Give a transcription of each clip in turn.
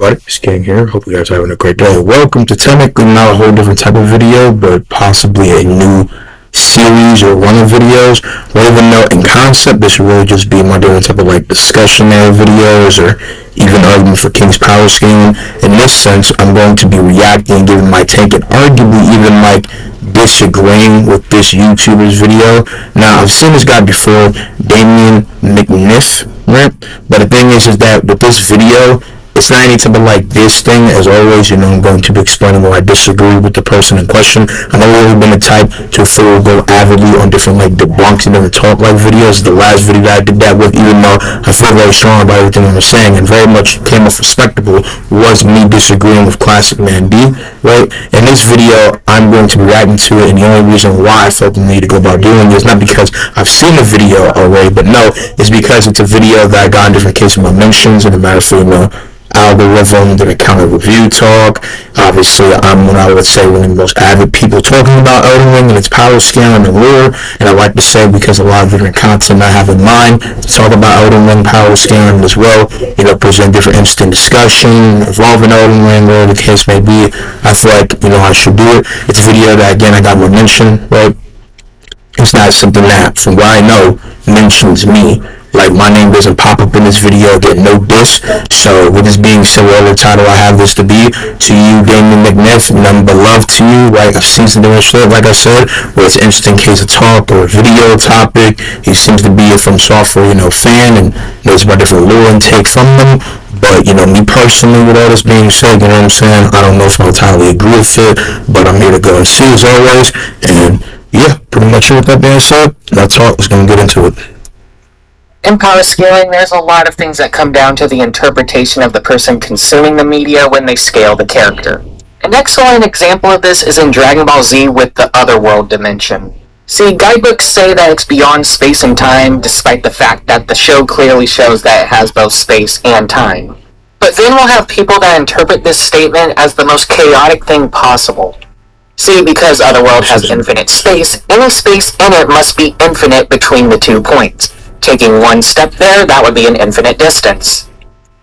It's King here. Hope you guys are having a great day. Welcome to technically not a whole different type of video, but possibly a new series or run of videos. Don't even know in concept. This should really just be more different type of like discussionary videos or even argument for King's Powerscaling. In this sense, I'm going to be reacting and giving my take and arguably even like disagreeing with this YouTuber's video. Now, I've seen this guy before, Damian McNiff, right? But the thing is that with this video, it's not any type of like this thing. As always, I'm going to be explaining why I disagree with the person in question. I've never really been the type to go avidly on different like debunking and talk like videos. The last video that I did that with, even though I feel very strong about everything I'm saying and very much came off respectable, was me disagreeing with Classic Man D, right? In this video, I'm going to be reacting to it, and the only reason why I felt the need to go about doing it is not because I've seen the video already, but no, it's because it's a video that I got in different cases of my mentions, and a matter of algorithm, the counter review talk. Obviously, I'm one of the most avid people talking about Elden Ring and its power scaling and lore, and I like to say because a lot of different content I have in mind to talk about Elden Ring power scaling as well, present different interesting discussion involving Elden Ring, whatever the case may be. I feel like, I should do it. It's a video that, again, I got more mention, right? It's not something that, from what I know, mentions me. Like, my name doesn't pop up in this video, get no diss. So, with this being said, whatever title I have this to be, to you, Damian McNiff, nothing but love to you, right? I've seen some different shit, like I said, where it's an interesting case of talk or a video topic. He seems to be a From Software, fan, and knows about different lore and take from them. But, me personally, with all this being said, I don't know if I entirely agree with it, but I'm here to go and see as always. And, yeah, pretty much with that being said, that's all. Let's go and get into it. In power scaling, there's a lot of things that come down to the interpretation of the person consuming the media when they scale the character. An excellent example of this is in Dragon Ball Z with the Otherworld dimension. See, guidebooks say that it's beyond space and time, despite the fact that the show clearly shows that it has both space and time. But then we'll have people that interpret this statement as the most chaotic thing possible. See, because Otherworld has infinite space, any space in it must be infinite between the 2 points. Taking one step there, that would be an infinite distance.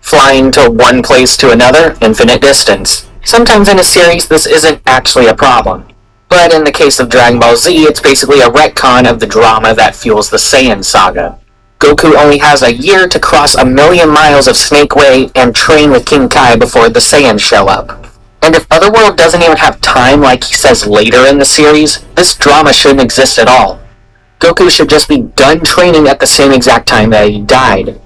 Flying to one place to another, infinite distance. Sometimes in a series, this isn't actually a problem. But in the case of Dragon Ball Z, it's basically a retcon of the drama that fuels the Saiyan saga. Goku only has a year to cross 1,000,000 miles of Snake Way and train with King Kai before the Saiyans show up. And if Otherworld doesn't even have time like he says later in the series, this drama shouldn't exist at all. Goku should just be done training at the same exact time that he died.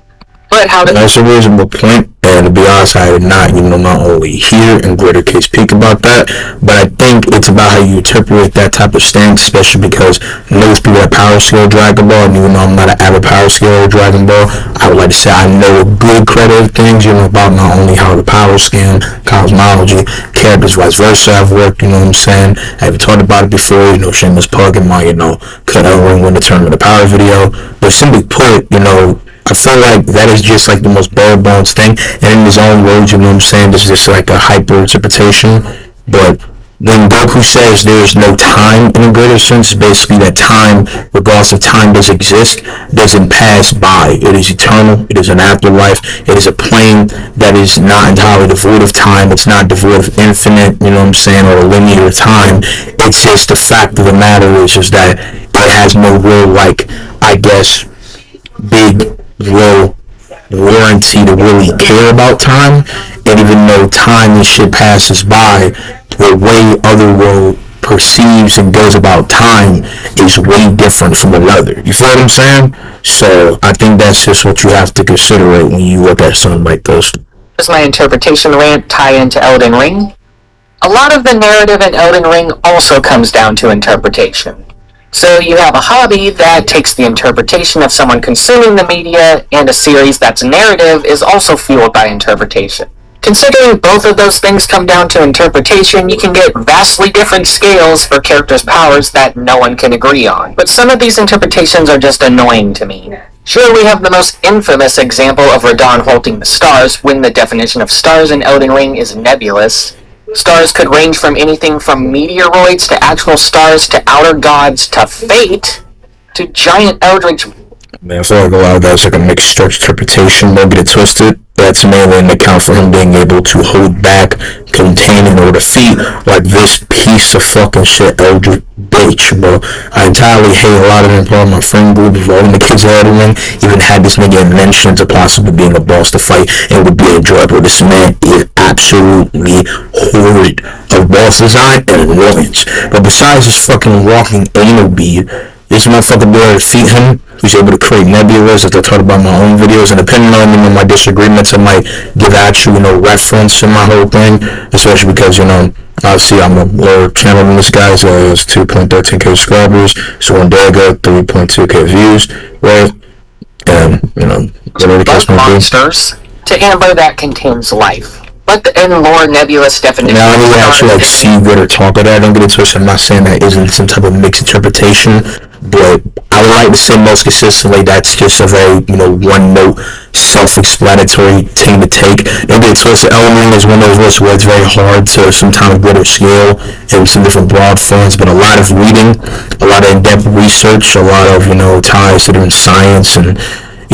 But how did... That's a reasonable point, and to be honest, I did not, not only hear and greater case speak about that, but I think it's about how you interpret that type of stance, especially because most people that power scale Dragon Ball, and even though I'm not an avid power scaler of Dragon Ball, I would like to say I know a good credit of things, about not only how the power scale, cosmology, characters, vice versa, I've worked, I've talked about it before, shameless plug in my, cut out ring when the term of the power video, but simply put, I feel like that is just like the most bare bones thing, and in his own words, this is just like a hyper interpretation. But when Goku says there's no time in a greater sense, basically that time, regardless of time does exist, doesn't pass by. It is eternal, it is an afterlife, it is a plane that is not entirely devoid of time, it's not devoid of infinite, or linear time. It's just the fact of the matter is just that it has no real, big real warranty to really care about time, and even though time and shit passes by, the way Otherworld perceives and goes about time is way different from another. You feel what I'm saying? So I think that's just what you have to consider when you look at something like this. Does my interpretation rant tie into Elden Ring? A lot of the narrative in Elden Ring also comes down to interpretation. So you have a hobby that takes the interpretation of someone consuming the media, and a series that's narrative is also fueled by interpretation. Considering both of those things come down to interpretation, you can get vastly different scales for characters' powers that no one can agree on. But some of these interpretations are just annoying to me. Sure, we have the most infamous example of Radahn halting the stars, when the definition of stars in Elden Ring is nebulous. Stars could range from anything from meteoroids to actual stars to outer gods to fate to giant eldritch... Man, I feel like a lot of that's like a mixed interpretation, don't get it twisted. That's mainly an account for him being able to hold back, contain, or defeat like this piece of fucking shit Eldritch bitch, bro. I entirely hate a lot of them. Part of my friend group involving the kids at Elden even had this nigga mentioned to possibly being a boss to fight and would be enjoyable. This man is absolutely horrid of boss design and annoyance. But besides this fucking walking anal bead, this motherfucker be able to defeat him. He's able to create nebulas, as I talked about in my own videos, and depending on my disagreements, I might give actual reference in my whole thing, especially because obviously I'm a lower channel than this guy, so he has 2.13k subscribers, so one day ago 3.2k views, right? And whatever the case may be. Monsters to amber that contains life. But in lore nebulous definition. Now, I need to actually see good or talk about that. Don't get it twisted. I'm not saying that isn't some type of mixed interpretation, but I would like to say most consistently that's just a very, one note, self-explanatory thing to take. Don't get it twisted. Elden is one of those lists where it's very hard to sometimes greater scale in some different broad forms, but a lot of reading, a lot of in-depth research, a lot of, ties to different science and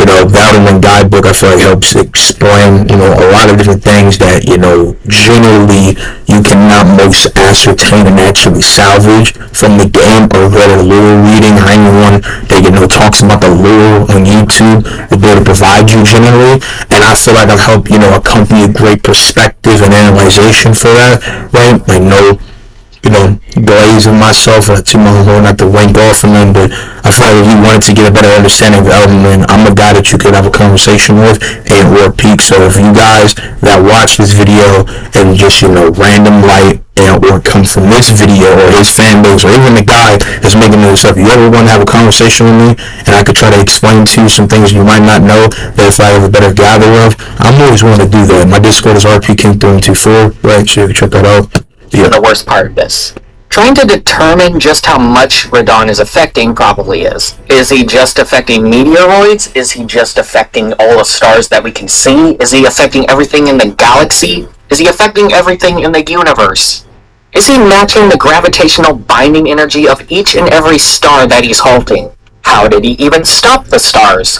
the Elden guidebook, I feel like helps explain, a lot of different things that, generally you cannot most ascertain and actually salvage from the game or regular lore reading or anyone that, talks about the lore on YouTube will be able to provide you generally. And I feel like I've helped, accompany a great perspective and analyzation for that, right? Like, glazing myself to my horn, not to wank off on them, but I feel like if you wanted to get a better understanding of Elden, I'm a guy that you could have a conversation with and or peak. So if you guys that watch this video and just random light and or come from this video or his fan base or even the guy that's making this up, you ever want to have a conversation with me and I could try to explain to you some things you might not know that if I have a better gather of, I'm always willing to do that. My Discord is RPKing324, right? So you can check that out. Yeah. The worst part of this. Trying to determine just how much Radon is affecting probably is. Is he just affecting meteoroids? Is he just affecting all the stars that we can see? Is he affecting everything in the galaxy? Is he affecting everything in the universe? Is he matching the gravitational binding energy of each and every star that he's halting? How did he even stop the stars?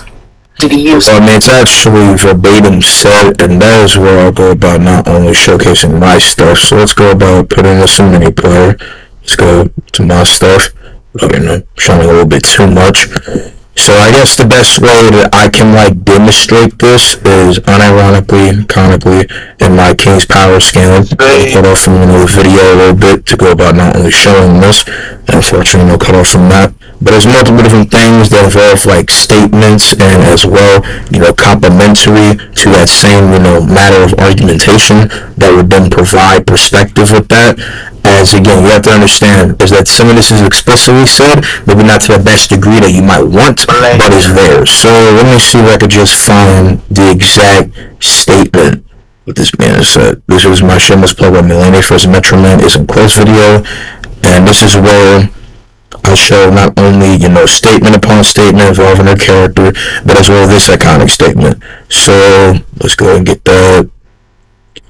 Did he use... it's actually verbatim said, and that is where I'll go about not only showcasing my stuff. So let's go about putting this in mini player. Let's go to my stuff. Showing a little bit too much. So I guess the best way that I can demonstrate this is unironically, comically, in my King's Powerscaling. Cut off from the video a little bit to go about not only showing this, and unfortunately no cut off from that. But there's multiple different things that involve statements and as well, complementary to that same, matter of argumentation that would then provide perspective with that. As again, you have to understand is that some of this is explicitly said, maybe not to the best degree that you might want, but is there. So let me see if I could just find the exact statement what this man said. This was my shameless plug on Millennium for his Metro Man is in close video, and this is where I show not only, statement upon statement involving her character, but as well this iconic statement. So, let's go and get that.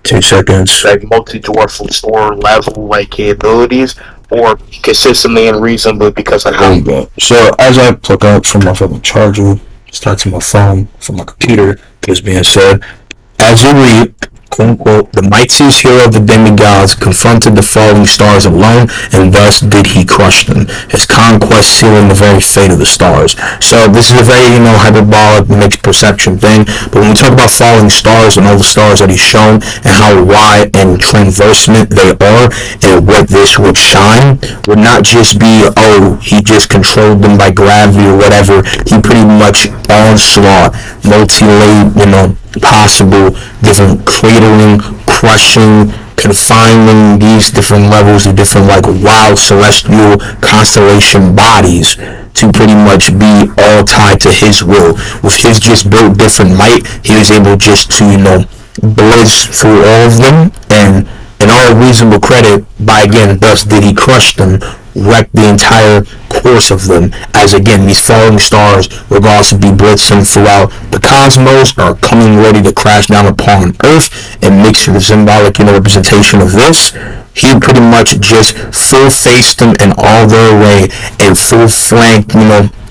2 seconds. Multi-dwarf store level capabilities, or consistently and reasonably because I have. There you go. So, as I plug up from my fucking charger, start to my phone, from my computer, this being said, as you read, quote-unquote, the mightiest hero of the demigods confronted the falling stars alone, and thus did he crush them, his conquest sealing the very fate of the stars. So this is a very, hyperbolic, mixed perception thing, but when we talk about falling stars and all the stars that he's shown, and how wide and transversement they are, and what this would shine, would not just be, he just controlled them by gravity or whatever. He pretty much onslaught, multi-layered, possible different cratering, crushing, confining these different levels of different wild celestial constellation bodies to pretty much be all tied to his will. With his just built different might, he was able just to blitz through all of them, and in all reasonable credit, by again, thus did he crush them, wreck the entire course of them, as again these falling stars, regardless of be blitzing throughout the cosmos, are coming ready to crash down upon Earth. And makes the symbolic representation of this. He pretty much just full-faced them in all their way and full-flanked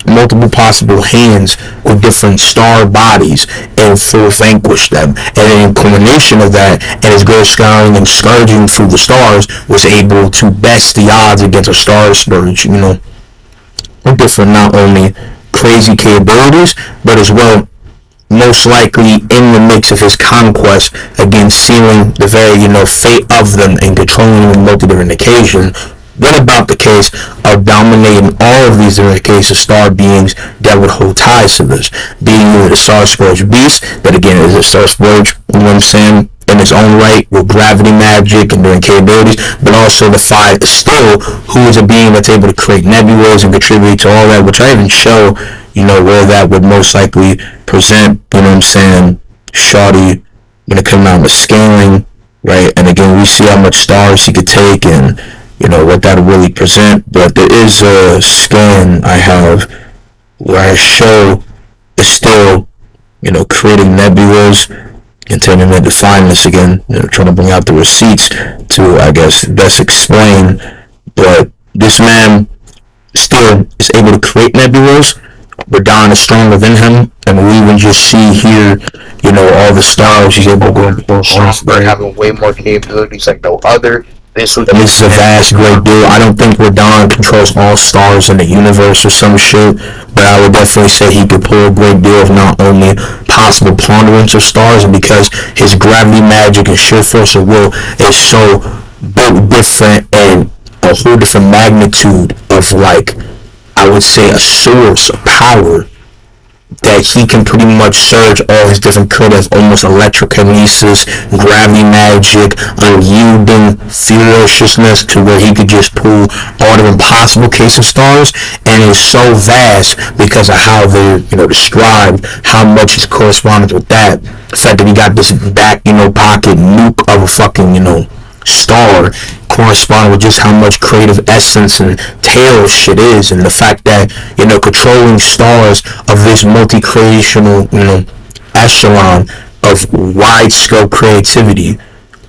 multiple possible hands with different star bodies and full vanquish them. And in culmination of that, and his great scouring and scourging through the stars, was able to best the odds against a star scourge, with different not only crazy capabilities, but as well most likely in the mix of his conquest against sealing the very, fate of them and controlling them multiple different occasions. What about the case of dominating all of these different cases of star beings that would hold ties to this? Being either the Star Scourge Beast, that again is a Star Scourge, in its own right, with gravity magic and their capabilities, but also the Five Still, who is a being that's able to create nebulas and contribute to all that, which I even show, where that would most likely present, Shawty, when it comes down to scaling, right? And again, we see how much stars he could take and, what that would really present. But there is a scan I have where I show is still, creating nebulas, intending to define this again, trying to bring out the receipts to, I guess, best explain. But this man still is able to create nebulas. Radon is stronger than him, and we even just see here, all the stars he's able to go stronger, having way more capabilities like no other. This is a vast, great deal. I don't think Radon controls all stars in the universe or some shit, but I would definitely say he could pull a great deal of not only possible ponderance of stars, and because his gravity magic and sheer force of will is so different and a whole different magnitude of, like, I would say a source of power, that he can pretty much surge all his different creative, almost electrokinesis, gravity magic, unyielding ferociousness, to where he could just pull all the impossible case of stars, and it's so vast because of how they're, described, how much is correspondence with that. The fact that he got this back, pocket nuke of a fucking, star, corresponding with just how much creative essence and tail shit is, and the fact that, controlling stars of this multi-creational, echelon of wide scope creativity,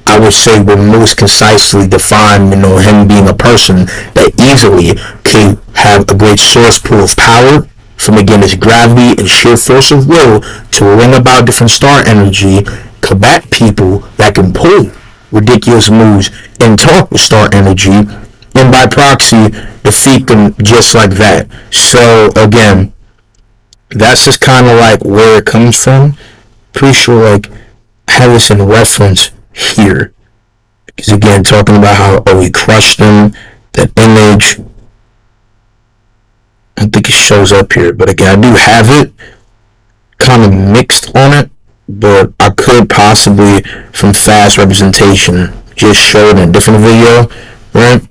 I would say would most concisely define, him being a person that easily can have a great source pool of power from, again, his gravity and sheer force of will to bring about different star energy, combat people that can pull ridiculous moves and talk with star energy, and by proxy defeat them just like that. So again, that's just kind of like where it comes from. Pretty sure, like, I have this in reference here, because again, talking about how he crushed them, that image, I think it shows up here, but again, I do have it kind of mixed on it, but I could possibly, from fast representation, just show it in a different video, right?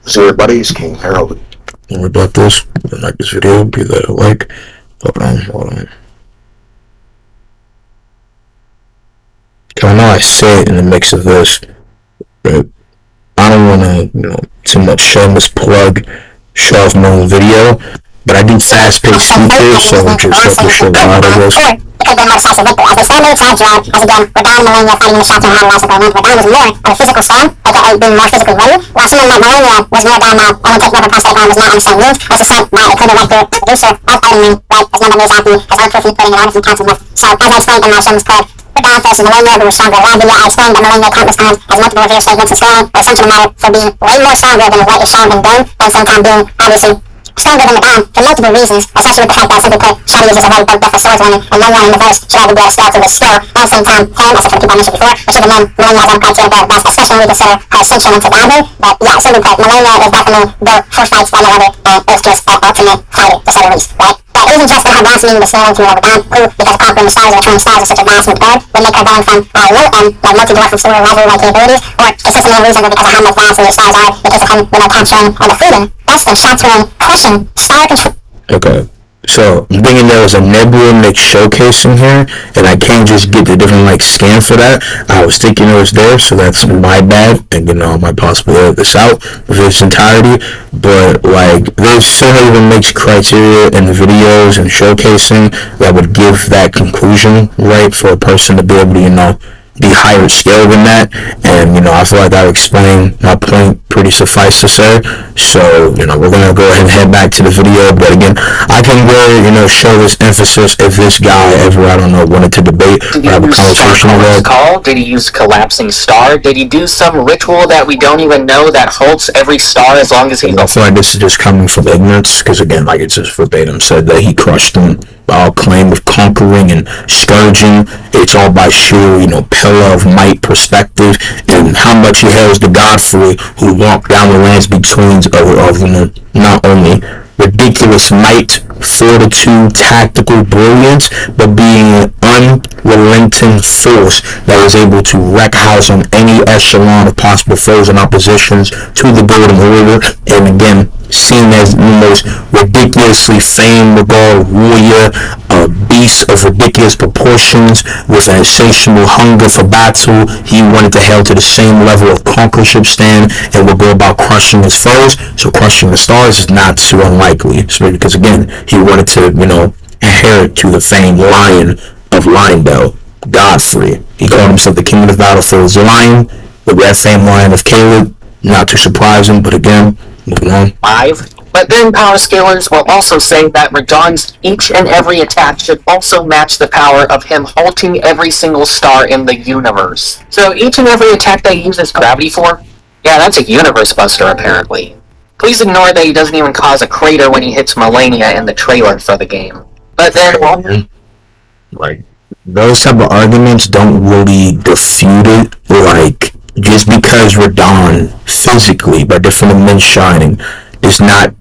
So everybody's King Harold. And about this, like this video, be that a like. Hold on. Cause I know I say it in the mix of this, but I don't want to, too much shameless plug, show off my own video, but I do fast-paced features, so I'm just up to show out, I guess. It could have been more decisive victory. As they stand there to edge as again, Radon and Melania fighting in the shots and how the last of Radon was more of a physical stand, being more physically ready, while someone like Melania was more down now, and take another prosthetic arm was not on the same wounds, as a sight that it could have led the producer of Elden Ring, right, as Nanda Miyazaki has on proof putting it on from counting with. So, as I explained in my Shameless Plug, Radon versus Melania, who was stronger gravity, I explained that Melania countless times has multiple reveal statements and scaling, but essential matter for being way more stronger than what is shown and done, but at the same time being, obviously, stronger than Radon for multiple reasons, especially with the fact that, simply put, Shawty uses a very built death of swordswoman, and no one in the verse should ever be able to scale to this skill. At the same time, him, as I people I mentioned before, it should have known Melania has criteria for best, especially when we consider her ascension into godhood. But yeah, simply put, Melania is definitely built for fights by no other, and is just an ultimate fighter, to say the least, right? But it isn't just for her blaspheming the scaling to Radon, who, because of conquering the stars or training stars is such a vast and bird, would make her going from low end, like multi-dwarf from story level like capabilities, or consistently unreasonable because of how much vast the stars are, because of him, capturing and defeating, besting, shattering, crushing, star control. Okay, so I'm thinking there was a nebula mix showcasing here, and I can't just get the different scan for that. I was thinking it was there, so that's my bad, and I might possibly edit this out for its entirety. But there's certainly the mixed criteria in the videos and showcasing that would give that conclusion, right, for a person to be able to be higher scale than that. And I feel like that would explain my point pretty suffice to say. So, we're gonna go ahead and head back to the video. But again, I can go, show this emphasis if this guy ever, I don't know, wanted to debate or have a conversation with. Call? Did he use collapsing star? Did he do some ritual that we don't even know that halts every star as long as he? I feel like this is just coming from ignorance, because again, like it's just verbatim said that he crushed them by all claim of conquering and scourging. It's all by sheer, pillar of might perspective, and how much he hails the Godfrey who walked down the lands between of not only ridiculous might, fortitude, tactical brilliance, but being an unrelenting force that was able to wreak house on any echelon of possible foes and oppositions to the Golden Order. And again, seen as the most ridiculously famed regard warrior, a beast of ridiculous proportions with an insatiable hunger for battle. He wanted to hail to the same level of conquerorship stand and would go about crushing his foes. So crushing the stars is not too unlikely, because again, he wanted to, inherit to the famed Lion of Lionel, Godfrey. He called himself the King of the Battlefield's Lion, the red famed Lion of Caleb. Not too surprising, but again, moving on. 5. But then Powerscalers will also say that Radahn's each and every attack should also match the power of him halting every single star in the universe. So each and every attack that he uses gravity for? Yeah, that's a universe buster apparently. Please ignore that he doesn't even cause a crater when he hits Melania in the trailer for the game. But then, like, those type of arguments don't really defute it. Like, just because Radahn physically, by different immense shining, does not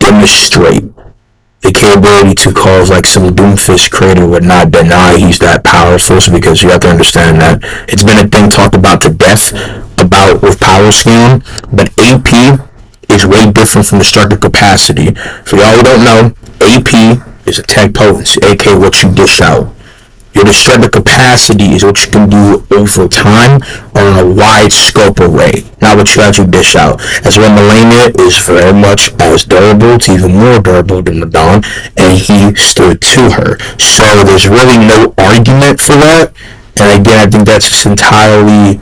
demonstrate the capability to cause like some Doomfist crater would not deny he's that powerful. So because you have to understand that it's been a thing talked about to death about with Powerscaling, but AP is way different from destructive capacity. For y'all who don't know, AP is attack potency, aka what you dish out. Your destructive capacity is what you can do over time on a wide scope array, not what you actually dish out. As well, Melania is very much as durable, to even more durable than Radahn, and he stood to her. So there's really no argument for that. And again, I think that's just entirely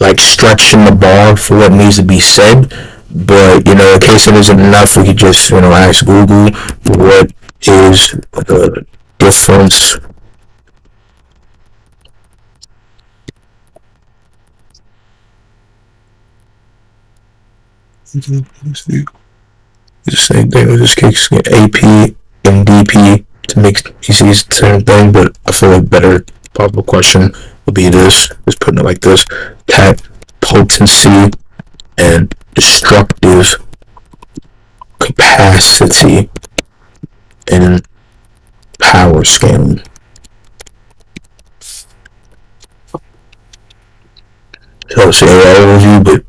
like stretching the bar for what needs to be said. But in case it isn't enough, we could just ask Google what is the difference. It's the same thing. We just kicks AP and DP to make you see it's the same thing, but I feel like better possible question would be this. Just putting it like this: attack potency and destructive capacity in Powerscaling. So it's an overview, but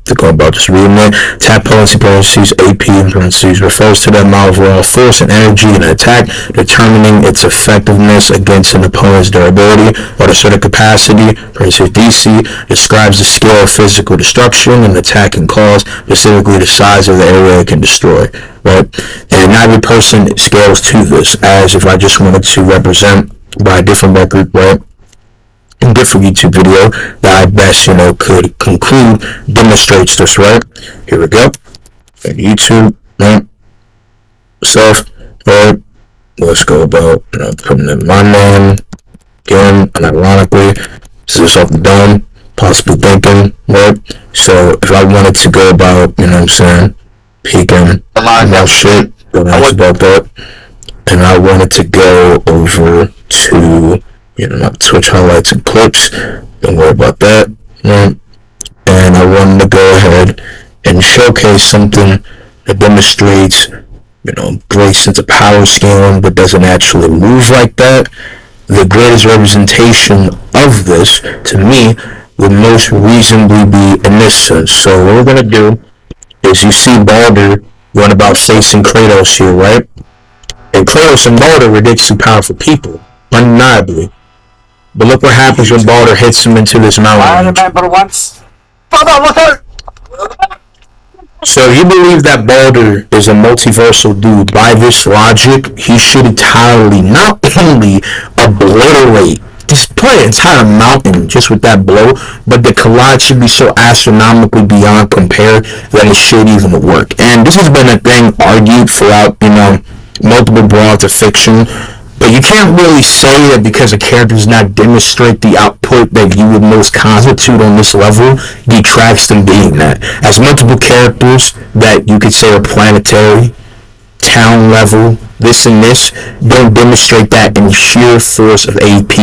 to go about just reading it. Attack potency parentheses AP in parentheses refers to the amount of raw force and energy in an attack, determining its effectiveness against an opponent's durability or destructive capacity. Parentheses DC describes the scale of physical destruction an attack can cause, specifically the size of the area it can destroy. Right, and not every person scales to this. As if I just wanted to represent by a different record, right? In different YouTube video that I best could conclude demonstrates this, right? Here we go. And YouTube, right? Stuff, right? Let's go about putting in my name again, and ironically, this is off the dome, possibly thinking, right? So if I wanted to go about, peeking about shit, don't ask about that, and I wanted to go over to Twitch highlights and clips, don't worry about that, right? And I wanted to go ahead and showcase something that demonstrates, great sense of Powerscaling, but doesn't actually move like that. The greatest representation of this, to me, would most reasonably be in this sense. So what we're gonna do is you see Baldur going about facing Kratos here, right? And Kratos and Baldur are ridiculously powerful people, undeniably. But look what happens when Baldur hits him into this mountain. I remember once. Father, look out! So you believe that Baldur is a multiversal dude. By this logic, he should entirely not only obliterate probably an entire mountain just with that blow, but the collide should be so astronomically beyond compare that it should even work. And this has been a thing argued throughout, multiple broads of fiction. But you can't really say that because a character does not demonstrate the output that you would most constitute on this level detracts them being that. As multiple characters that you could say are planetary, town level, this and this, don't demonstrate that in sheer force of AP.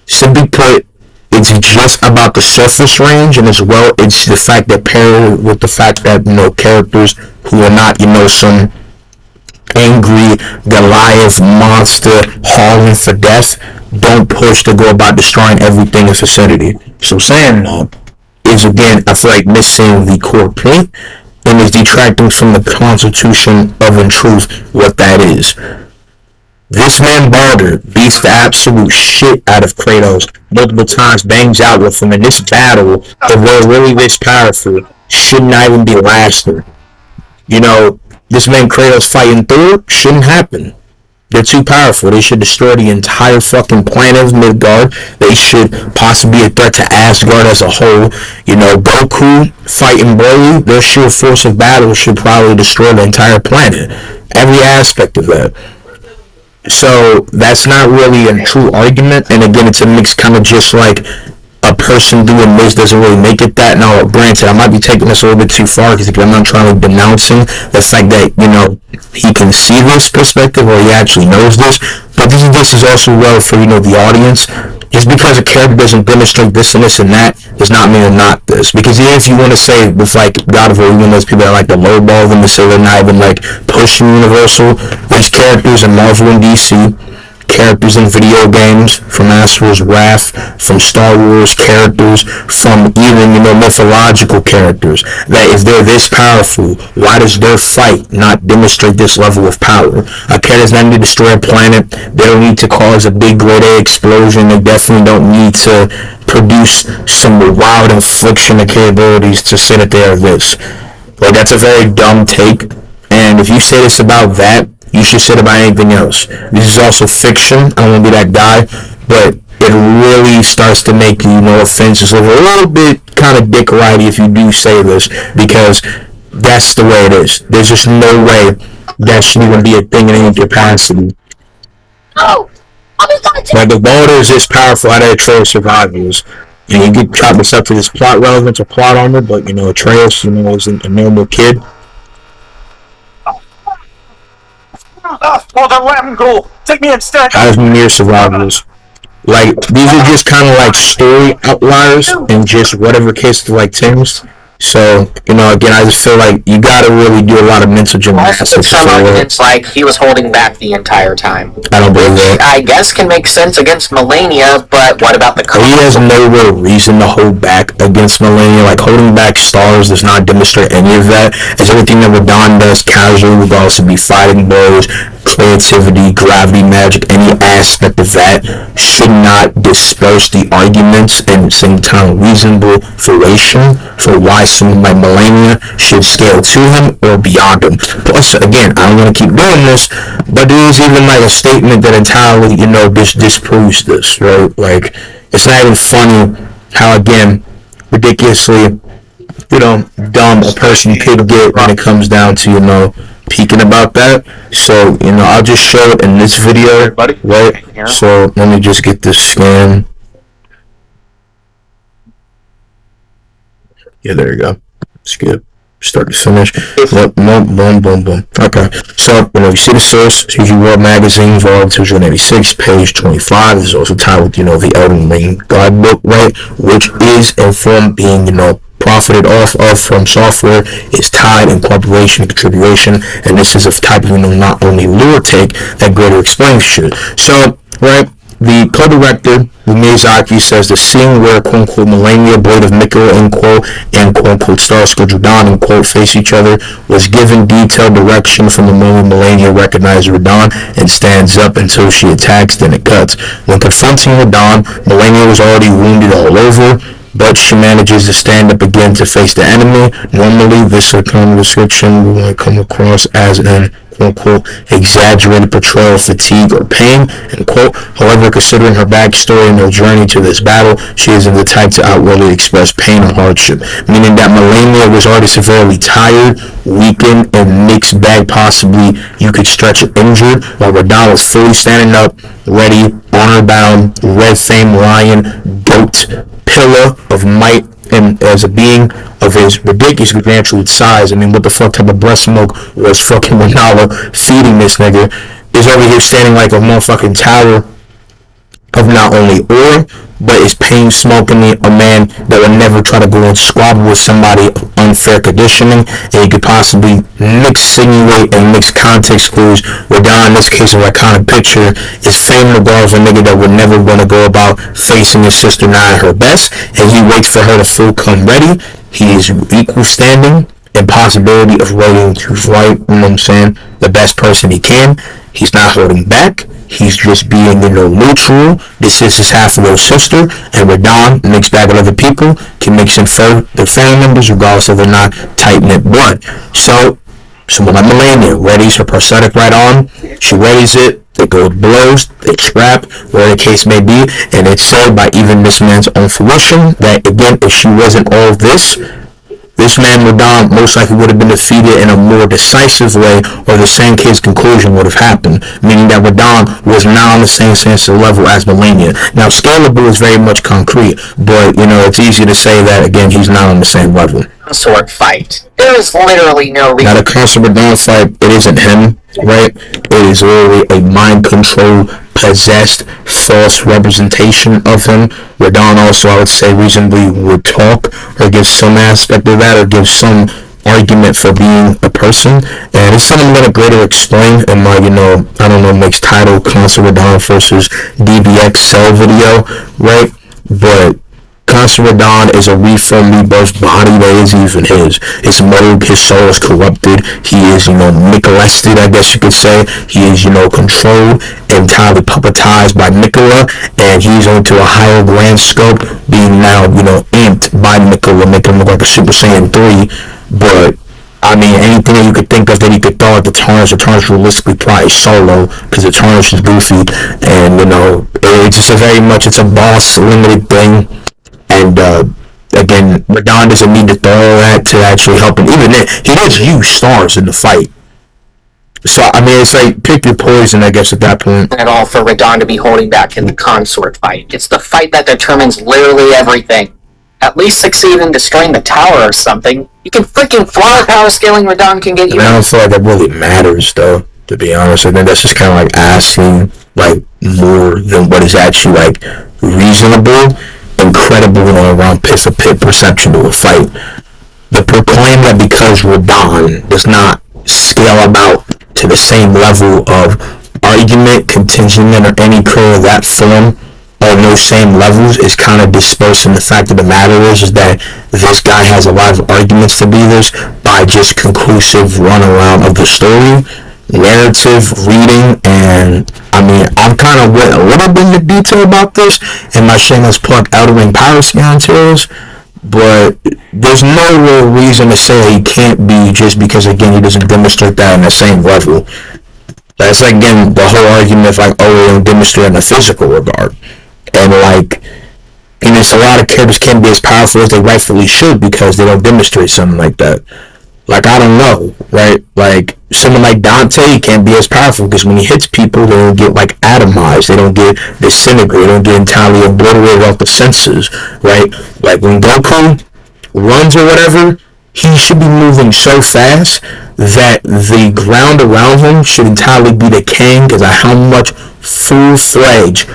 Simply put, it's just about the surface range, and as well, it's the fact that paired with the fact that, characters who are not, some angry Goliath monster hauling for death don't push to go about destroying everything in its vicinity. So saying that is, again, I feel like missing the core point and is detracting from the constitution of, in truth, what that is. This man Baldur beats the absolute shit out of Kratos multiple times, bangs out with him, and this battle, if they're really this powerful, should not even be lasting. This man Kratos fighting Thor shouldn't happen. They're too powerful. They should destroy the entire fucking planet of Midgard. They should possibly be a threat to Asgard as a whole. Goku fighting Broly, their sheer force of battle should probably destroy the entire planet. Every aspect of that. So that's not really a true argument. And again, it's a mix, kind of just like a person doing this doesn't really make it that. Now, granted, I might be taking this a little bit too far because I'm not trying to denouncing the fact that, he can see this perspective or he actually knows this. But this is also well for, the audience. Just because a character doesn't demonstrate this and this and that does not mean they're not this. Because even if you want to say with like God of War, even those people that like to lowball them and say they're not even like pushing Universal, there's characters in Marvel and DC, characters in video games, from Asura's Wrath, from Star Wars characters, from even, mythological characters, that if they're this powerful, why does their fight not demonstrate this level of power? A character does not need to destroy a planet, they don't need to cause a big grade A explosion, they definitely don't need to produce some wild infliction of capabilities to say that they are this. Like, that's a very dumb take, and if you say this about that, you should say it about anything else. This is also fiction. I don't want to be that guy, but it really starts to make you, offenses a little bit kind of dick righty if you do say this, because that's the way it is. There's just no way that should even be a thing in any capacity. Like, if Baldur is this powerful out of Atreus survivors, and you get chalk this up to this plot relevance or plot armor, but Atreus, isn't a normal kid. Well, then let him go. Take me instead. As mere survivors. Like, these are just kind of like story outliers in just whatever case to like Tim's. So, again, I just feel like you gotta really do a lot of mental gymnastics. Some arguments like he was holding back the entire time. I don't believe that. I guess can make sense against Melania, but what about the He has no real reason to hold back against Melania. Like, holding back stars does not demonstrate any of that. As everything that Radon does casually, regardless of be fighting blows, creativity, gravity, magic, any aspect of that should not disperse the arguments and same time reasonable fruition for why someone like Melania should scale to him or beyond him. Plus, again, I don't want to keep doing this, but there is even like a statement that entirely, disproves this, right? Like, it's not even funny how, again, ridiculously, dumb a person could get when it comes down to, peeking about that. So, I'll just show it in this video, right? So, let me just get this scan. Yeah, there you go. Skip. Start to finish. Boom. Okay. So, you see the source, CG World Magazine, Volume 286, page 25. This is also titled, the Elden Ring Guidebook, right? Which is, and from being, profited off of from software, is tied in cooperation and contribution, and this is a type of, not only lore take that Greater explains shit. So, right, the co-director, Miyazaki, says the scene where, quote-unquote, Melania, Blade of Mikkel, end quote, and quote-unquote, Starscourge Radon, end quote, face each other, was given detailed direction from the moment Melania recognizes Radon and stands up until she attacks, then it cuts. When confronting Radon, Melania was already wounded all over, but she manages to stand up again to face the enemy. Normally, this kind of description will come across as an quote-unquote exaggerated portrayal of fatigue or pain, end quote. However, considering her backstory and her journey to this battle, she isn't the type to outwardly express pain or hardship, meaning that Melania was already severely tired, weakened, and mixed bag, possibly you could stretch injured, while Radahn was fully standing up, ready, honor-bound, red-famed lion, goat, pillar of might, and as a being of his ridiculous gargantuan size. I mean, what the fuck type of breast milk was fucking Renala feeding this nigga? Is over here standing like a motherfucking tower of not only ore, but is pain smoking a man that would never try to go and squabble with somebody of unfair conditioning, and you could possibly insinuate and mix context clues. Radahn, in this case, of iconic picture, is framing the bar of a nigga that would never want to go about facing his sister not at her best, and he waits for her to full come ready. He is equal standing and possibility of waiting to fight, you know what I'm saying, the best person he can. He's not holding back. He's just being, neutral. This is his half little sister, and Radahn, mixed bag with other people, can mix in their family members regardless of they're not tight-knit blood. So, someone like Melania readies her prosthetic right on. She readies it. They go with blows, they trap, whatever the case may be, and it's said by even this man's own fruition that, again, if she wasn't all of this man Radahn most likely would have been defeated in a more decisive way, or the same case conclusion would have happened, meaning that Radahn was not on the same sensitive level as Melania. Now, scalable is very much concrete, but, it's easy to say that, again, he's not on the same level. Consort fight. There is literally no reason. Now, the consort Radahn fight, it isn't him, right? It is literally a mind control, possessed, false representation of him. Radahn also, I would say, reasonably would talk or give some aspect of that, or give some argument for being a person, and it's something I'm going to greater explain in my, next title, Consort Radahn versus DBX Cell video, right? But Consort Radahn is a reformed, rebirthed body that is even his. His mold, his soul is corrupted. He is, Nicolested, I guess you could say. He is, controlled, entirely puppetized by Nicola, and he's onto a higher grand scope, being now, amped by Nicola, making him look like a Super Saiyan 3. But I mean, anything that you could think of that you could throw at the Tarnish, realistically probably Solo, because the Tarnish is goofy, and it's just it's a boss limited thing. And again, Radahn doesn't need to throw that to actually help him. Even then, he does use stars in the fight. So, I mean, it's like, pick your poison, I guess, at that point. At all for Radahn to be holding back in the consort fight. It's the fight that determines literally everything. At least succeed in destroying the tower or something. You can freaking fly power scaling Radahn can get you. I don't feel like that really matters, though, to be honest. I think that's just kind of like asking, more than what is actually, reasonable. Incredible around pit-for-pit perception of a fight. The proclaim that because Radahn does not scale about to the same level of argument, contingent, or any crew of that form, or no same levels, is kind of dispersing. The fact of the matter is that this guy has a lot of arguments to be this by just conclusive runaround of the story, narrative, reading, and I mean, I've kind of went a little bit into detail about this in my shameless plug Elden Powerscaling tales, but there's no real reason to say he can't be just because, again, he doesn't demonstrate that in the same level. That's, again, the whole argument of, they don't demonstrate in a physical regard. And, a lot of characters can't be as powerful as they rightfully should because they don't demonstrate something like that. I don't know, right? Someone like Dante can't be as powerful because when he hits people, they don't get, atomized. They don't get disintegrated. They don't get entirely obliterated off the senses, right? When Goku runs or whatever, he should be moving so fast that the ground around him should entirely be decaying because of how much full-fledged,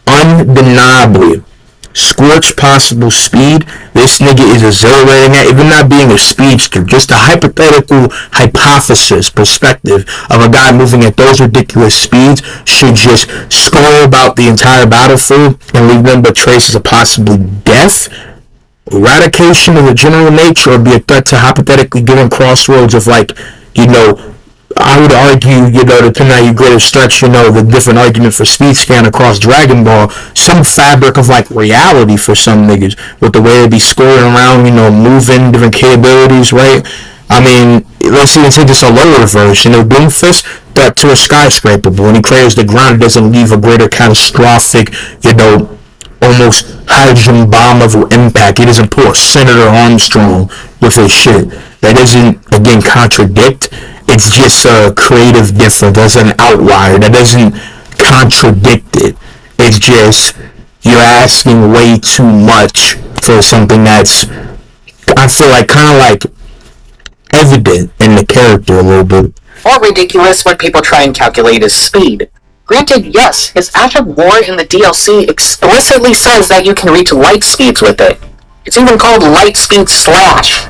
undeniably scorched possible speed this nigga is exhilarating at, even not being a speedster, just a hypothetical hypothesis perspective of a guy moving at those ridiculous speeds should just scroll about the entire battlefield and leave them but traces of possibly death, eradication of the general nature, or be a threat to hypothetically given crossroads of I would argue, depending on your greater stretch, the different argument for speed scan across Dragon Ball, some fabric of like reality for some niggas with the way they be scoring around, moving different capabilities, right? I mean, let's even take this a lower version. Doomfist got to a skyscraper, but when he clears the ground, it doesn't leave a greater catastrophic, almost hydrogen bomb level impact. He doesn't pull a Senator Armstrong with his shit. That doesn't, again, contradict. It's just a creative difference. That's an outlier. That doesn't contradict it. It's just you're asking way too much for something that's, I feel like, kind of like evident in the character a little bit. Or ridiculous when people try and calculate his speed. Granted, yes, his Ash of War in the DLC explicitly says that you can reach light speeds with it. It's even called Light Speed Slash.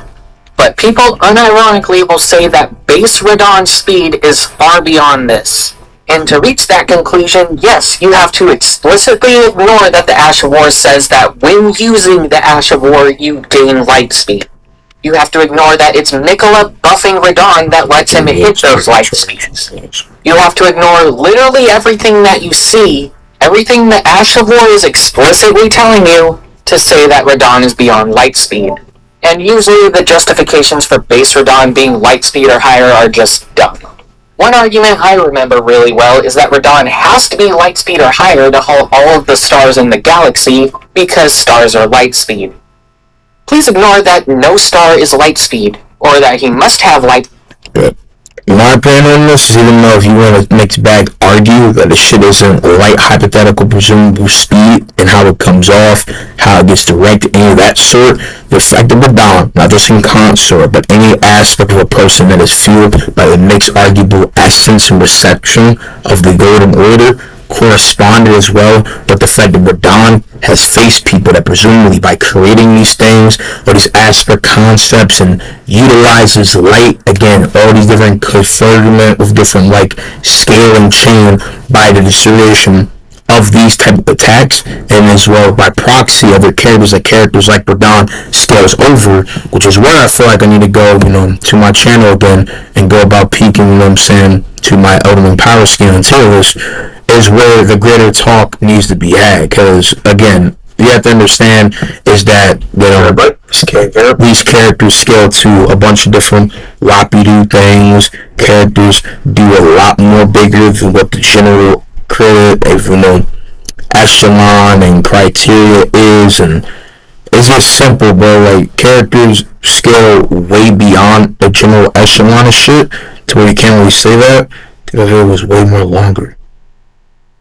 But people unironically will say that base Radon speed is far beyond this. And to reach that conclusion, yes, you have to explicitly ignore that the Ash of War says that when using the Ash of War, you gain light speed. You have to ignore that it's Nicola buffing Radon that lets him hit those light speeds. You have to ignore literally everything that you see, everything that Ash of War is explicitly telling you to say that Radon is beyond light speed. And usually the justifications for base Radon being light speed or higher are just dumb. One argument I remember really well is that Radon has to be light speed or higher to hold all of the stars in the galaxy because stars are light speed. Please ignore that no star is light speed, or that he must have light. My opinion on this is, even though if you want to mix bag argue that the shit isn't light hypothetical presumable speed and how it comes off, how it gets directed, any of that sort, the fact of Radon, not just in consort, but any aspect of a person that is fueled by the mixed arguable essence and reception of the golden order corresponded as well, but the fact that Radon has faced people that presumably by creating these things or these aspect concepts and utilizes light, again, all these different conferment with different like scale and chain by the distribution of these type of attacks, and as well by proxy other characters like Radon scales over, which is where I feel like I need to go, to my channel again and go about peaking, to my Elden Powerscaling tier list, is where the greater talk needs to be had. Because again, you have to understand is that these characters scale to a bunch of different whoppy-doo things. Characters do a lot more bigger than what the general credit, echelon and criteria is, and it's just simple, bro. Like, characters scale way beyond the general echelon of shit to where you can't really say that because it was way more longer.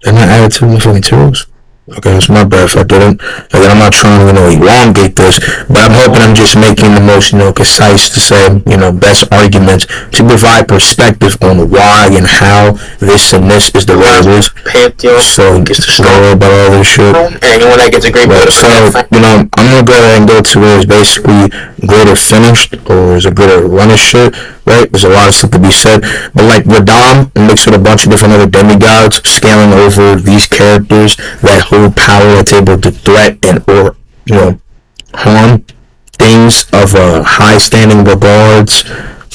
And I added two more fucking materials. Okay, it's my bad if I didn't. Again, I'm not trying to, elongate this, but I'm hoping I'm just making the most, concise to say, best arguments to provide perspective on why and how this and this is the way it is. So he gets to story about all this shit. Anyone that gets a great so, I'm gonna go ahead and go to where it's basically greater finished or is a greater run of shit, right? There's a lot of stuff to be said, but like Radon mixed with a bunch of different other demigods scaling over these characters that hold power that's able to threaten or harm things of a high standing regards,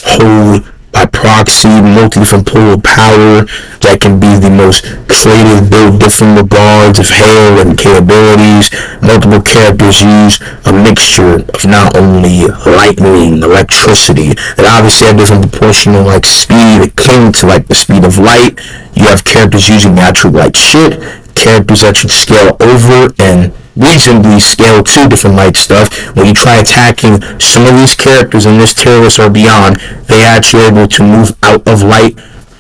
hold by proxy multi different pool of power that can be the most creative, build different regards of hail and capabilities. Multiple characters use a mixture of not only lightning, electricity, that obviously have different proportional like speed akin to like the speed of light. You have characters using natural light shit, characters that should scale over and reasonably scale to different light stuff. When you try attacking some of these characters in this tier list or beyond, they actually are able to move out of light,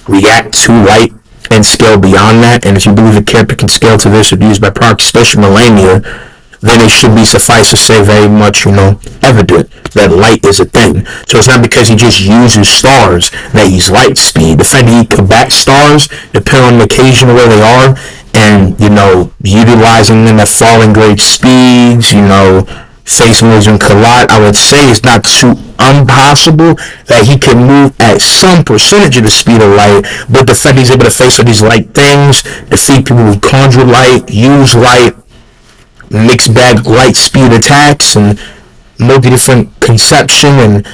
react to light, and scale beyond that. And if you believe a character can scale to this or be used by proxy, especially Millennia, then it should be suffice to say very much, evident that light is a thing. So it's not because he just uses stars that he's light speed. The fact that he combats stars, depending on the occasion where they are, and, utilizing them at falling grade speeds, facing those in collide, I would say it's not too impossible that he can move at some percentage of the speed of light, but the fact he's able to face all these light things, defeat people with conjure light, use light, mixed bag light speed attacks, and multi different conception and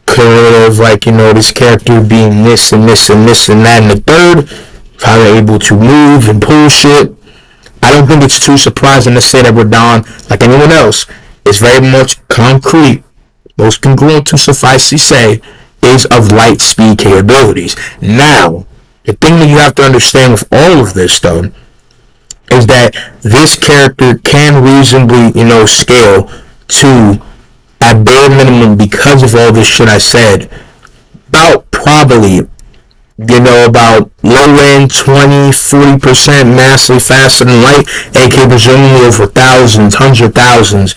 of like, this character being this and this and this and that and the third, how they're able to move and pull shit. I don't think it's too surprising to say that Radon, like anyone else, is very much concrete, most congruent to suffice to say, is of light speed capabilities. Now, the thing that you have to understand with all of this, though, is that this character can reasonably, scale to, at bare minimum, because of all this shit I said, about probably about low end 20-40% massively faster than light, aka presumably over thousands, hundreds of thousands,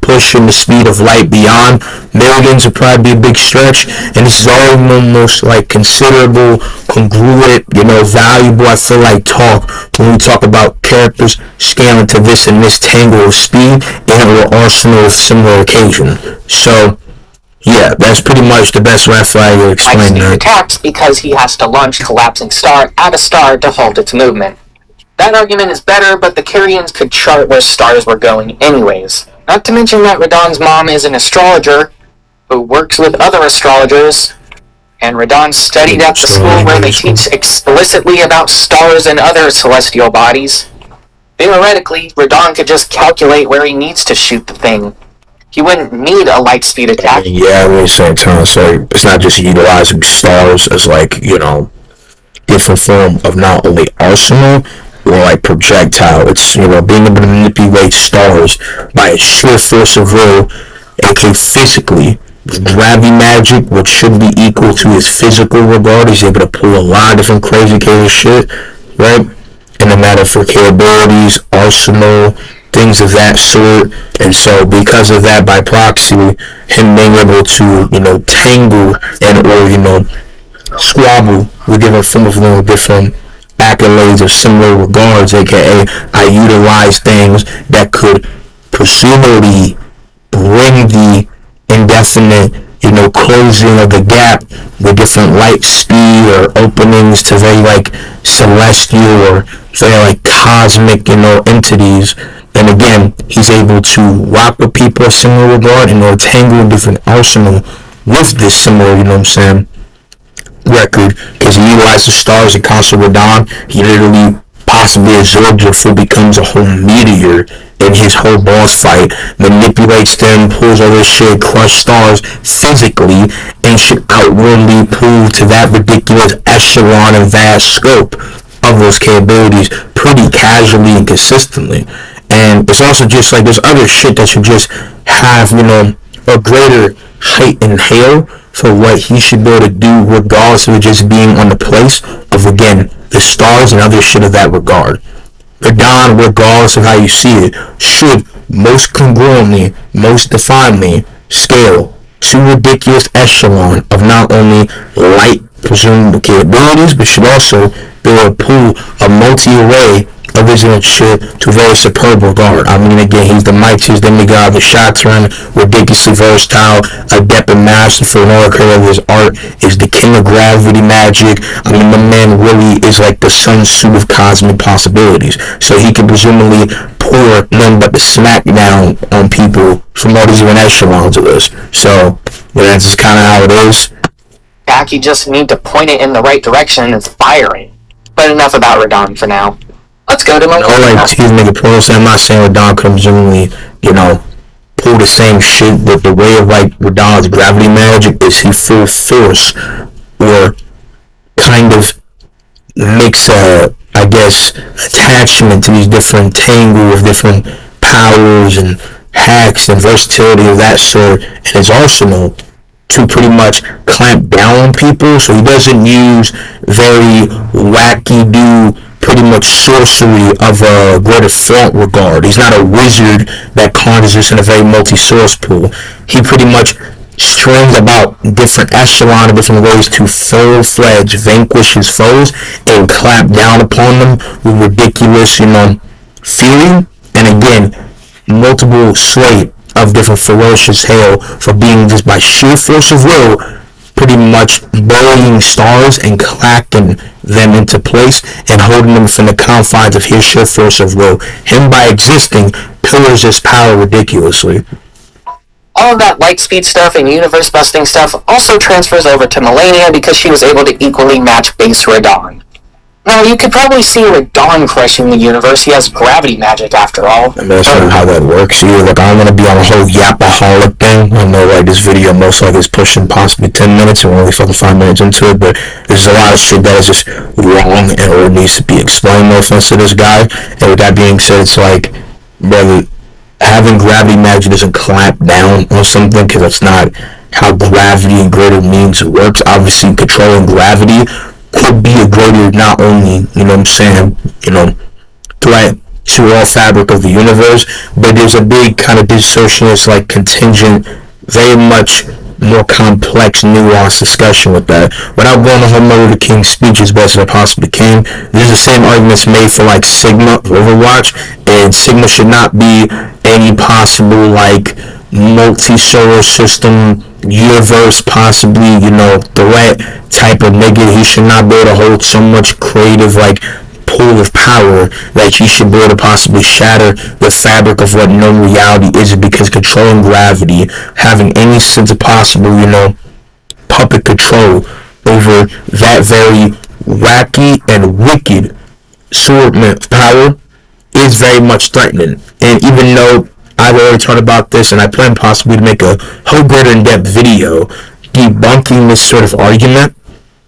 pushing the speed of light beyond. Millions would probably be a big stretch, and this is all almost like considerable, congruent, valuable, I feel like, talk when we talk about characters scaling to this and this tangle of speed in an arsenal of similar occasion. So, yeah, that's pretty much the best way I feel I can explain that. Attacks because he has to launch collapsing star at a star to halt its movement. That argument is better, but the Carians could chart where stars were going anyways. Not to mention that Radon's mom is an astrologer who works with other astrologers, and Radon studied at the school where they teach explicitly about stars and other celestial bodies. Theoretically, Radon could just calculate where he needs to shoot the thing. He wouldn't need a light speed attack. Yeah, at the same time, so it's not just utilizing stars as like, different form of not only arsenal or like projectile. It's, being able to manipulate stars by a sheer force of will, aka physically. Gravity magic, which should be equal to his physical regard. He's able to pull a lot of different crazy shit, right? In the matter for capabilities, arsenal, things of that sort. And so because of that, by proxy, him being able to, tangle and or, squabble with different forms of different accolades of similar regards, aka I utilize things that could presumably bring the indefinite, closing of the gap with different light speed or openings to very like celestial or very like cosmic, entities. And again, he's able to rock with people of similar regard and tangle different arsenal with this similar, record, because he utilizes stars in concert with Don. He literally possibly absorbs or fully becomes a whole meteor in his whole boss fight, manipulates them, pulls all this shit, crush stars physically, and should outwardly prove to that ridiculous echelon and vast scope of those capabilities pretty casually and consistently. And it's also just like there's other shit that should just have, a greater height and hail for what he should be able to do regardless of it just being on the place of, again, the stars and other shit of that regard. Radon, regardless of how you see it, should most congruently, most definedly scale to ridiculous echelon of not only light presumable capabilities, but should also be able to pull a multi-array of original shit to a very superb regard. I mean, again, he's the mightiest demigod, the Shatran, ridiculously versatile, adept and masterful in all of his art, is the king of gravity magic. I mean, the man really is like the sun suit of cosmic possibilities. So he can presumably pour none but the smackdown on people from all these different echelons of this. So, that's just kind of how it is. You just need to point it in the right direction and it's firing. But enough about Radon for now. Let's go to my excuse me, I'm not saying Radon could presumably, pull the same shit, but the way of like Radon's gravity magic is he full force or kind of makes I guess attachment to these different tangle of different powers and hacks and versatility of that sort in his arsenal to pretty much clamp down on people. So he doesn't use very wacky-do pretty much sorcery of a greater front regard. He's not a wizard that conjures this in a very multi-source pool. He pretty much strings about different echelon of different ways to full-fledged vanquish his foes and clap down upon them with ridiculous, fury. And again, multiple slate of different ferocious hail for being just by sheer force of will pretty much burying stars and clacking them into place and holding them within the confines of his sheer force of will. Him by existing pillars his power ridiculously. All of that light speed stuff and universe busting stuff also transfers over to Melania because she was able to equally match base Radon. Now, you could probably see Radon crushing the universe. He has gravity magic after all. I mean, that's not how that works. Like, I don't want to be on a whole yapaholic thing. I know, like, this video most likely is pushing possibly 10 minutes, and we're only fucking 5 minutes into it, but there's a lot of shit that is just wrong and or needs to be explained, no offense to this guy. And with that being said, it's like, brother, having gravity magic doesn't clamp down on something, because that's not how gravity and greater means works. Obviously, controlling gravity could be a greater, not only, threat to all fabric of the universe, but there's a big kind of distortionist, like, contingent, very much more complex, nuanced discussion with that. Without going to whole Martin Luther King's speech as best as I possibly can, there's the same arguments made for, like, Sigma Overwatch, and Sigma should not be any possible, like, multi-solar system universe, possibly, threat type of nigga. He should not be able to hold so much creative, like, pool of power that he should be able to possibly shatter the fabric of what known reality is, because controlling gravity, having any sense of possible, puppet control over that very wacky and wicked assortment of power is very much threatening. And even though I've already talked about this, and I plan possibly to make a whole greater in-depth video debunking this sort of argument,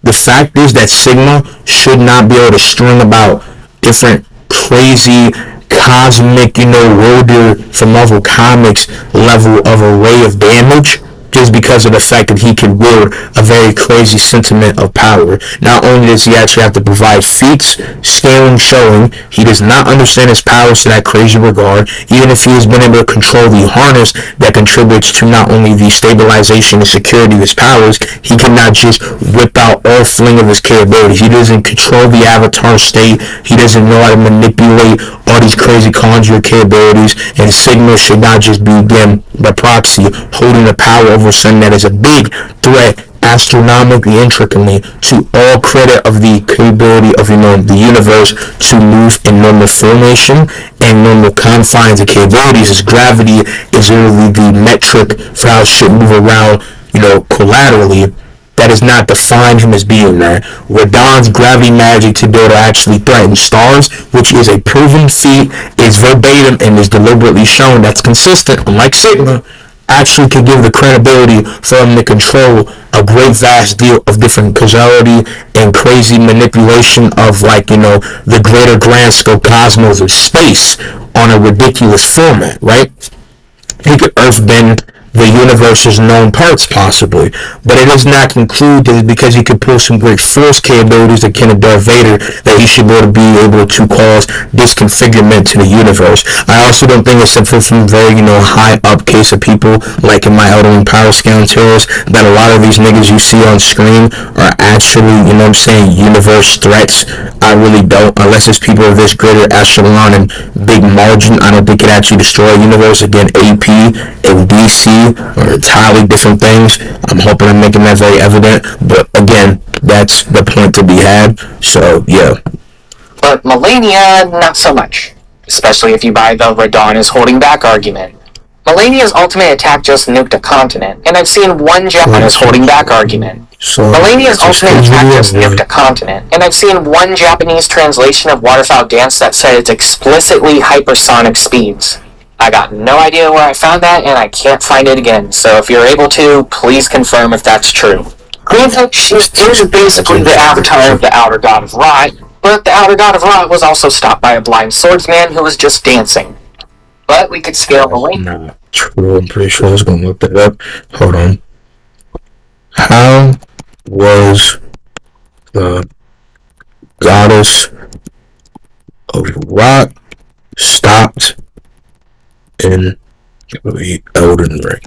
the fact is that Sigma should not be able to string about different crazy cosmic, worlder from Marvel Comics level of array of damage just because of the fact that he can wield a very crazy sentiment of power. Not only does he actually have to provide feats, scaling, showing he does not understand his powers to that crazy regard, even if he has been able to control the harness that contributes to not only the stabilization and security of his powers, he cannot just whip out all fling of his capabilities. He doesn't control the avatar state, he doesn't know how to manipulate all these crazy conjure capabilities, and Sigma should not just be, again, by proxy, holding the power over something that is a big threat astronomically intricately to all credit of the capability of the universe to move in normal formation and normal confines of capabilities, as gravity is literally the metric for how shit move around collaterally. That does not define him as being there. Radon's gravity magic to be able to actually threaten stars, which is a proven feat, is verbatim and is deliberately shown that's consistent, unlike Sigma, actually could give the credibility for him to control a great vast deal of different causality and crazy manipulation of, like, the greater grand scope cosmos of space on a ridiculous format, right? He could earthbend the universe's known parts, possibly, but it does not conclude that because he could pull some great force capabilities akin to Darth Vader that he should be able to cause disconfigurement to the universe. I also don't think it's simple from very, high up case of people, like in my Elden Powerscaling tutorials, that a lot of these niggas you see on screen are actually, universe threats. I really don't, unless it's people of this greater echelon and big margin. I don't think it actually destroy a universe. Again, AP and DC are entirely different things. I'm hoping I'm making that very evident, but again, that's the point to be had. So yeah. But Melania, not so much. Especially if you buy the Radon is holding back argument. Melania's ultimate attack just nuked a continent, and I've seen one Japanese holding back argument. Melania's ultimate attack just nuked a continent, and I've seen one Japanese translation of Waterfowl Dance that said it's explicitly hypersonic speeds. I got no idea where I found that, and I can't find it again, so if you're able to, please confirm if that's true. Granted, she is basically the avatar of the Outer God of Rot, but the Outer God of Rot was also stopped by a blind swordsman who was just dancing. But we could scale the link. Nah, true. I'm pretty sure I was gonna look that up. Hold on. How was the goddess of Rot stopped in the Elden Ring?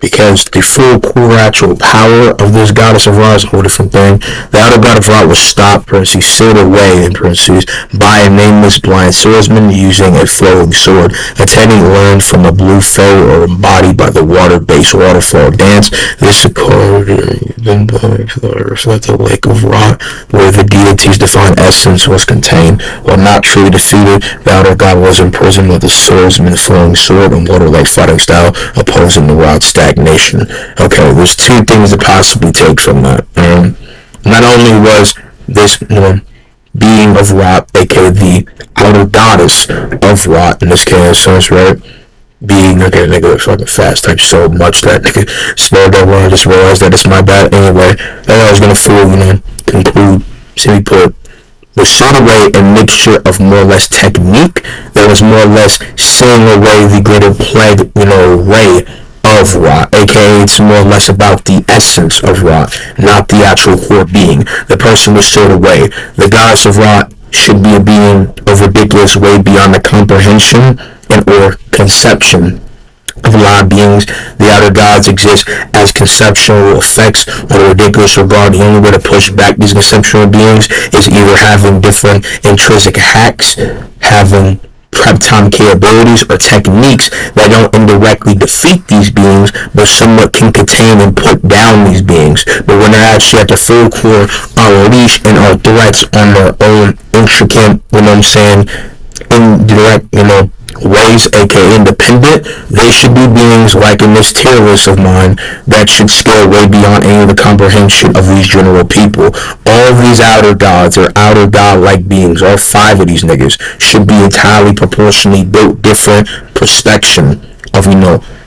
because the full core actual power of this goddess of Ra is a whole different thing. The outer god of Ra was stopped, parentheses, sealed away, in parentheses, by a nameless blind swordsman using a flowing sword. A technique learned from a blue foe or embodied by the water-based waterfall dance. This occurred then at the lake of Ra, where the deity's divine essence was contained. While not truly defeated, the outer god was imprisoned with a swordsman flowing sword and water-like fighting style, opposing the Ra's stagnation. Okay, there's two things to possibly take from that. Not only was this being of Ra, aka the outer goddess of Ra in this case, right? Being, okay, nigga, fucking fast type so much that nigga spelled that word. I just realized that it's my bad. Anyway, I was gonna conclude, simply put, was sort of a mixture of more or less technique that was more or less seeing away the greater plague, ray of Ra, aka it's more or less about the essence of Ra, not the actual core being. The person was stored away. The goddess of Ra should be a being of ridiculous way beyond the comprehension and or conception of a lot of beings. The outer gods exist as conceptual effects on a ridiculous regard. The only way to push back these conceptual beings is either having different intrinsic hacks, having preptime capabilities, or techniques that don't indirectly defeat these beings, but somewhat can contain and put down these beings. But when they're actually at the full core, unleashed and are threats on their own intricate, indirect, ways, aka independent, they should be beings like in this tier list of mine that should scale way beyond any of the comprehension of these general people. All of these outer gods or outer god-like beings, all 5 of these niggas, should be entirely proportionally built different perspection of,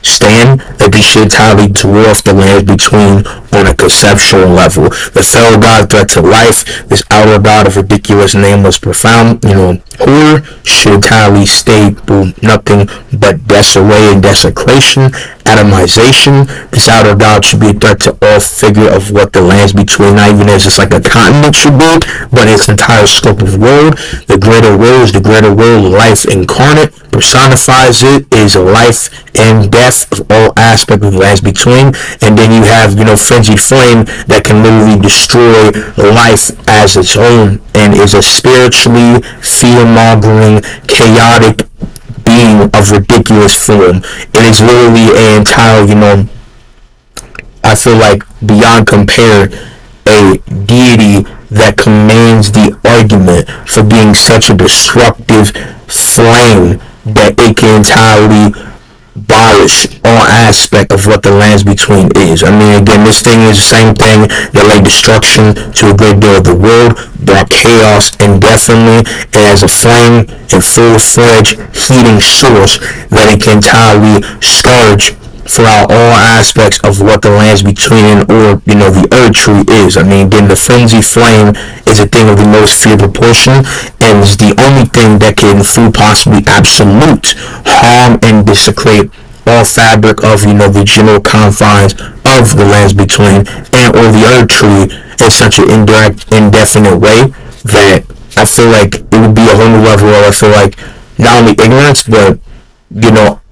stand that they should entirely dwarf the lands between on a conceptual level. The fellow god threat to life, this outer god of ridiculous, nameless, profound, horror, should entirely stable nothing but disarray and desecration, atomization. This outer god should be a threat to all figure of what the lands between, not even as just like a continent should be, but its entire scope of world. The greater world is the greater world, life incarnate, personifies it, is life and death of all aspects of the lands between. And then you have, frenzied flame that can literally destroy life as its own and is a spiritually fear-mongering, chaotic being of ridiculous form. It is literally an entire, I feel like beyond compare, a deity that commands the argument for being such a destructive flame that it can entirely abolish all aspect of what the lands between is. I mean, again, this thing is the same thing that laid destruction to a great deal of the world, brought chaos indefinitely, and as a flame and full-fledged heating source that it can entirely scourge throughout all aspects of what the lands between or, the earth tree is. I mean, again, the frenzy flame is a thing of the most feared proportion and is the only thing that can, through possibly absolute, harm and desecrate all fabric of, the general confines of the lands between and or the earth tree in such an indirect, indefinite way that I feel like it would be a whole new level of, I feel like, not only ignorance, but,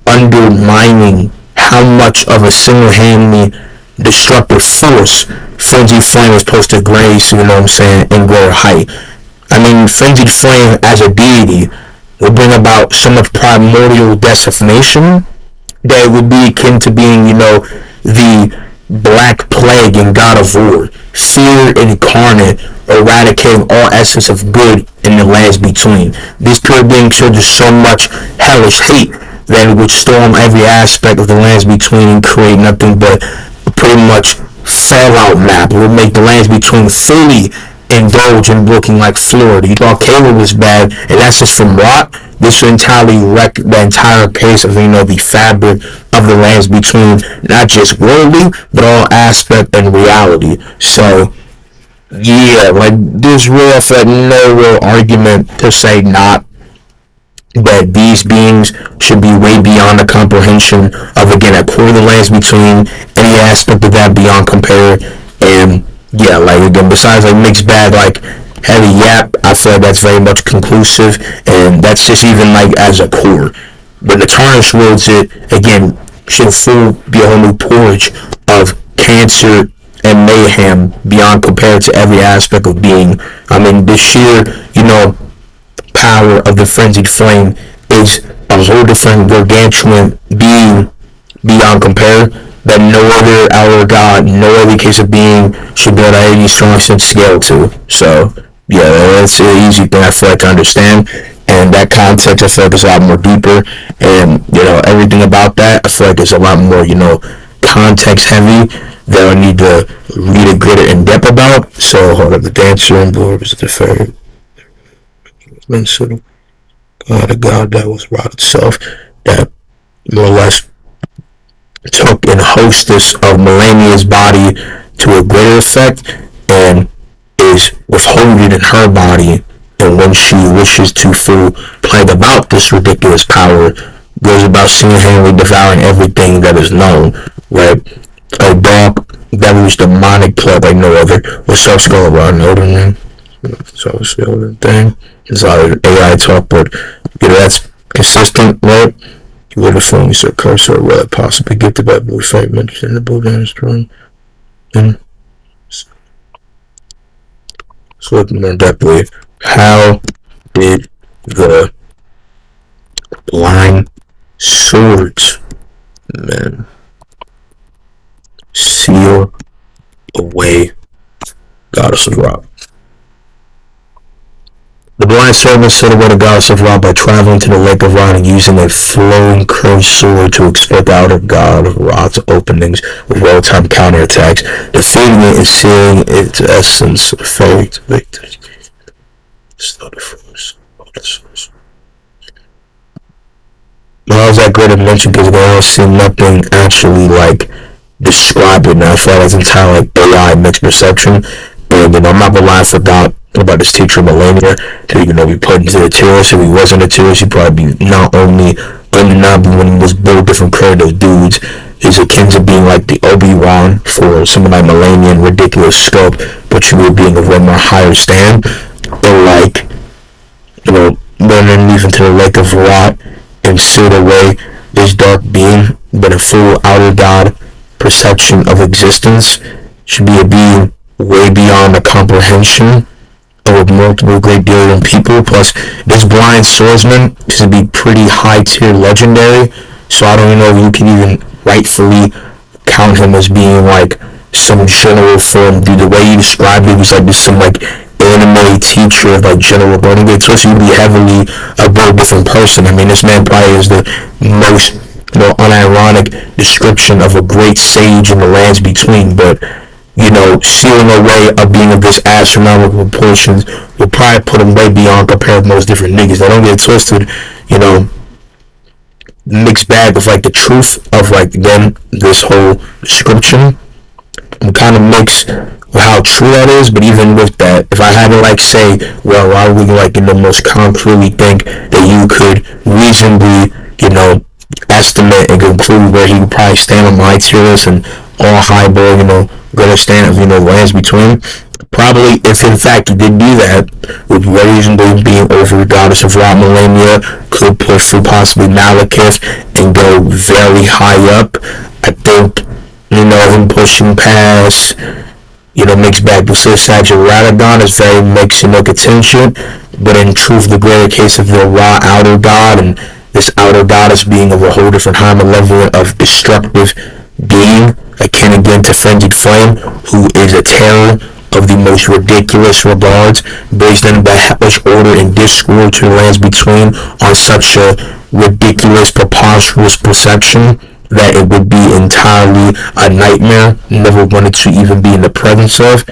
undermining how much of a single-handedly destructive force Frenzied Flame is supposed to grace, and grow height. I mean, Frenzied Flame as a deity would bring about so much primordial decimation that it would be akin to being, the Black Plague in God of War. Fear incarnate, eradicating all essence of good in the lands between. This pure being showed just so much hellish hate that it would storm every aspect of the lands between and create nothing but pretty much fallout map. It would make the lands between fully indulge in looking like Florida. You thought Caleb was bad, and that's just from rot. This would entirely wreck the entire pace of, the fabric of the lands between, not just worldly, but all aspect and reality. So, yeah, like, there's real, no real argument to say not that these beings should be way beyond the comprehension of, again, a core of the lands between, any aspect of that beyond compare. And yeah, like, again, besides like mixed bag, like heavy yap, I feel like that's very much conclusive, and that's just even like as a core. But the tarnished worlds, it again, should be a whole new porridge of cancer and mayhem beyond compared to every aspect of being. I mean, the sheer, power of the frenzied flame is a whole different gargantuan being beyond compare that no other outer god, no other case of being should build at any strong sense scale to. So, yeah, that's an easy thing I feel like to understand. And that context I feel like is a lot more deeper. And, everything about that I feel like is a lot more, context heavy that I need to read a greater in depth about. So, hold up, the dancer on board was the third. A god that was Rod itself, that more or less took and hostess of Melania's body to a greater effect and is withholding in her body, and when she wishes to full plague about this ridiculous power, goes about single-handedly devouring everything that is known, right? A dark, devilish, demonic plague like no other. What's up, Skull Elden, man? So it's the Elden thing. It's all AI talk, but that's consistent, right? You would have phoned a cursor or possibly gifted by blue fragments in the Buddha's throne. And so looking more depthly, how did the blind swords men seal away Goddess of Rock? The blind swordman sealed away the Goddess of Ra by traveling to the Lake of Ra and using a flowing curved sword to exploit the outer God of Ra's openings with well-timed counterattacks, defeating it and sealing its essence of fate. Well, was that great to mention because I don't see nothing actually describe it now. I feel like it's entirely AI mixed perception. And I'm not gonna lie about this teacher Melania to be put into the tier list. If he wasn't a tier list, he'd probably be not only undeniably one of the most build different creative dudes, is akin to being like the Obi-Wan for someone like Melania in ridiculous scope, but you were being a way more higher stand. Or underneath into the lake of rot and sealed away this dark being, but a full outer god perception of existence should be a being way beyond the comprehension of multiple great deal of people. Plus, this blind swordsman should be pretty high tier legendary, so I don't even know if you can even rightfully count him as being some general form. Dude, the way you described it was this some anime teacher of general learning. It's supposed to be heavily a very different person. I mean, this man probably is the most unironic description of a great sage in the lands between, but sealing away a being of this astronomical proportions will probably put him way beyond compared to most different niggas. They don't get twisted, mixed bag of the truth of again this whole description. I'm kind of mixed with how true that is, but even with that, if I had to say, well, why would we most concretely think that you could reasonably, estimate and conclude where he would probably stand on my tier list and all highball, gonna stand, lands between. Probably, if in fact he did do that, would reasonably being over the Goddess of Ra Millennia, could push through possibly Malekith and go very high up. I think, him pushing past, mixed back with Sagittarius is very mixed, contingent, but in truth, the greater case of the Ra outer god and this outer goddess being of a whole different high level of destructive being, akin again to Frenzied Flame, who is a terror of the most ridiculous regards, based on the hellish order and discord to the lands between on such a ridiculous, preposterous perception that it would be entirely a nightmare, never wanted to even be in the presence of.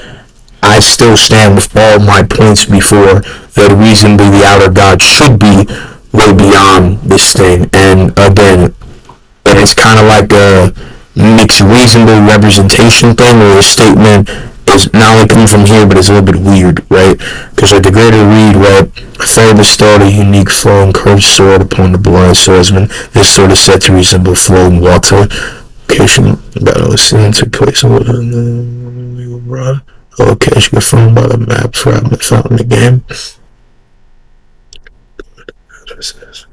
I still stand with all my points before that reasonably the outer god should be way beyond this thing. And again, it's kind of like a mixed reasonable representation thing, where the statement is not only coming from here, but it's a little bit weird, right? Because the greater read, right, fair bestowed a unique flowing curved sword upon the blind swordsman. This sword is set to resemble flowing water. Location battle scene took place in the location confirmed by the map fragment found in the game.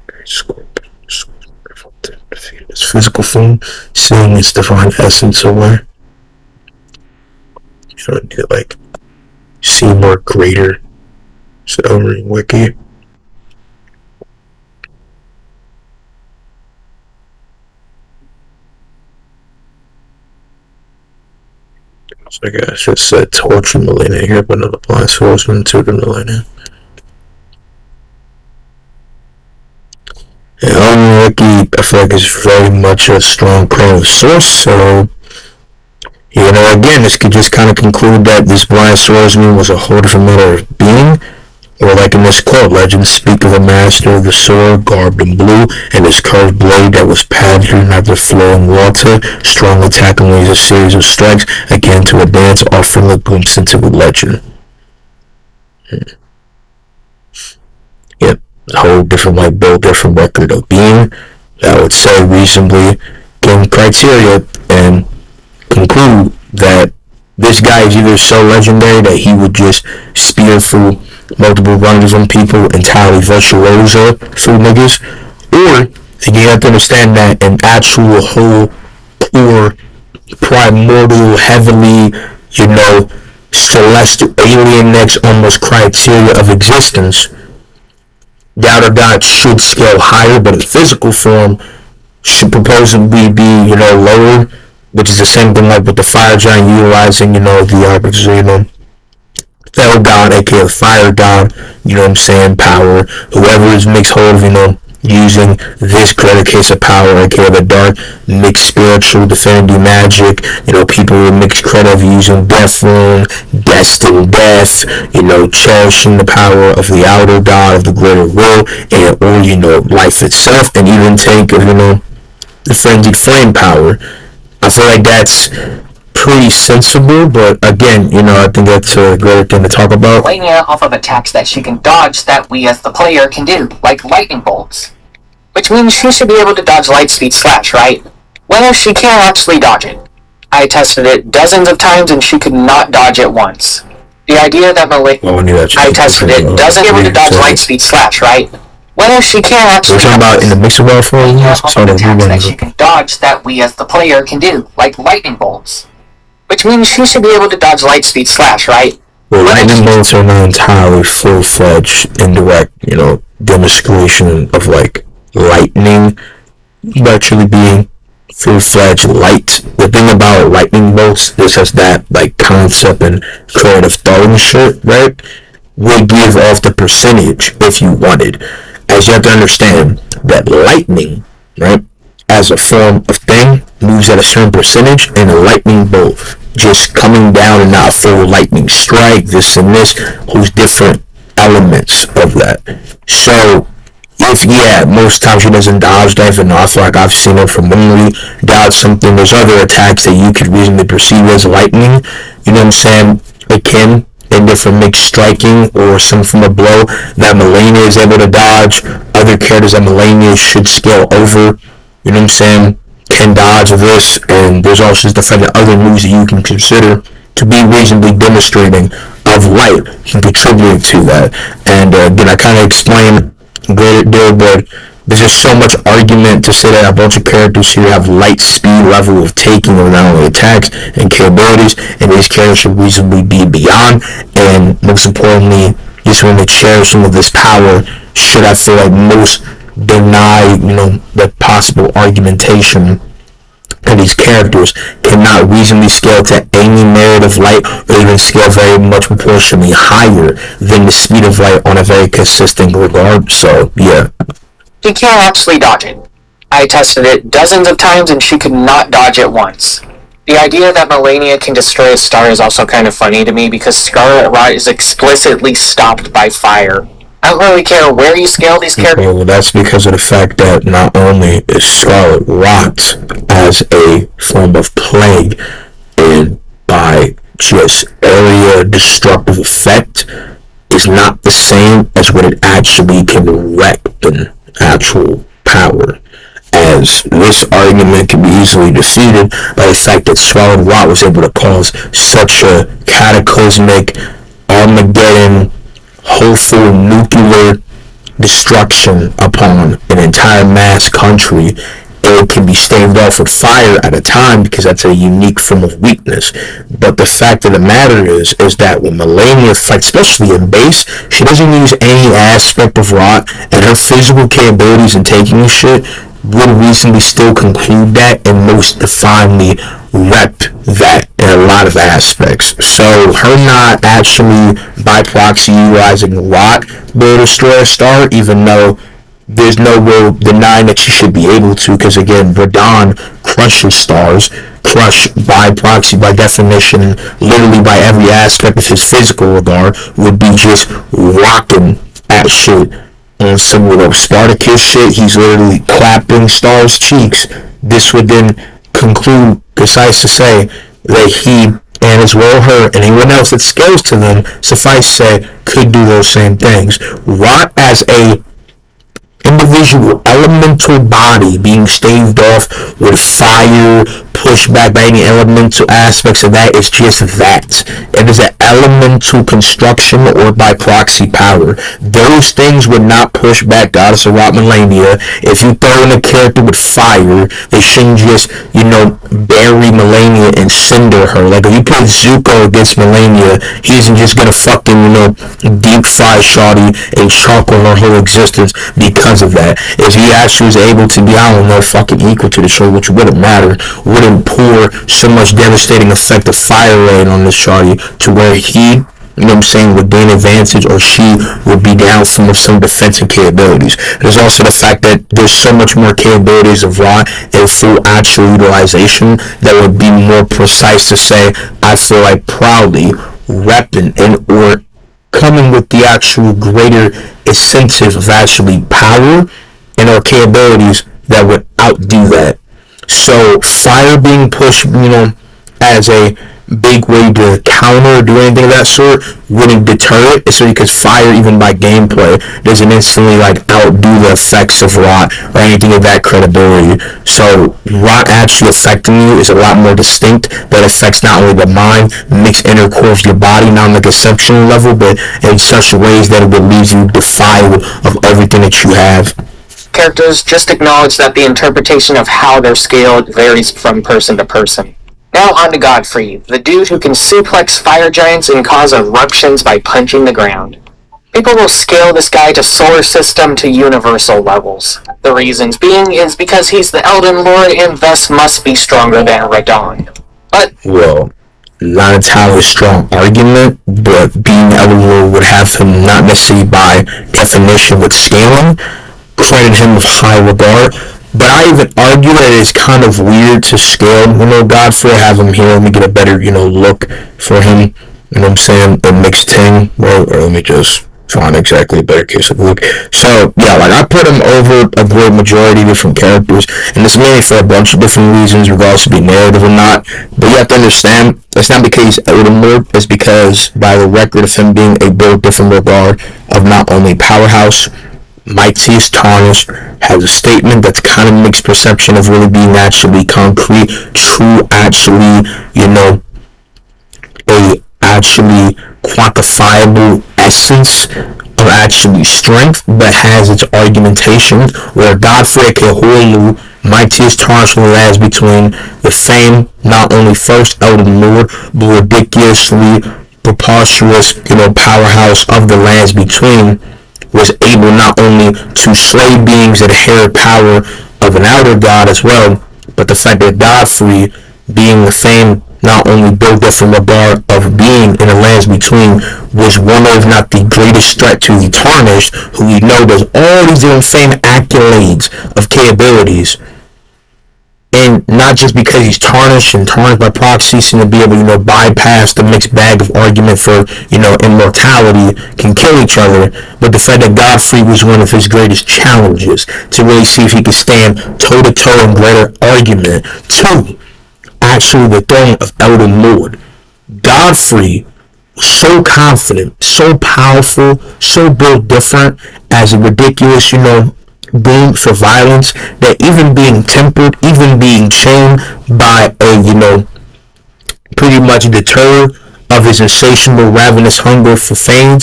Great scope. its physical form, seeing its divine essence away. You don't need to like see more greater. Is it over in Wiki? So I guess it said torture millennia here, but not apply swordsman to the millennia. Yeah, on Wiki, I feel like it's very much a strong creative source, so you know, again, this could just kind of conclude that this blind swordsman was a whole different matter of being. Or like in this quote, legends speak of a master of the sword, garbed in blue, and his curved blade that was patterned after flowing water, strong attack and lays a series of strikes, again to a dance, offering a glimpse into the legend. Yep, a whole different like build, different record of being. I would say reasonably given criteria and conclude that this guy is either so legendary that he would just spear through multiple runners and people entirely virtuoso through niggas, or you have to understand that an actual whole core primordial heavily, you know, celestial alien next almost criteria of existence, the outer god should scale higher, but in physical form should supposedly be, you know, lower, which is the same thing like with the fire giant utilizing, you know, the you know, fell god, aka fire god, you know what I'm saying, power, whoever is mixed hold of, you know, using this greater case of power, aka the dark, mixed spiritual divinity magic, you know, people with mixed credit of using death rune, destined death, you know, cherishing the power of the outer god, of the greater will, and, or, you know, life itself, and even take of, you know, the frenzied flame power. I feel like that's pretty sensible, but again, you know, I think that's a great thing to talk about. Melania off of attacks that she can dodge that we as the player can do, like lightning bolts. Which means she should be able to dodge lightspeed slash, right? Well, she can't actually dodge it. I tested it dozens of times and she could not dodge it once. The idea that I tested it doesn't be able to dodge lightspeed slash, right? Well, she can't actually. We're talking about in the mixable form. Attacks that she can dodge that we as the player can do, like lightning bolts. Which means she should be able to dodge lightspeed slash, right? Well, lightning bolts are not entirely full-fledged, indirect, you know, demonstration of like lightning actually being full-fledged light. The thing about lightning bolts is just that like concept and creative thought and shit, right? Would give off the percentage if you wanted. As you have to understand that lightning, right, as a form of thing, moves at a certain percentage, and a lightning bolt just coming down and not a full lightning strike, this and this, who's different elements of that. So, if, yeah, most times she doesn't dodge that, and I feel like I've seen her frequently dodge something. There's other attacks that you could reasonably perceive as lightning, you know what I'm saying, akin in different mixed striking or some from a blow that Melania is able to dodge. Other characters that Melania should scale over, you know what I'm saying, can dodge this, and there's also the fact that other moves that you can consider to be reasonably demonstrating of light can contribute to that. And again, I kind of explained greater deal, but there's just so much argument to say that a bunch of characters here have light speed level of taking of not only attacks and capabilities, and these characters should reasonably be beyond, and most importantly, just when they cherish some of this power, should I feel like most deny, you know, the possible argumentation that these characters cannot reasonably scale to any merit of light, or even scale very much proportionally higher than the speed of light on a very consistent regard. So, yeah. She can't actually dodge it. I tested it dozens of times and she could not dodge it once. The idea that Melania can destroy a star is also kind of funny to me because Scarlet Rot is explicitly stopped by fire. I don't really care where you scale these characters. Well, that's because of the fact that not only is Scarlet Rot as a form of plague, and by just area destructive effect, is not the same as what it actually can wreak in actual power. As this argument can be easily defeated by the fact that Scarlet Rot was able to cause such a cataclysmic Armageddon hopeful nuclear destruction upon an entire mass country it can be staved off with fire at a time because that's a unique form of weakness. But the fact of the matter is that when Melania fights, especially in base, she doesn't use any aspect of rot, and her physical capabilities in taking shit would reasonably still conclude that and most definitely rep that in a lot of aspects. So her not actually by proxy utilizing rot will destroy a star, even though there's no real denying that she should be able to, because again, Radon crushes stars, crush by proxy, by definition, literally by every aspect of his physical regard, would be just rocking at shit. And some of Spartacus shit, he's literally clapping stars' cheeks. This would then conclude, precise to say, that he, and as well her, and anyone else that scales to them, suffice to say, could do those same things. Rot as a individual elemental body being staved off with fire, pushed back by any elemental aspects of that, is just that. It is an elemental construction or by proxy power. Those things would not push back Goddess of Rot Melania. If you throw in a character with fire, they shouldn't just, bury Melania and cinder her. Like, if you put Zuko against Melania, he isn't just gonna fucking, deep fry Shawty and charcoal her whole existence because of that. If he actually was able to be, fucking equal to the show, which wouldn't matter, wouldn't pour so much devastating effect of fire rain on this Shawty to where he, would gain advantage, or she would be down with some defensive capabilities. There's also the fact that there's so much more capabilities of rot and full actual utilization that would be more precise to say, I feel like proudly repping and or coming with the actual greater incentive of actually power and our capabilities that would outdo that. So fire being pushed, as a big way to counter or do anything of that sort wouldn't deter it. It's because fire, even by gameplay, doesn't instantly outdo the effects of rot or anything of that credibility. So rot actually affecting you is a lot more distinct. That affects not only the mind, mixed inner core of your body, not on the conceptual level, but in such ways that it would leave you defiled of everything that you have. Characters just acknowledge that the interpretation of how they're scaled varies from person to person. Now on to Godfrey, the dude who can suplex fire giants and cause eruptions by punching the ground. People will scale this guy to solar system to universal levels. The reasons being is because he's the Elden Lord and thus must be stronger than Radon. But, well, not entirely a strong argument, but being Elden Lord would have him not necessarily by definition with scaling, credit him with high regard. But I even argue that it's kind of weird to scale, Godfrey, have him here, let me get a better, look for him, a mixed ting, or let me just find exactly a better case of look. So, yeah, I put him over a great majority of different characters, and it's mainly for a bunch of different reasons, regardless of being narrative or not, but you have to understand, it's not because he's Elden Lord, it's because, by the record of him being a built different regard of not only Powerhouse, Mightiest Tarnished has a statement that's kind of mixed perception of really being actually concrete, true, actually, a actually quantifiable essence of actually strength, but has its argumentation, where Godfrey Keholu, Mightiest Tarnished lands between the famed, not only first Elden Lord, but ridiculously preposterous, powerhouse of the lands between, was able not only to slay beings that inherit power of an outer god as well, but the fact that Godfrey, being the famed, not only built up from a bar of being in the lands between, was one of, if not the greatest threat to the Tarnished, who we know does all these different famed accolades of capabilities. And not just because he's tarnished and tarnished by proxy, seem to be able to, bypass the mixed bag of argument for, immortality, can kill each other, but the fact that Godfrey was one of his greatest challenges to really see if he could stand toe-to-toe in greater argument to actually the throne of Elden Lord. Godfrey was so confident, so powerful, so built different as a ridiculous, boom for violence, that even being tempered, even being chained by a, pretty much deter of his insatiable, ravenous hunger for fame,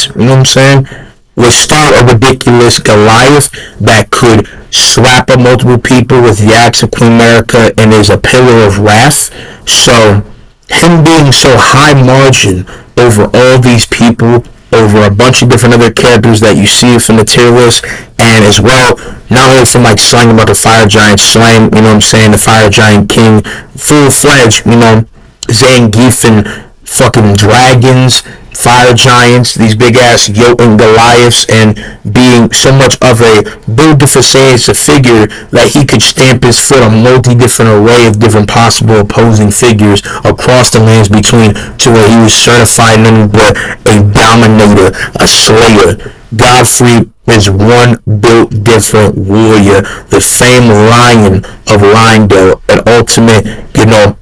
was still a ridiculous Goliath that could slap up multiple people with the axe of Queen America and is a pillar of wrath. So him being so high margin over all these people, over a bunch of different other characters that you see from the tier list, and as well, not only from like slang about the fire giant slang, you know what I'm saying, the fire giant king, full-fledged, you know, Zangief and fucking dragons, fire giants, these big ass Jotun Goliaths, and being so much of a build for Saiyan figure that he could stamp his foot on multi different array of different possible opposing figures across the lands between, to where he was certified nothing but a dominator, a slayer. Godfrey is one built different warrior, the famed lion of Lionel, an ultimate, you know,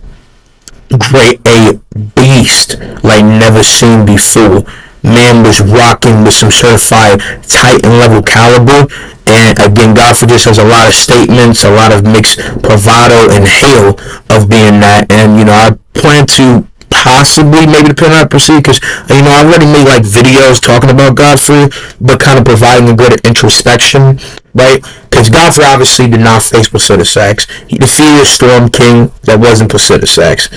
great, a beast like never seen before. Man was rocking with some certified Titan level caliber, and again, Godfrey just has a lot of statements, a lot of mixed bravado and hail of being that. And you know, I plan to possibly, maybe depending on how I proceed, because you know, I already made like videos talking about Godfrey, but kind of providing a good introspection, right? Because Godfrey obviously did not face Placido Sachs. He defeated Storm King that wasn't Placido Sachs.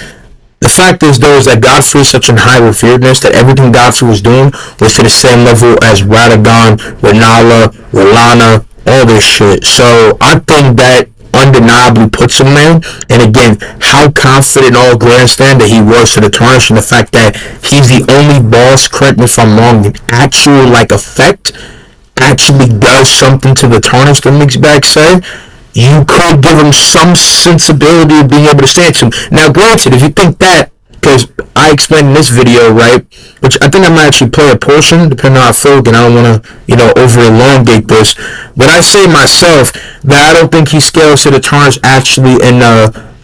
The fact is, though, is that Godfrey is such in high reveredness that everything Godfrey was doing was to the same level as Radagon, Renala, Rolana, all this shit. So I think that undeniably puts him there. And again, how confident all grandstand that he was to the tarnish, and the fact that he's the only boss, correct me if I'm wrong, in actual like effect actually does something to the tarnish, the mixed bag say, you could give him some sensibility of being able to stand to. Now, granted, if you think that, because I explained in this video, right, which I think I might actually play a portion, depending on how I feel, and I don't want to, you know, over elongate this, but I say myself that I don't think he scales to the Tarnish actually in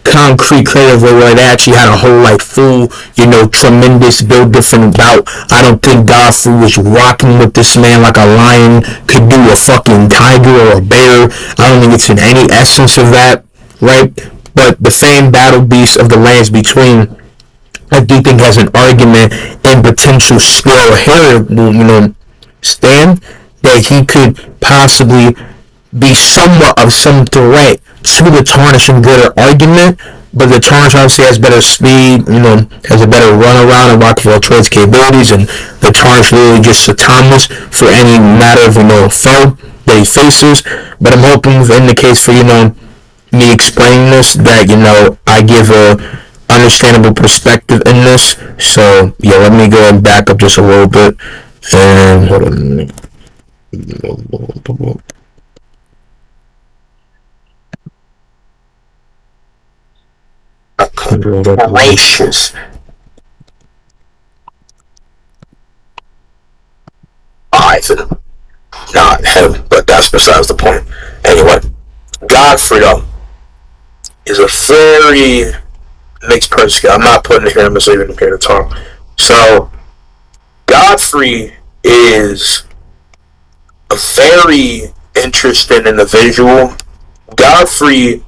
concrete creative way where they actually had a whole like full, you know, tremendous build different bout. I don't think Godfrey was rocking with this man like a lion could do a fucking tiger or a bear. I don't think it's in any essence of that, right? But the famed battle beast of the lands between, I do think has an argument and potential scale here, you know, stand that he could possibly be somewhat of some threat to the Tarnish and good argument, but the Tarnish obviously has better speed, you know, has a better run around and Rockefeller trades capabilities, and the Tarnish literally just autonomous for any matter of, you know, foe that he faces. But I'm hoping in the case for, you know, me explaining this, that, you know, I give a understandable perspective in this. So yeah, let me go and back up just a little bit, and hold on. Gracious. Ivan. Not him, but that's besides the point. Anyway, Godfrey, though, is a very mixed person. I'm not putting it here, I'm just leaving him here to talk. So, Godfrey is a very interesting individual. Godfrey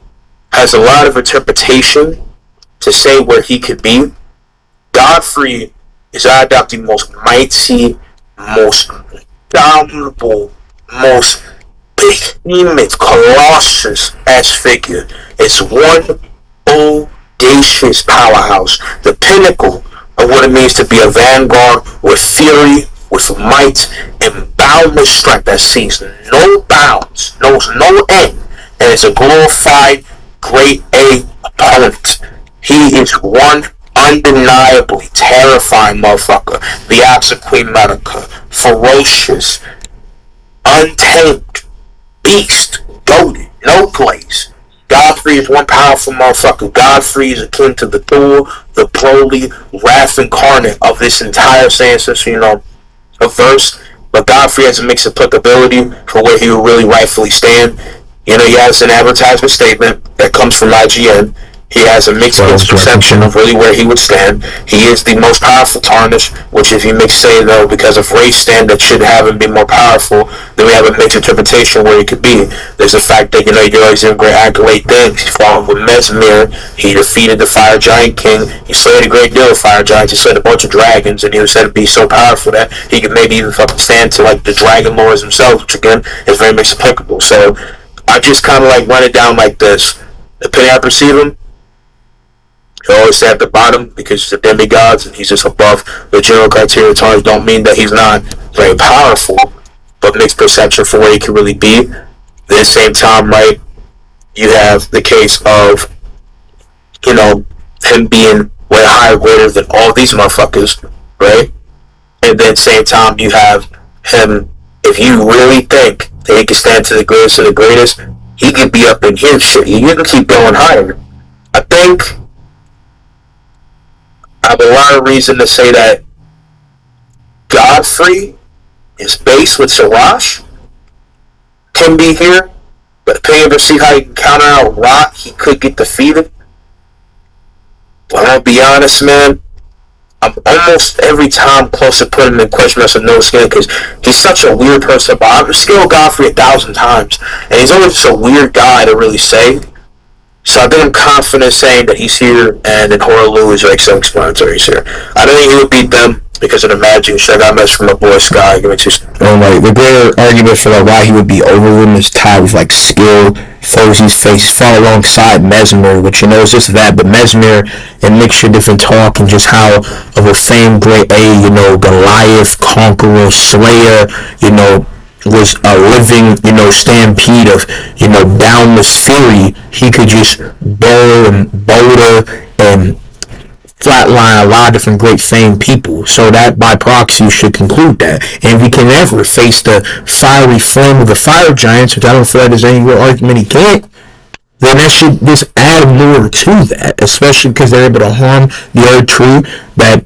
has a lot of interpretation to say where he could be. Godfrey is the most mighty, most dominable, most behemoth, colossus ass figure. It's one audacious powerhouse, the pinnacle of what it means to be a vanguard with fury, with might, and boundless strength that sees no bounds, knows no end, and is a glorified grade A opponent. He is one undeniably terrifying motherfucker. The Ops of Queen America. Ferocious. Untamed. Beast. Goated. No place. Godfrey is one powerful motherfucker. Godfrey is akin to the Thor, the Broly, Wrath incarnate of this entire Saiyan, you know, a verse. But Godfrey has a mixed applicability for where he will really rightfully stand. You know, he has an advertisement statement that comes from IGN. He has a mixed perception of really where he would stand. He is the most powerful tarnish, which if you say, though, because of race stand that should have him be more powerful, then we have a mixed interpretation where he could be. There's the fact that, you're always doing great accolade things. He's fought with Mesmer. He defeated the Fire Giant King. He slayed a great deal of Fire Giants. He slayed a bunch of dragons, and he was said to be so powerful that he could maybe even fucking stand to, the Dragon Lords themselves, which, again, is very much applicable. So, I just kind of, run it down like this. The way I perceive him, he'll always stay at the bottom because he's a demigod and he's just above the general criteria. Tarnish don't mean that he's not very powerful, but mixed perception for where he can really be. At the same time, right, you have the case of, him being way higher greater than all these motherfuckers, right? And then same time you have him, if you really think that he can stand to the greatest of the greatest, he could be up in here shit. You can keep going higher. I think I have a lot of reason to say that Godfrey, his base with Sirash, can be here. But depending on see how he can counter out Rot, he could get defeated. But I'm gonna be honest, man. I'm almost every time close to putting him in question as a no skin because he's such a weird person. But I've scaled Godfrey 1,000 times, and he's always just a weird guy to really say. So I think I'm confident saying that he's here, and then Horaloo is self-explanatory. He's here. I don't think he would beat them because of the magic. Should I got messed from a boy Sky? The greater argument for why he would be over him is tied with skill. Fozy's face fought alongside Mesmer, which is just that, but Mesmer and mixture different talk and just how of a famed great A, Goliath, Conqueror, Slayer, was a living, stampede of, boundless fury. He could just bowl and boulder and flatline a lot of different great famed people. So that by proxy should conclude that. And if he can ever face the fiery flame of the fire giants, which I don't feel like there's any real argument he can't, then that should just add more to that, especially because they're able to harm the other tree that,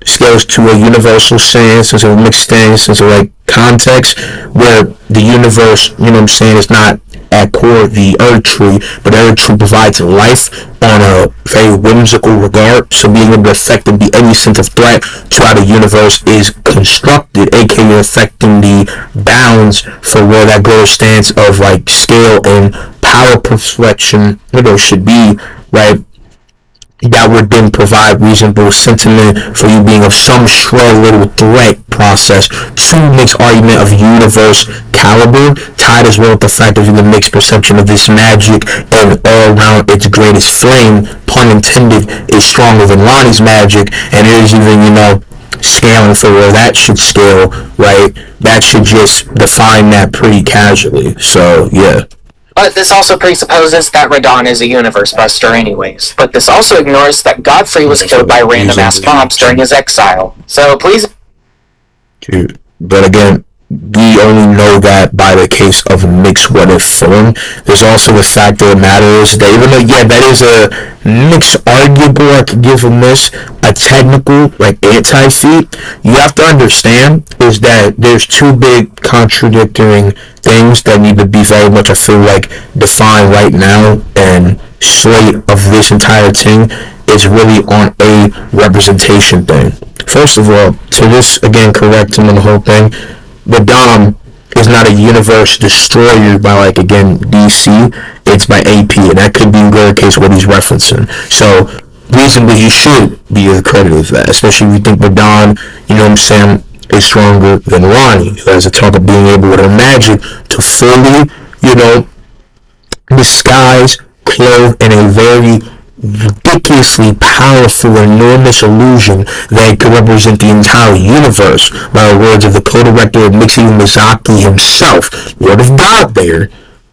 scales to a universal sense, as a mixed sense, as a context, where the universe, is not at core the Earth Tree, but the Earth Tree provides life on a very whimsical regard, so being able to affect and be any sense of threat to how the universe is constructed, aka affecting the bounds for where that greater stance of scale and power perfection, should be, right? That would then provide reasonable sentiment for you being of some shred little threat process to mix argument of universe caliber, tied as well with the fact of the mixed perception of this magic and all around its greatest flame, pun intended, is stronger than Lonnie's magic, and it is even, scaling for where that should scale, right? That should just define that pretty casually. So, yeah. But this also presupposes that Radon is a universe buster anyways. But this also ignores that Godfrey was killed by random-ass mobs during his exile. So please... But again, we only know that by the case of a mixed what-if form. There's also the fact of the matter is that even though, that is a mixed arguable, I could give him this, a technical, anti-feat, you have to understand is that there's two big contradicting things that need to be very much, I feel defined right now, and slate of this entire thing is really on a representation thing. First of all, to this, again, correct him on the whole thing, the Dom is not a universe destroyer by, again, DC, it's by AP, and that could be in greater case what he's referencing. So, reasonably, he should be accredited with that, especially if you think Radon, is stronger than Ronnie, who has a talk of being able with her magic to fully, disguise, clothe in a very ridiculously powerful, enormous illusion that could represent the entire universe, by the words of the co-director of Mixie Mizaki himself. Lord of God there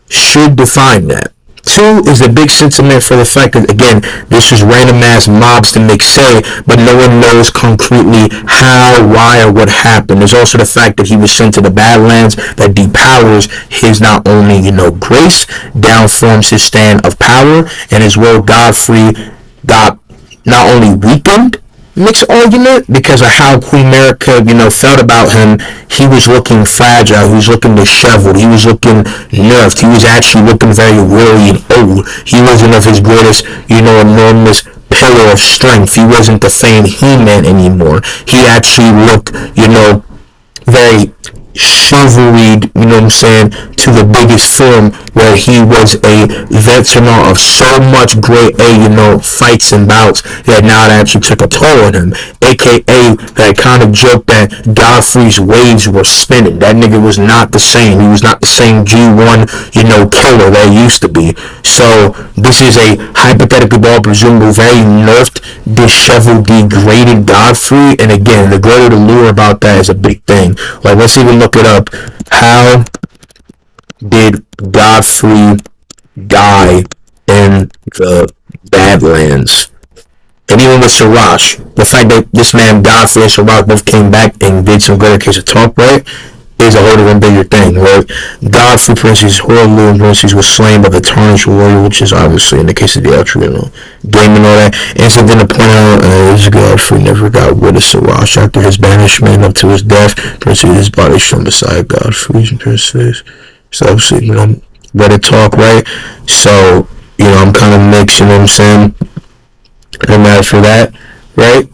should define that. Two is the big sentiment for the fact that, again, this is random-ass mobs to make say, but no one knows concretely how, why, or what happened. There's also the fact that he was sent to the Badlands that depowers his not only, grace, downforms his stand of power, and as well Godfrey got not only weakened, mixed argument because of how Queen America, felt about him. He was looking fragile. He was looking disheveled. He was looking nerfed. He was actually looking very weary and old. He wasn't of his greatest, enormous pillar of strength. He wasn't the famed He-Man anymore. He actually looked, very chivalried, to the biggest form, where he was a veteran of so much great fights and bouts that now it actually took a toll on him. AKA that kind of joke that Godfrey's waves were spinning. That nigga was not the same. He was not the same G1, killer that he used to be. So this is a hypothetically ball presumable very nerfed, disheveled, degraded Godfrey. And again, the greater the lure about that is a big thing. Like, let's even look it up. How did Godfrey die in the Badlands? And even with Siraj, the fact that this man Godfrey and Siraj both came back and did some greater case of talk, right, is a whole different bigger thing, right? Godfrey, Princess Horlu, and Princess was slain by the Tarnished Warrior, which is obviously in the case of the Ultra, game and all that. And so then to point out, this Godfrey never got rid of Siraj after his banishment up to his death. Princess, his body shone beside Godfrey's and Princess. So obviously, let it talk, right? So, I'm kind of mixed, what I'm saying? No matter for that, right?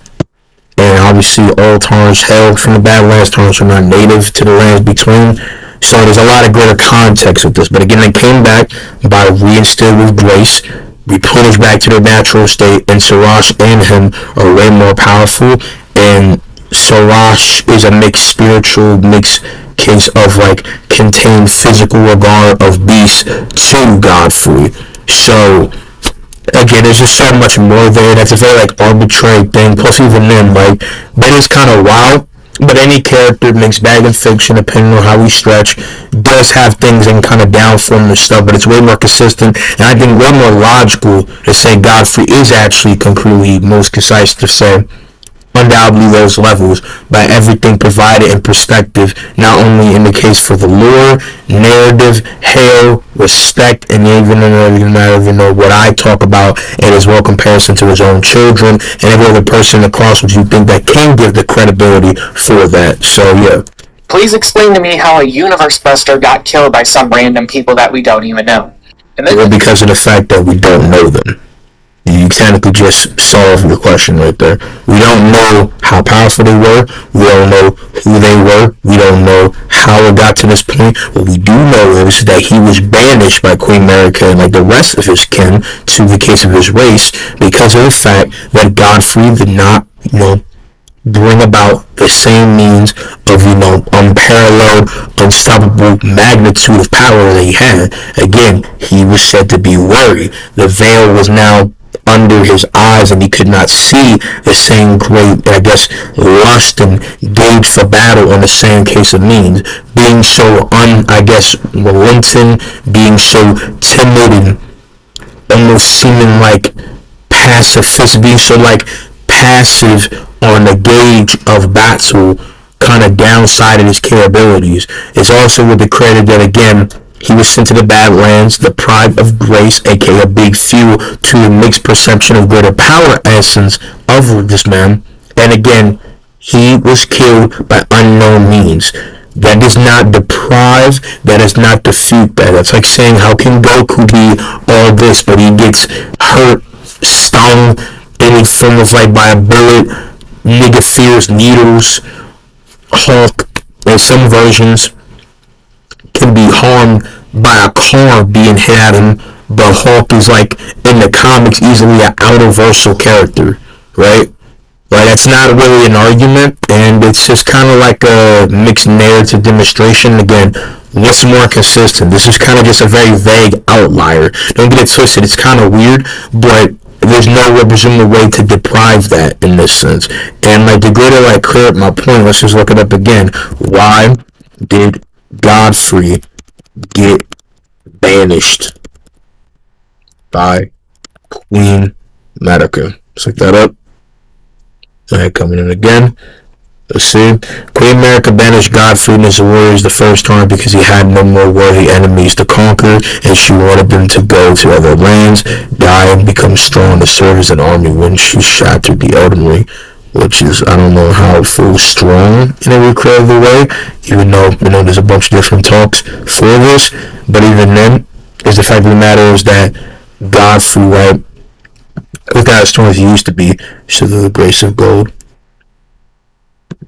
And obviously all Tarnished hail from the Badlands. Tarnished are not native to the lands between. So there's a lot of greater context with this. But again, they came back by reinstilled with grace, replenished back to their natural state, and Siraj and him are way more powerful. And Siraj is a mixed spiritual, mixed case of contained physical regard of beast to Godfrey. So again, there's just so much more there. That's a very arbitrary thing. Plus, even then, Ben is kind of wild. But any character, mixed bag in fiction, depending on how we stretch, does have things in kind of down form and stuff. But it's way more consistent, and I think way more logical to say Godfrey is actually concretely most concise to say. Undoubtedly those levels by everything provided in perspective, not only in the case for the lore, narrative, hail, respect, and even what I talk about, and as well comparison to his own children and every other person across which you think that can give the credibility for that. So yeah. Please explain to me how a universe buster got killed by some random people that we don't even know. And then, because of the fact that we don't know them. You technically just solved the question right there. We don't know how powerful they were. We don't know who they were. We don't know how it got to this point. What we do know is that he was banished by Queen America and the rest of his kin to the case of his race because of the fact that Godfrey did not, bring about the same means of, unparalleled, unstoppable magnitude of power that he had. Again, he was said to be weary. The veil was now under his eyes and he could not see the same great, lust and gauge for battle on the same case of means. Being so relenting, being so timid and almost seeming pacifist, being so passive on the gauge of battle, kind of downsided his capabilities. It's also with the credit that again, he was sent to the Badlands, the pride of grace, aka big fuel, to the mixed perception of greater power essence of this man. And again, he was killed by unknown means. That does not deprive, that does not defeat that. That's like saying, how can Goku be all this, but he gets hurt, stung, any form of by a bullet, nigga fears needles. Hulk, in some versions, can be harmed by a car being hit at him, but Hulk is in the comics easily an universal character, right? That's not really an argument, and it's just kind of a mixed narrative demonstration. Again, what's more consistent? This is kind of just a very vague outlier. Don't get it twisted, it's kind of weird, but there's no representative way to deprive that in this sense. And to greater clear up my point, let's just look it up again. Why did Godfrey get banished by Queen America? Let's look that up. Alright, coming in again. Let's see. Queen America banished Godfrey and his warriors the first time because he had no more worthy enemies to conquer, and she wanted them to go to other lands, die, and become strong to serve as an army when she shattered the Elden Ring. which is, I don't know how it feels strong in every credible way, even though, there's a bunch of different talks for this, but even then, is the fact of the matter is that Godfrey, right, look at as strong as he used to be, so the grace of gold.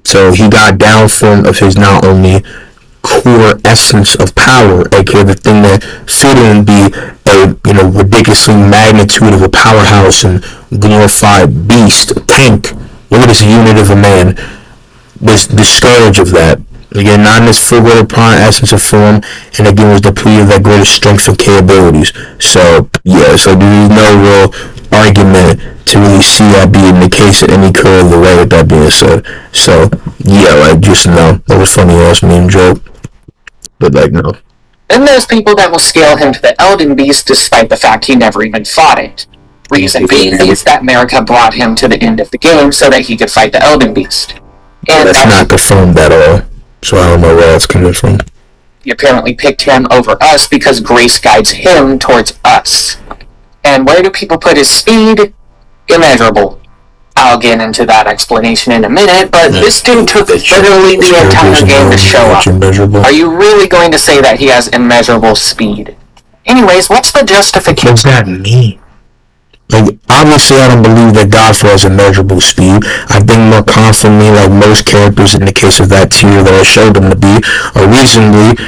So he got down from of his not only core essence of power, aka the thing that fit him be a ridiculously magnitude of a powerhouse and glorified beast, a tank. Look at this unit of a man. Was discouraged of that. Again, not in his full greater prime essence of form, and again was depleted of that greater strength and capabilities. So yeah, so there's no real argument to really see that being the case in any curve of the way, with that being said. So yeah, like, just no. That was funny ass meme joke. But like, no. Then there's people that will scale him to the Elden Beast despite the fact he never even fought it. Reason being is that America brought him to the end of the game so that he could fight the Elden Beast. And that's not confirmed at all. So I don't know where that's coming from. He apparently picked him over us because grace guides him towards us. And where do people put his speed? Immeasurable. I'll get into that explanation in a minute, but this dude took literally the entire game to show up. Are you really going to say that he has immeasurable speed? Anyways, what's the justification? What does that mean? Like, obviously, I don't believe that Godfrey has immeasurable speed. I think more confidently, like most characters in the case of that tier that I showed them to be, are reasonably,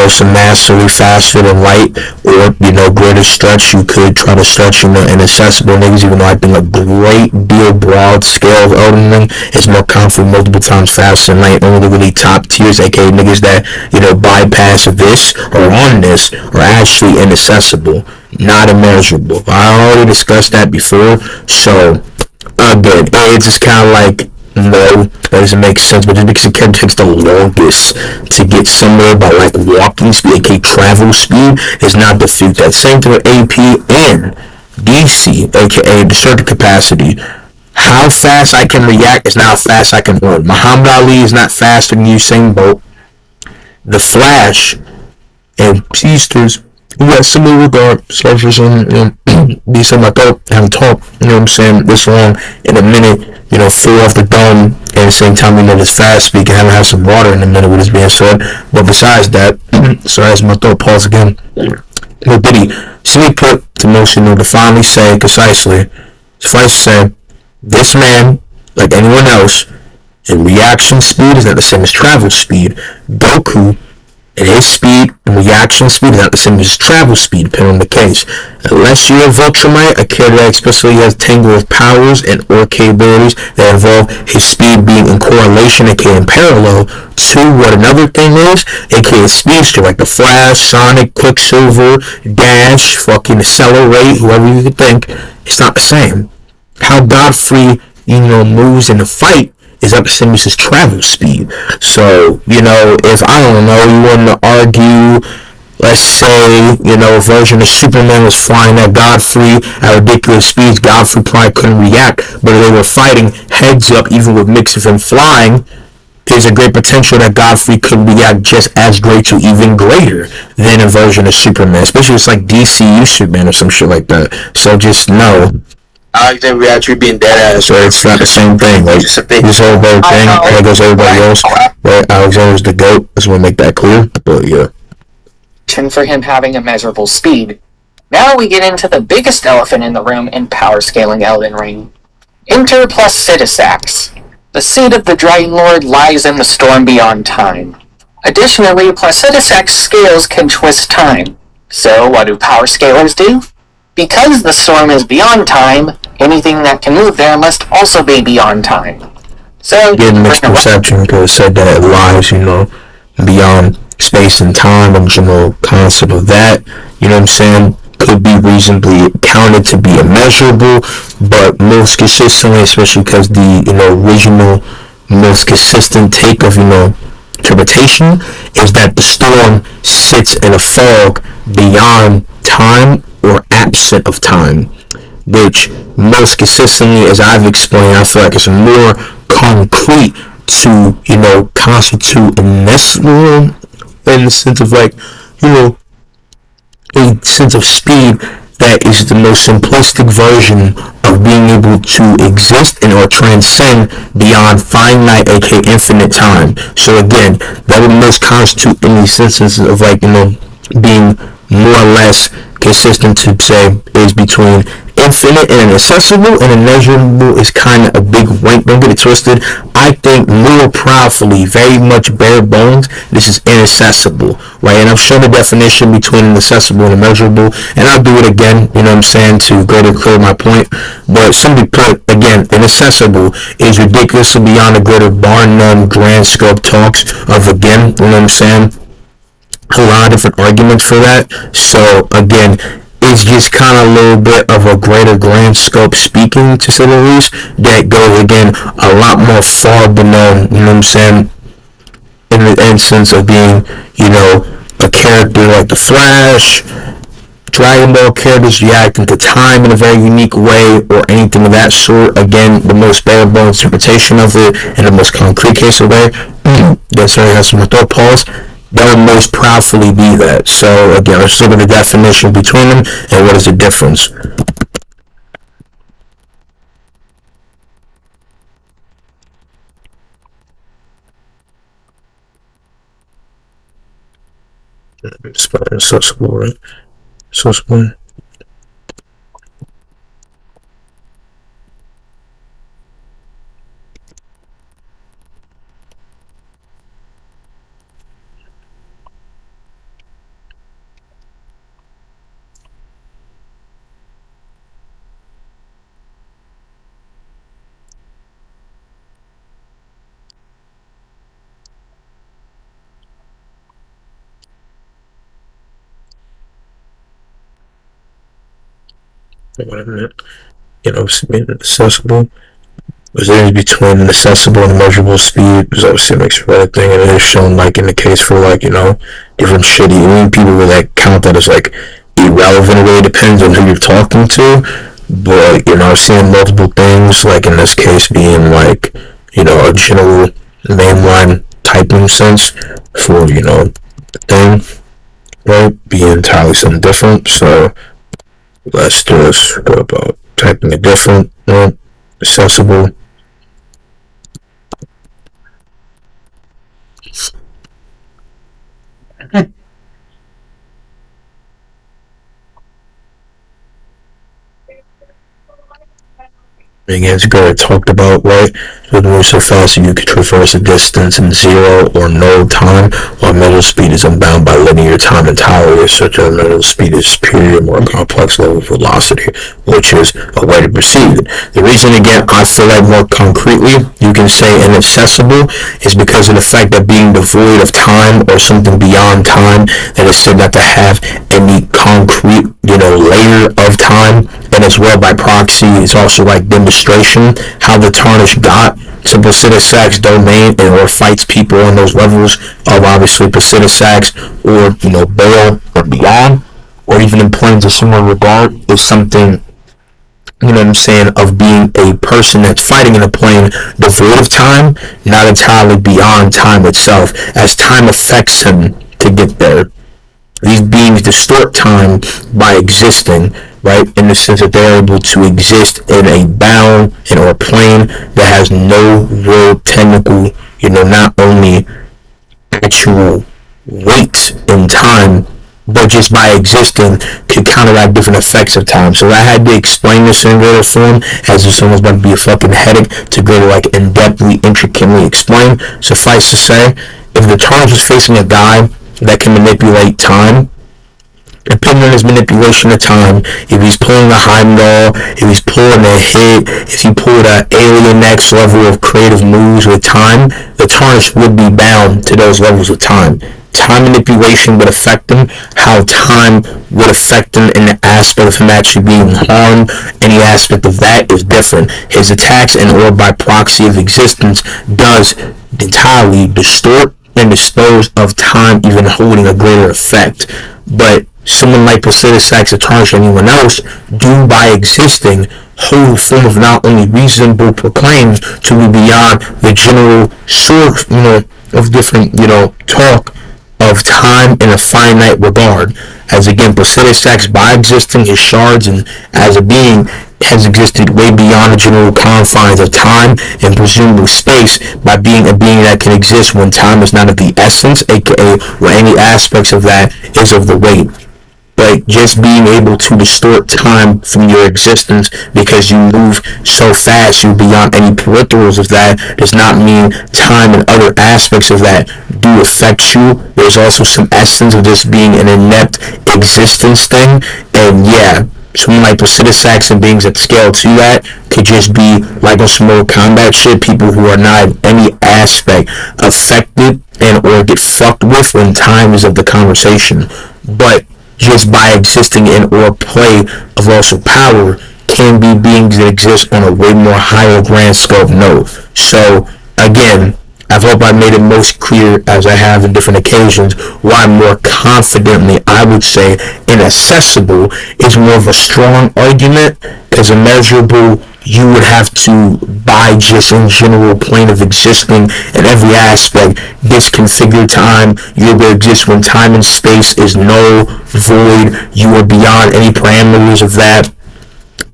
some massively faster than light, or, greater stretch. You could try to stretch, inaccessible niggas, even though I think a great deal broad scale of Elden Ring is more confident multiple times faster than light. Only the really top tiers, aka niggas that, bypass this or on this, are actually inaccessible. Not immeasurable. I already discussed that before, so again, it's just kind of like, no, that doesn't make sense, but just because the character takes the longest to get somewhere by like walking speed, aka travel speed, is not defeat that. Same thing with AP and DC, aka the circuit capacity. How fast I can react is not how fast I can run. Muhammad Ali is not faster than Usain Bolt. The Flash and Peasters, we got similar regard. So for some, be some my throat, haven't talked, this long in a minute, full off the dome, and at the same time, this fast speak and haven't had some water in a minute with this being said. But besides that, sorry, as my throat pause again. No Diddy, simply put to motion, to finally say concisely, suffice to say, this man, like anyone else, in reaction speed is not the same as travel speed. Goku, and his speed and reaction speed is not the same as his travel speed, depending on the case. Unless you're a Viltrumite, a character that especially has tangle of powers and or capabilities that involve his speed being in correlation, aka in parallel, to what another thing is, aka speedster, like the Flash, Sonic, Quicksilver, Dash, fucking Accelerate, whoever you could think, it's not the same. How Godfrey, moves in a fight is not the same as his travel speed. So, if, I don't know, you want to argue, let's say, a version of Superman was flying at Godfrey at ridiculous speeds, Godfrey probably couldn't react, but if they were fighting heads up, even with mix of him flying, there's a great potential that Godfrey could react just as great to even greater than a version of Superman, especially if it's like DCU Superman or some shit like that. So just know. Alexander actually being dead ass. So it's not the same thing. Like, this whole bird thing, there goes everybody else. Right? Alexander's the GOAT. I just want to make that clear. But yeah. For him having immeasurable speed. Now we get into the biggest elephant in the room in power scaling Elden Ring. Enter Placidusax. The seat of the Dragon Lord lies in the storm beyond time. Additionally, Placidusax scales can twist time. So what do power scalers do? Because the storm is beyond time, anything that can move there must also be beyond time. So, getting mixed perception, because it said that it lies, beyond space and time, and general concept of that, could be reasonably counted to be immeasurable, but most consistently, especially because the, original, most consistent take of, interpretation is that the storm sits in a fog beyond time or absent of time, which most consistently, as I've explained, I feel like it's more concrete to, constitute in this room, in the sense of like, a sense of speed that is the most simplistic version of being able to exist and or transcend beyond finite, aka infinite time. So again, that would most constitute in these instances of like, being more or less consistent to say is between infinite and inaccessible, and immeasurable is kind of a big rank. Don't get it twisted. I think more proudly, very much bare bones, this is inaccessible, right? And I've shown the definition between inaccessible and immeasurable, and I'll do it again, to go to clear my point. But simply put, again, inaccessible is ridiculously beyond the greater bar none grand scope talks of, again, a lot of different arguments for that. So again, it's just kind of a little bit of a greater grand scope speaking, to say the least, that goes again a lot more far below, in the instance of being, a character like the Flash, Dragon Ball characters reacting to time in a very unique way, or anything of that sort. Again, the most bare bones interpretation of it, and the most concrete case of it. That's very has some thought pause. That would most proudly be that. So again, let's look at the definition between them and what is the difference. Accessible, right? Accessible. Wait a minute. Accessible. The difference between accessible and measurable speed is obviously a mixed right thing, and it is shown like in the case for like, different shitty. I mean, people would like count that as like irrelevant. It really depends on who you're talking to. But seeing multiple things, like in this case being like, a general mainline typing sense for, the thing, right? Be entirely something different. So let's just go about typing it different, right? Accessible. Again, as Gary talked about, right? With move so fast you can traverse a distance in zero or no time, while mental speed is unbound by linear time entirely. Such as mental speed is superior, more complex level of velocity, which is a way to perceive it. The reason, again, I feel like more concretely you can say inaccessible is because of the fact that being devoid of time or something beyond time that is said not to have any concrete, layer of time, and as well by proxy it's also like demonstration how the tarnished got to Pacific domain and or fights people on those levels of obviously Pacific or Bale or beyond, or even in planes of similar regard, is something of being a person that's fighting in a plane devoid of time, not entirely beyond time itself, as time affects him to get there. These beings distort time by existing, right, in the sense that they're able to exist in a bound or a plane that has no real technical, not only actual weight in time, but just by existing could counteract different effects of time. So I had to explain this in greater form, as if someone's about to be a fucking headache to go to like in-depthly, intricately explain. Suffice to say, if the Tarns was facing a guy that can manipulate time, depending on his manipulation of time, if he's pulling a Heimdall, if he's pulling a hit, if he pulled an alien next level of creative moves with time, the Tarnished would be bound to those levels of time. Time manipulation would affect him. How time would affect him in the aspect of him actually being harmed, any aspect of that is different. His attacks and or by proxy of existence does entirely distort and dispose of time, even holding a greater effect. But someone like Placidusax or Tarnish or anyone else do by existing hold a form of not only reasonable proclaims to be beyond the general sort, of different, talk of time in a finite regard. As again, Placidusax, by existing his shards and as a being, has existed way beyond the general confines of time and presumably space by being a being that can exist when time is not of the essence, aka when any aspects of that is of the weight. But just being able to distort time from your existence because you move so fast, you're beyond any peripherals of that, does not mean time and other aspects of that do affect you. There's also some essence of this being an inept existence thing, and yeah, someone like Placidusax and beings that scale to that could just be like on some Mortal Kombat shit, people who are not in any aspect affected and or get fucked with when time is of the conversation. But just by existing in or play of also power can be beings that exist on a way more higher grand scope note. So again, I hope I made it most clear as I have in different occasions why more confidently I would say inaccessible is more of a strong argument, because immeasurable you would have to, by just in general plane of existing in every aspect, disconfigure time. You're able to exist when time and space is null, void, you are beyond any parameters of that.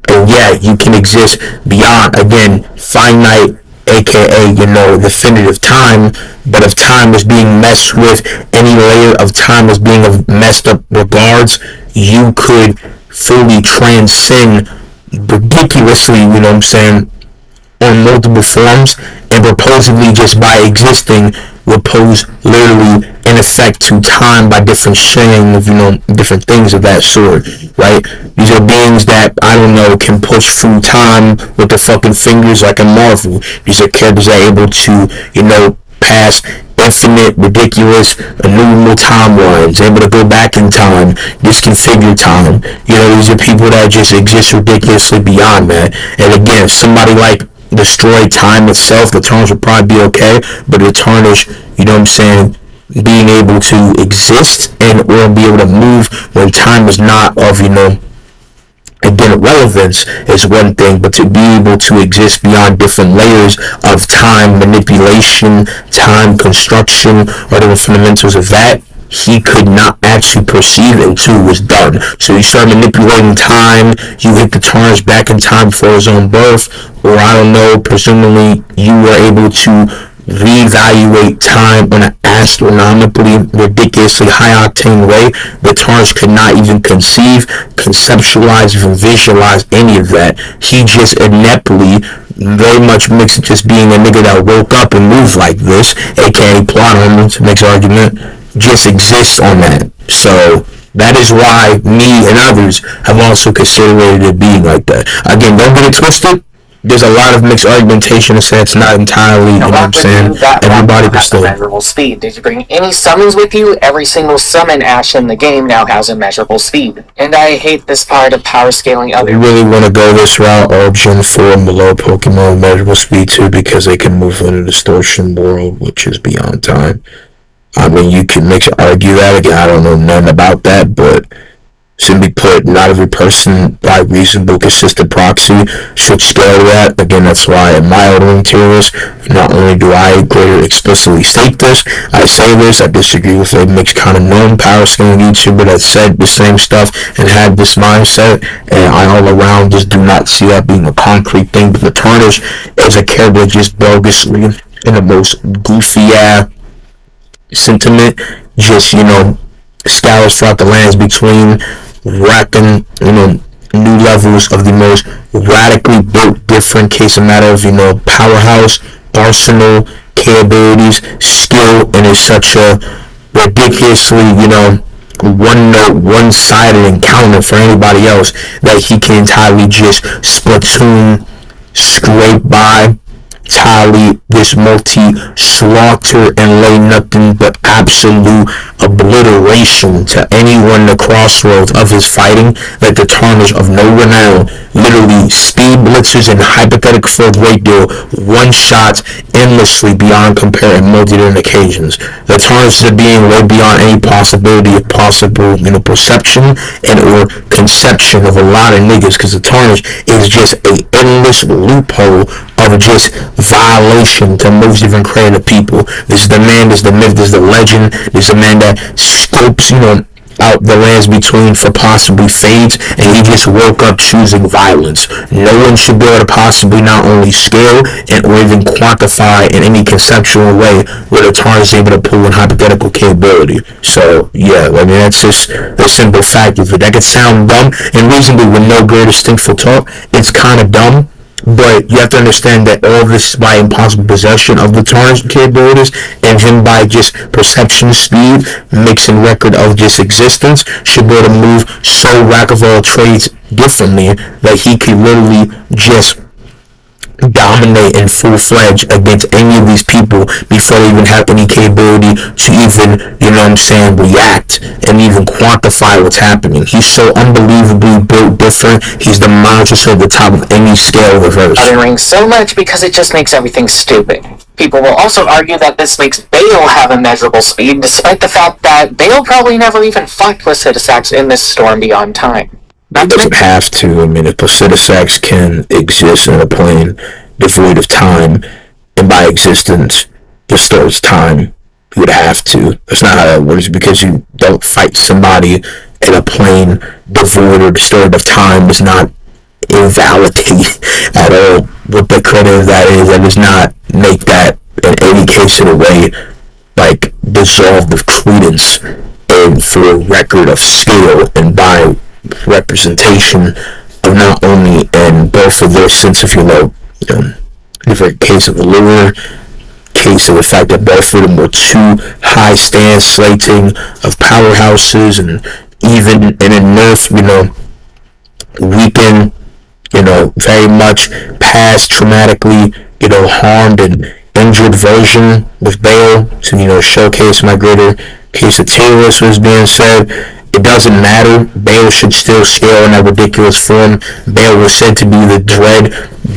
And yeah, you can exist beyond, again, finite, aka, definitive time, but if time is being messed with, any layer of time is being of messed up regards, you could fully transcend ridiculously, on multiple forms, and supposedly just by existing will pose literally an effect to time by different sharing of, different things of that sort, right? These are beings that, can push through time with their fucking fingers like a Marvel. These are characters that are able to, pass infinite, ridiculous, innumerable timelines, able to go back in time, disconfigure time. These are people that just exist ridiculously beyond that. And again, if somebody like destroy time itself, the Tarnish would probably be okay, but the Tarnish, being able to exist and or be able to move when time is not of, again, relevance is one thing, but to be able to exist beyond different layers of time manipulation, time construction, or the fundamentals of that, he could not actually perceive until it was done. So you start manipulating time, you hit the Tarnish back in time before his own birth, or presumably you were able to reevaluate time in an astronomically, ridiculously high-octane way. The Tarnish could not even conceive, conceptualize, even visualize any of that. He just ineptly, very much mixed just being a nigga that woke up and moved like this, aka plot armor, makes argument, just exists on that. So that is why me and others have also considered it being like that. Again, don't get it twisted. There's a lot of mixed argumentation to say it's not entirely, everybody can still. Measurable speed. Did you bring any summons with you? Every single summon Ash in the game now has a measurable speed. And I hate this part of power scaling other. We really want to go this route of Gen 4 and below Pokemon measurable speed too, because they can move in a distortion world, which is beyond time. You can argue that. Again, I don't know nothing about that, but simply put, not every person by reasonable consistent proxy should scale that. Again, that's why in my Elden tier list, not only do I greater explicitly state this, I say this, I disagree with a mixed kind of known power scaling YouTuber that said the same stuff and had this mindset, and I all around just do not see that being a concrete thing. But the Tarnish is a character just bogusly in the most goofy sentiment, just scours throughout the lands between, racking, new levels of the most radically built, different case of matter of, powerhouse, arsenal, capabilities, skill, and is such a ridiculously, one-note, one-sided encounter for anybody else that he can entirely just splatoon, scrape by, tally this multi-slaughter and lay nothing but absolute obliteration to anyone in the crossroads of his fighting, like the Tarnish of no renown, literally speed blitzers and hypothetical for a great deal, one-shots endlessly beyond compare in multi-different occasions. The Tarnish is being way beyond any possibility of possible, perception and or conception of a lot of niggas, because the Tarnish is just a endless loophole of just violation to most different creative people. This is the man, this is the myth, this is the legend, this is the man that scopes, out the lands between for possibly fades, and he just woke up choosing violence. No one should be able to possibly not only scale and or even quantify in any conceptual way what a Tarn is able to pull in hypothetical capability. So yeah, I mean, that's just the simple fact of it. That could sound dumb, and reasonably with no greater distinctful talk, it's kind of dumb. But you have to understand that all this by impossible possession of the Tarn's capabilities, and him by just perception speed, mixing record of just existence, should be able to move so rack of all trades differently that he could literally just dominate in full-fledged against any of these people before they even have any capability to even, react and even quantify what's happening. He's so unbelievably built different. He's the monster at the top of any scale reverse. Elden Ring so much because it just makes everything stupid. People will also argue that this makes Bale have immeasurable speed, despite the fact that Bale probably never even fought Placidusax in this Storm Beyond Time. It doesn't have to. I mean, if Placidusax can exist in a plane devoid of time, and by existence distorts time, you would have to. That's not how that works, because you don't fight somebody in a plane devoid or distorted of time does not invalidate at all what the credit of that is. That does not make that in any case of the way like dissolved of credence and for a record of scale and by representation of not only in both of their sense of different case of lure, case of the fact that both of them were too high stand slating of powerhouses, and even in a nerf weakened, very much past traumatically harmed and injured version with Bale to showcase my greater case of Taylor's was being said. It doesn't matter. Bale should still scale in that ridiculous form. Bale was said to be the dread.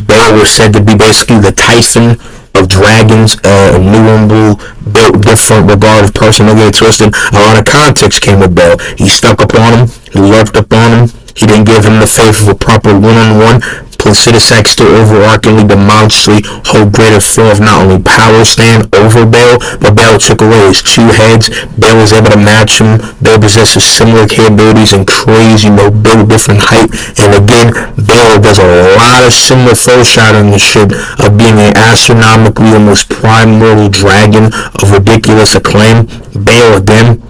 Bale was said to be basically the Typhon of dragons. New and Blue built different regard of person. Don't get it twisted. A lot of context came with Bale. He stuck upon him. He lurked upon him. He didn't give him the faith of a proper one-on-one. Placidusax still overarchingly demonstrably hold greater flow of not only power stand over Bale, but Bale took away his two heads. Bale was able to match him. Bale possesses similar capabilities and crazy, build different height. And again, Bale does a lot of similar foreshadowing and shit of being an astronomically almost primordial dragon of ridiculous acclaim. Bale again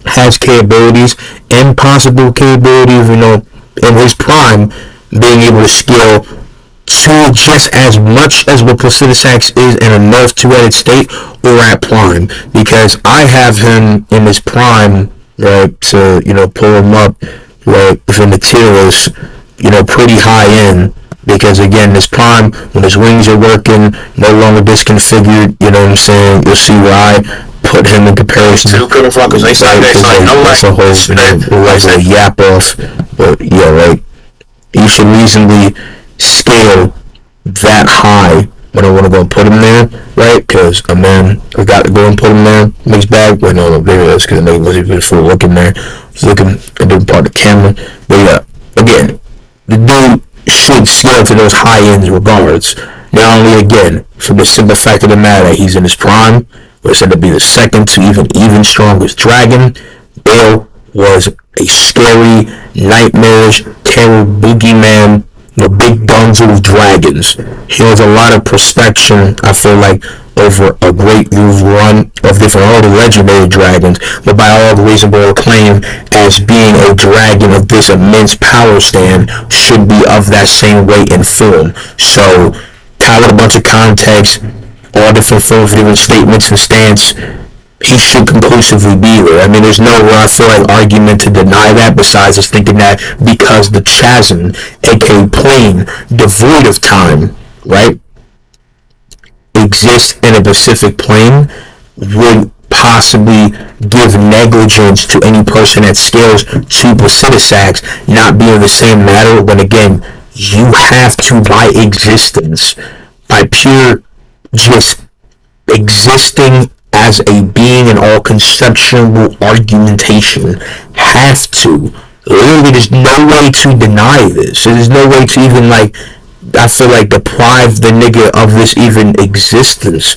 has capabilities, impossible capabilities, in his prime, being able to scale to just as much as what Placidusax is in a nerf 2-headed state or at prime, because I have him in his prime, right, to, pull him up, right, within the tier list, pretty high end, because again, this prime, when his wings are working, no longer disconfigured, you'll see why I put him in comparison to the fuckers. That's a whole yap off, but yeah, right. You should reasonably scale that high when I want to go and put him there, right? Because I got to go and put him there. Mixed bag. Wait, no, maybe that's because I know he wasn't even full looking there. I was looking at different part of the camera. But yeah, again, the dude should scale to those high end regards. Not only again for the simple fact of the matter, he's in his prime. We're said to be the second to even strongest dragon. Bale was a scary, nightmarish, terror boogeyman, big dungeon of dragons. He has a lot of perspection, I feel like, over a great run of different all the legendary dragons, but by all the reasonable acclaim as being a dragon of this immense power stand should be of that same weight and form. So, tied with a bunch of context, all different forms of different statements and stance, he should conclusively be there. I mean, there's no, I feel like, argument to deny that, besides just thinking that because the chasm, aka plane, devoid of time, right, exists in a Pacific plane, would possibly give negligence to any person that scales to Placidusax not being the same matter, when again, you have to, by existence, by pure just existing as a being in all conceptual argumentation, have to. Literally, there's no way to deny this. There's no way to even, I feel like deprive the nigga of this even existence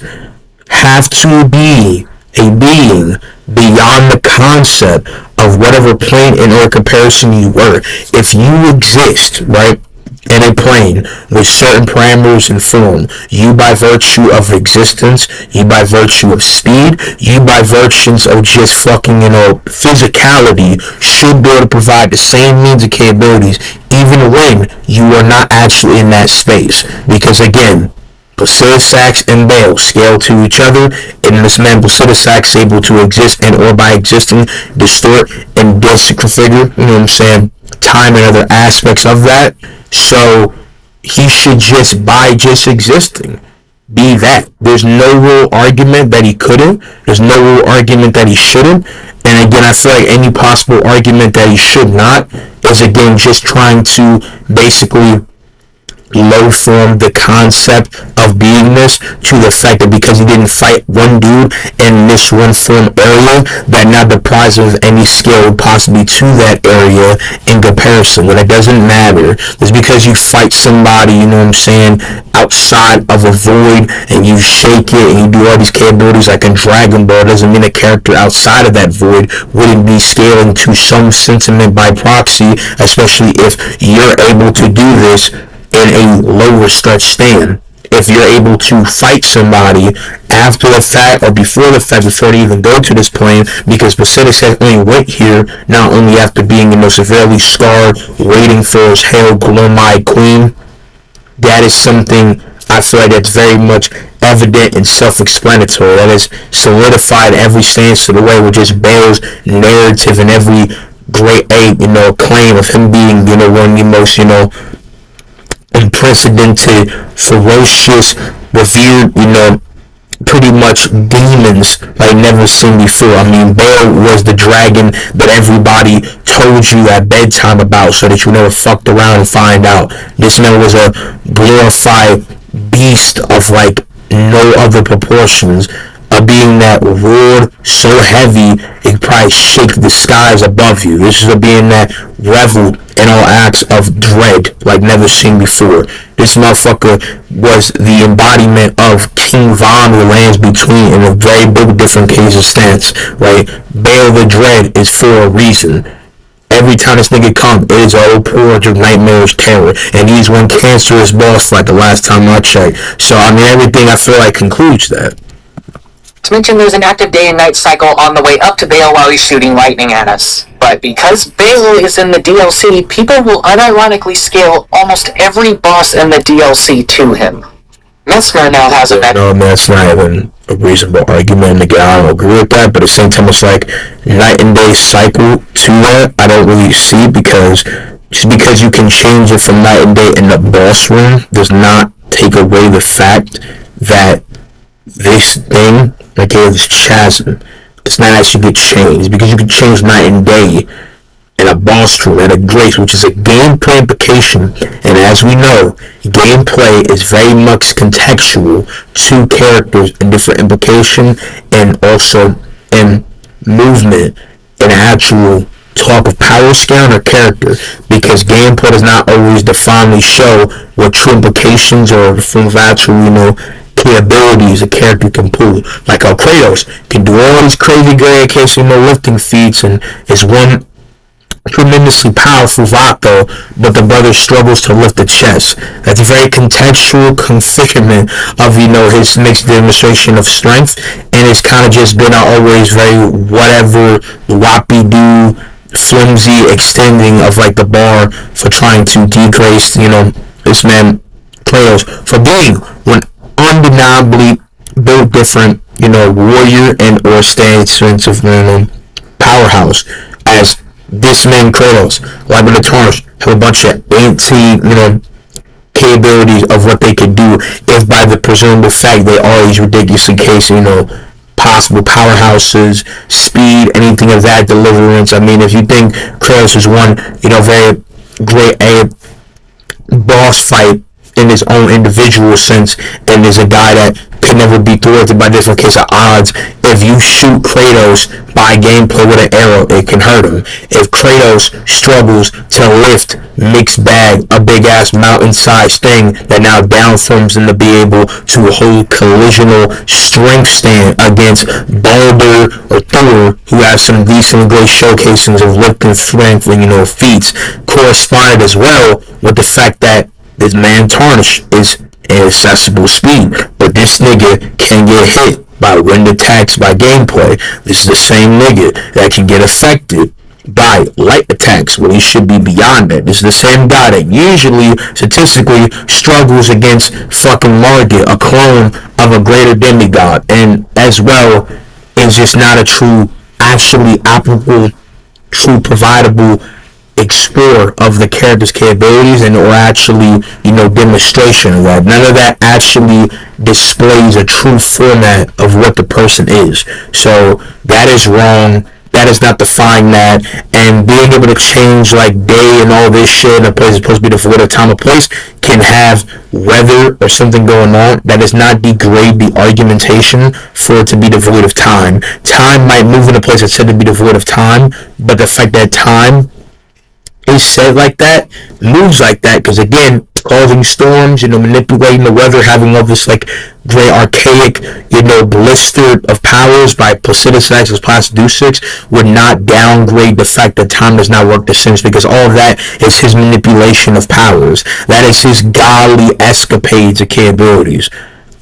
have to be a being beyond the concept of whatever plane in or comparison you were. If you exist, right, in a plane with certain parameters and form, you by virtue of existence, you by virtue of speed, you by virtues of just fucking, physicality, should be able to provide the same means and capabilities even when you are not actually in that space. Because again, Placidusax and Bale scale to each other, and this man Placidusax able to exist and or by existing distort and disconfigure, time and other aspects of that. So he should just by just existing be that. There's no real argument that he couldn't. There's no real argument that he shouldn't. And again, I feel like any possible argument that he should not is again just trying to basically low form the concept of beingness to the fact that because he didn't fight one dude in this one form area, that now deprives of any skill possibly to that area in comparison. When it doesn't matter, just because you fight somebody, outside of a void and you shake it and you do all these capabilities like in Dragon Ball, doesn't mean a character outside of that void wouldn't be scaling to some sentiment by proxy, especially if you're able to do this in a lower stretch stand. If you're able to fight somebody after the fact or before the fact, before they even go to this plane, because Placidusax only went here not only after being severely scarred, waiting for his hail glow-eyed queen. That is something I feel like that's very much evident and self-explanatory. That is solidified every stance of the way with just Bale's narrative and every great claim of him being one of the most unprecedented, ferocious, revered, pretty much demons like never seen before. I mean, Bale was the dragon that everybody told you at bedtime about so that you never fucked around and find out. This man was a glorified beast of like no other proportions. A being that roared so heavy it could probably shake the skies above you. This is a being that reveled in all acts of dread like never seen before. This motherfucker was the embodiment of King Von, the lands between, in a very big different case of stance, right? Bale the Dread is for a reason. Every time this nigga come, it is a whole purge of nightmarish terror. And he's one cancerous boss fight the last time I checked. So, everything I feel like concludes that. To mention there's an active day and night cycle on the way up to Bale while he's shooting lightning at us. But because Bale is in the DLC, people will unironically scale almost every boss in the DLC to him. Mesmer now has a better... No, that's not even a reasonable argument. Again, I don't agree with that, but at the same time, it's like night and day cycle to that, I don't really see, because just because you can change it from night and day in the boss room does not take away the fact that this thing, this chasm, it's not actually get changed, because you can change night and day in a boss room at a grace, which is a gameplay implication. And as we know, gameplay is very much contextual to characters and different implication, and also in movement and actual talk of power scaling or character, because gameplay does not always definitely show what true implications or the form of actual capabilities a character can pull. Like how Kratos can do all these crazy great lifting feats and is one tremendously powerful Vato, but the brother struggles to lift the chest. That's a very contextual configurement of his mixed demonstration of strength, and it's kind of just been always very whatever whoppy do flimsy extending of like the bar for trying to degrace this man Kratos for being one undeniably built different warrior and or stance of powerhouse as this man Kratos. Like with the Tarnish have a bunch of capabilities of what they could do if by the presumable fact they are these ridiculously case possible powerhouses, speed, anything of that deliverance. If you think Kratos is one very great boss fight in his own individual sense, and is a guy that can never be thwarted by different case of odds. If you shoot Kratos by gameplay with an arrow, it can hurt him. If Kratos struggles to lift mixed bag, a big ass mountain sized thing that now downforms him to be able to hold collisional strength stand against Baldur or Thor, who have some decent great showcasings of lifting strength and feats, corresponded as well with the fact that this man Tarnish is inaccessible speed, but this nigga can get hit by wind attacks by gameplay. This is the same nigga that can get affected by light attacks when he should be beyond that. This is the same guy that usually statistically struggles against fucking Margit, a clone of a greater demigod, and as well is just not a true, actually applicable, true providable explore of the character's capabilities and or actually demonstration of that. None of that actually displays a true format of what the person is. So that is wrong. That is not defining that. And being able to change like day and all this shit in a place that's supposed to be devoid of time or place can have weather or something going on. That does not degrade the argumentation for it to be devoid of time. Time might move in a place that's said to be devoid of time, but the fact that time is said like that, moves like that, because again, causing storms, manipulating the weather, having all this like very archaic, blister of powers by Placidusax as Placidusax would not downgrade the fact that time does not work the same, because all of that is his manipulation of powers. That is his godly escapades of capabilities.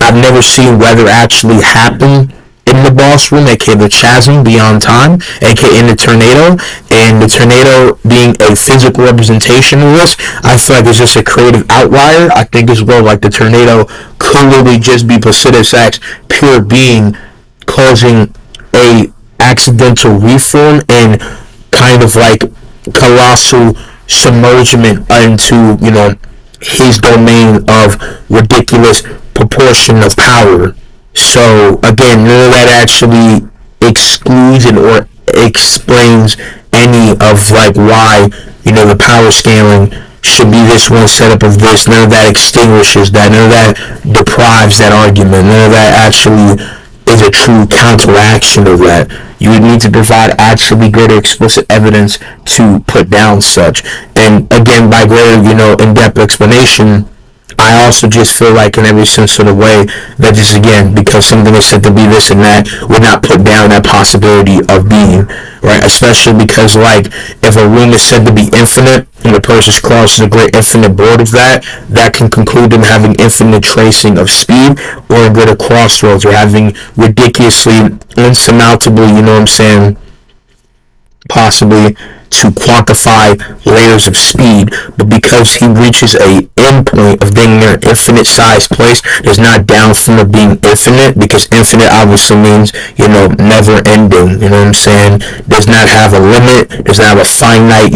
I've never seen weather actually happen in the boss room, aka the chasm beyond time, aka in the tornado, and the tornado being a physical representation of this, I feel like it's just a creative outlier. I think as well, like the tornado could literally just be Placidusax pure being causing a accidental reform and kind of like colossal submergement into his domain of ridiculous proportion of power. So again, none of that actually excludes it or explains any of like why the power scaling should be this one setup of this. None of that extinguishes that. None of that deprives that argument. None of that actually is a true counteraction of that. You would need to provide actually greater explicit evidence to put down such. And again, by greater in-depth explanation, I also just feel like in every sense of the way that just again, because something is said to be this and that, would not put down that possibility of being, right? Especially because like if a room is said to be infinite and the person's crosses a great infinite board of that can conclude them having infinite tracing of speed or a greater crossroads or having ridiculously insurmountable, possibly to quantify layers of speed, but because he reaches a endpoint of being near an infinite sized place, does not down from it being infinite, because infinite obviously means never ending, does not have a limit, does not have a finite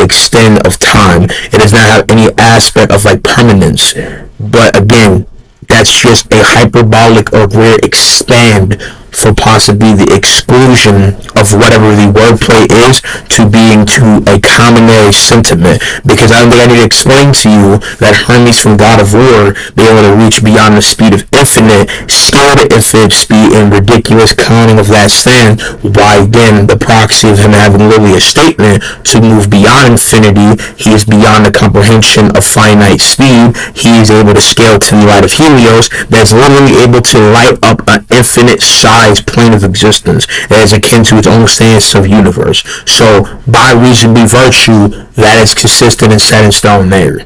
extent of time. It does not have any aspect of like permanence. But again, that's just a hyperbolic or rare expand for possibly the exclusion of whatever the wordplay is to being to a commonary sentiment. Because I don't think I need to explain to you that Hermes from God of War being able to reach beyond the speed of infinite, scale to infinite speed and ridiculous counting of that stand, why again the proxy of him having literally a statement to move beyond infinity, he is beyond the comprehension of finite speed. He is able to scale to the light of Helios, that's literally able to light up an infinite size plane of existence that is akin to its own stance of universe. So by reason be virtue, that is consistent and set in stone there.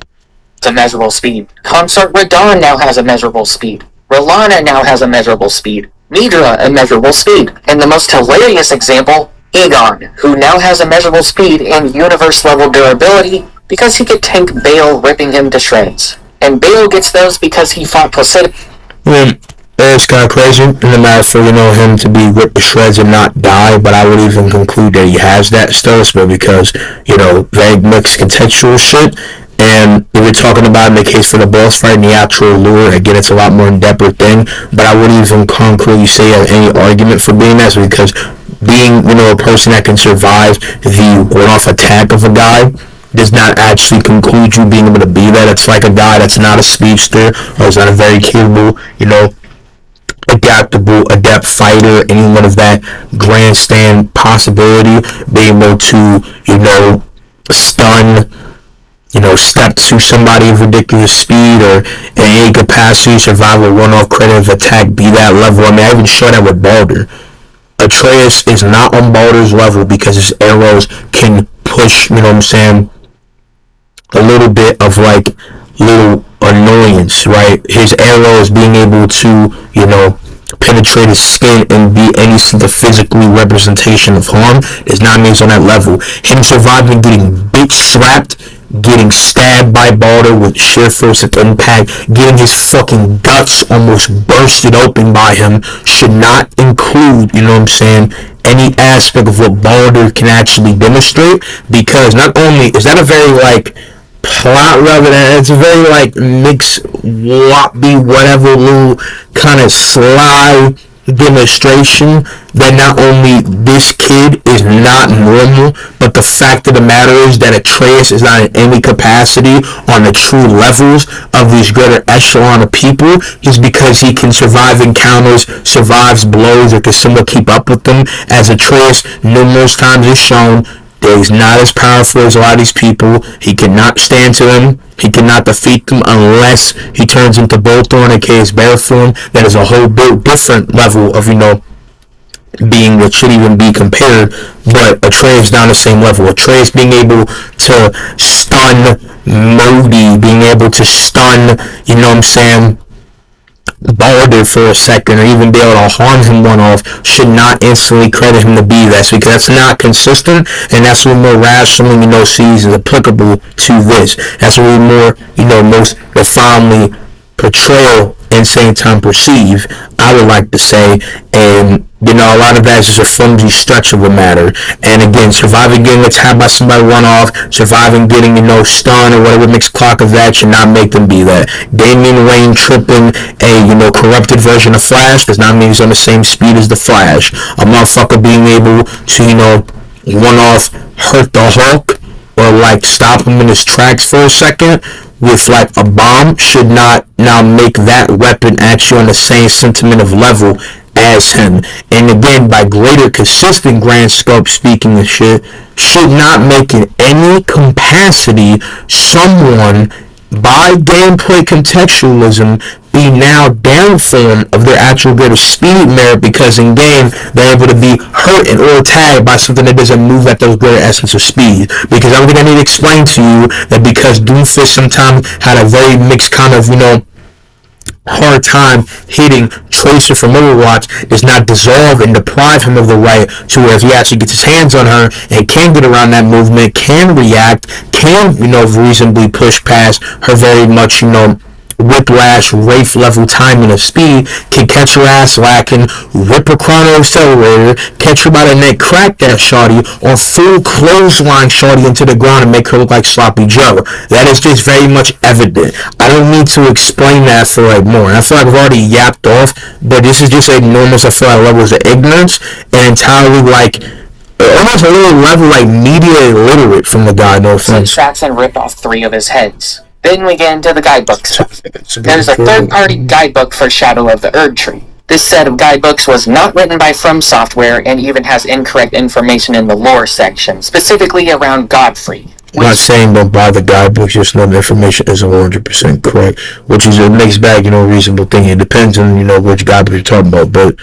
It's a measurable speed. Consort Radon now has a measurable speed. R'hllana now has a measurable speed. Nidra a measurable speed. And the most hilarious example, Aegon, who now has a measurable speed and universe level durability because he could tank Bale ripping him to shreds. And Bale gets those because he fought Poseidon. It's kind of crazy in the matter for him to be ripped to shreds and not die, but I would even conclude that he has that still, but because very mixed contextual shit. And if you're talking about in the case for the boss fight and the actual lure, again, it's a lot more in-depth thing, but I wouldn't even concretely say any argument for being that, because being a person that can survive the one-off attack of a guy does not actually conclude you being able to be that. It's like a guy that's not a speedster or is not a very capable pro adept fighter, anyone of that grandstand possibility, being able to, stun, step to somebody of ridiculous speed or in any capacity, survive a one-off creative attack, be that level. I mean, I even showed that with Baldur. Atreus is not on Baldur's level because his arrows can push, a little bit of little annoyance, right? His arrows being able to, penetrate his skin and be any sort of physically representation of harm does not mean he's on that level. Him surviving getting bitch slapped, getting stabbed by Baldur with sheer force of impact, getting his fucking guts almost bursted open by him should not include, any aspect of what Baldur can actually demonstrate, because not only is that a very plot relevant, it's a very mixed woppy whatever little kind of sly demonstration that not only this kid is not normal, but the fact of the matter is that Atreus is not in any capacity on the true levels of these greater echelon of people, just because he can survive encounters, survives blows, or can somewhat keep up with them. As Atreus numerous times is shown, that he's not as powerful as a lot of these people. He cannot stand to them. He cannot defeat them unless he turns into Bolthorn, aka his bear form. That is a whole bit different level of, being that should even be compared. But Atreus down the same level. Atreus being able to stun Modi, being able to stun, Baldur for a second, or even be able to harm him one-off, should not instantly credit him to be that, because that's not consistent, and that's what more rationally, sees as applicable to this. That's what we more, most refinedly portrayal and same time perceive, I would like to say. And a lot of that is just a flimsy stretch of the matter. And again, surviving getting attacked by somebody one off, surviving getting, stunned or whatever mixed clock of that should not make them be that. Damian Wayne tripping a, corrupted version of Flash does not mean he's on the same speed as the Flash. A motherfucker being able to, one off hurt the Hulk or stop him in his tracks for a second with a bomb should not now make that weapon actually on the same sentiment of level as him. And again, by greater consistent grand scope speaking of shit, should not make in any capacity someone by gameplay contextualism be now downform of their actual greater speed merit, because in game they're able to be hurt and or tagged by something that doesn't move at those greater essence of speed. Because I don't think I need to explain to you that because Doomfist sometimes had a very mixed kind of, hard time hitting Tracer from Overwatch does not dissolve and deprive him of the right to where if he actually gets his hands on her and can get around that movement, can react, can, reasonably push past her very much, whiplash, Wraith level timing of speed, can catch her ass lacking, rip her chrono accelerator, catch her by the neck, crack that shawty, or full clothesline shawty into the ground and make her look like Sloppy Joe. That is just very much evident. I don't need to explain that for more. I feel like I've already yapped off, but this is just enormous, I feel levels of ignorance and entirely almost a little level media illiterate from the guy, no offense. Tracks and rip off 3 of his heads. Then we get into the guidebook stuff. There's a third-party guidebook for Shadow of the Erdtree. This set of guidebooks was not written by From Software and even has incorrect information in the lore section, specifically around Godfrey. I'm not saying don't buy the guidebooks, just know the information isn't 100% correct, which is a mixed bag, reasonable thing. It depends on, which guidebook you're talking about, but,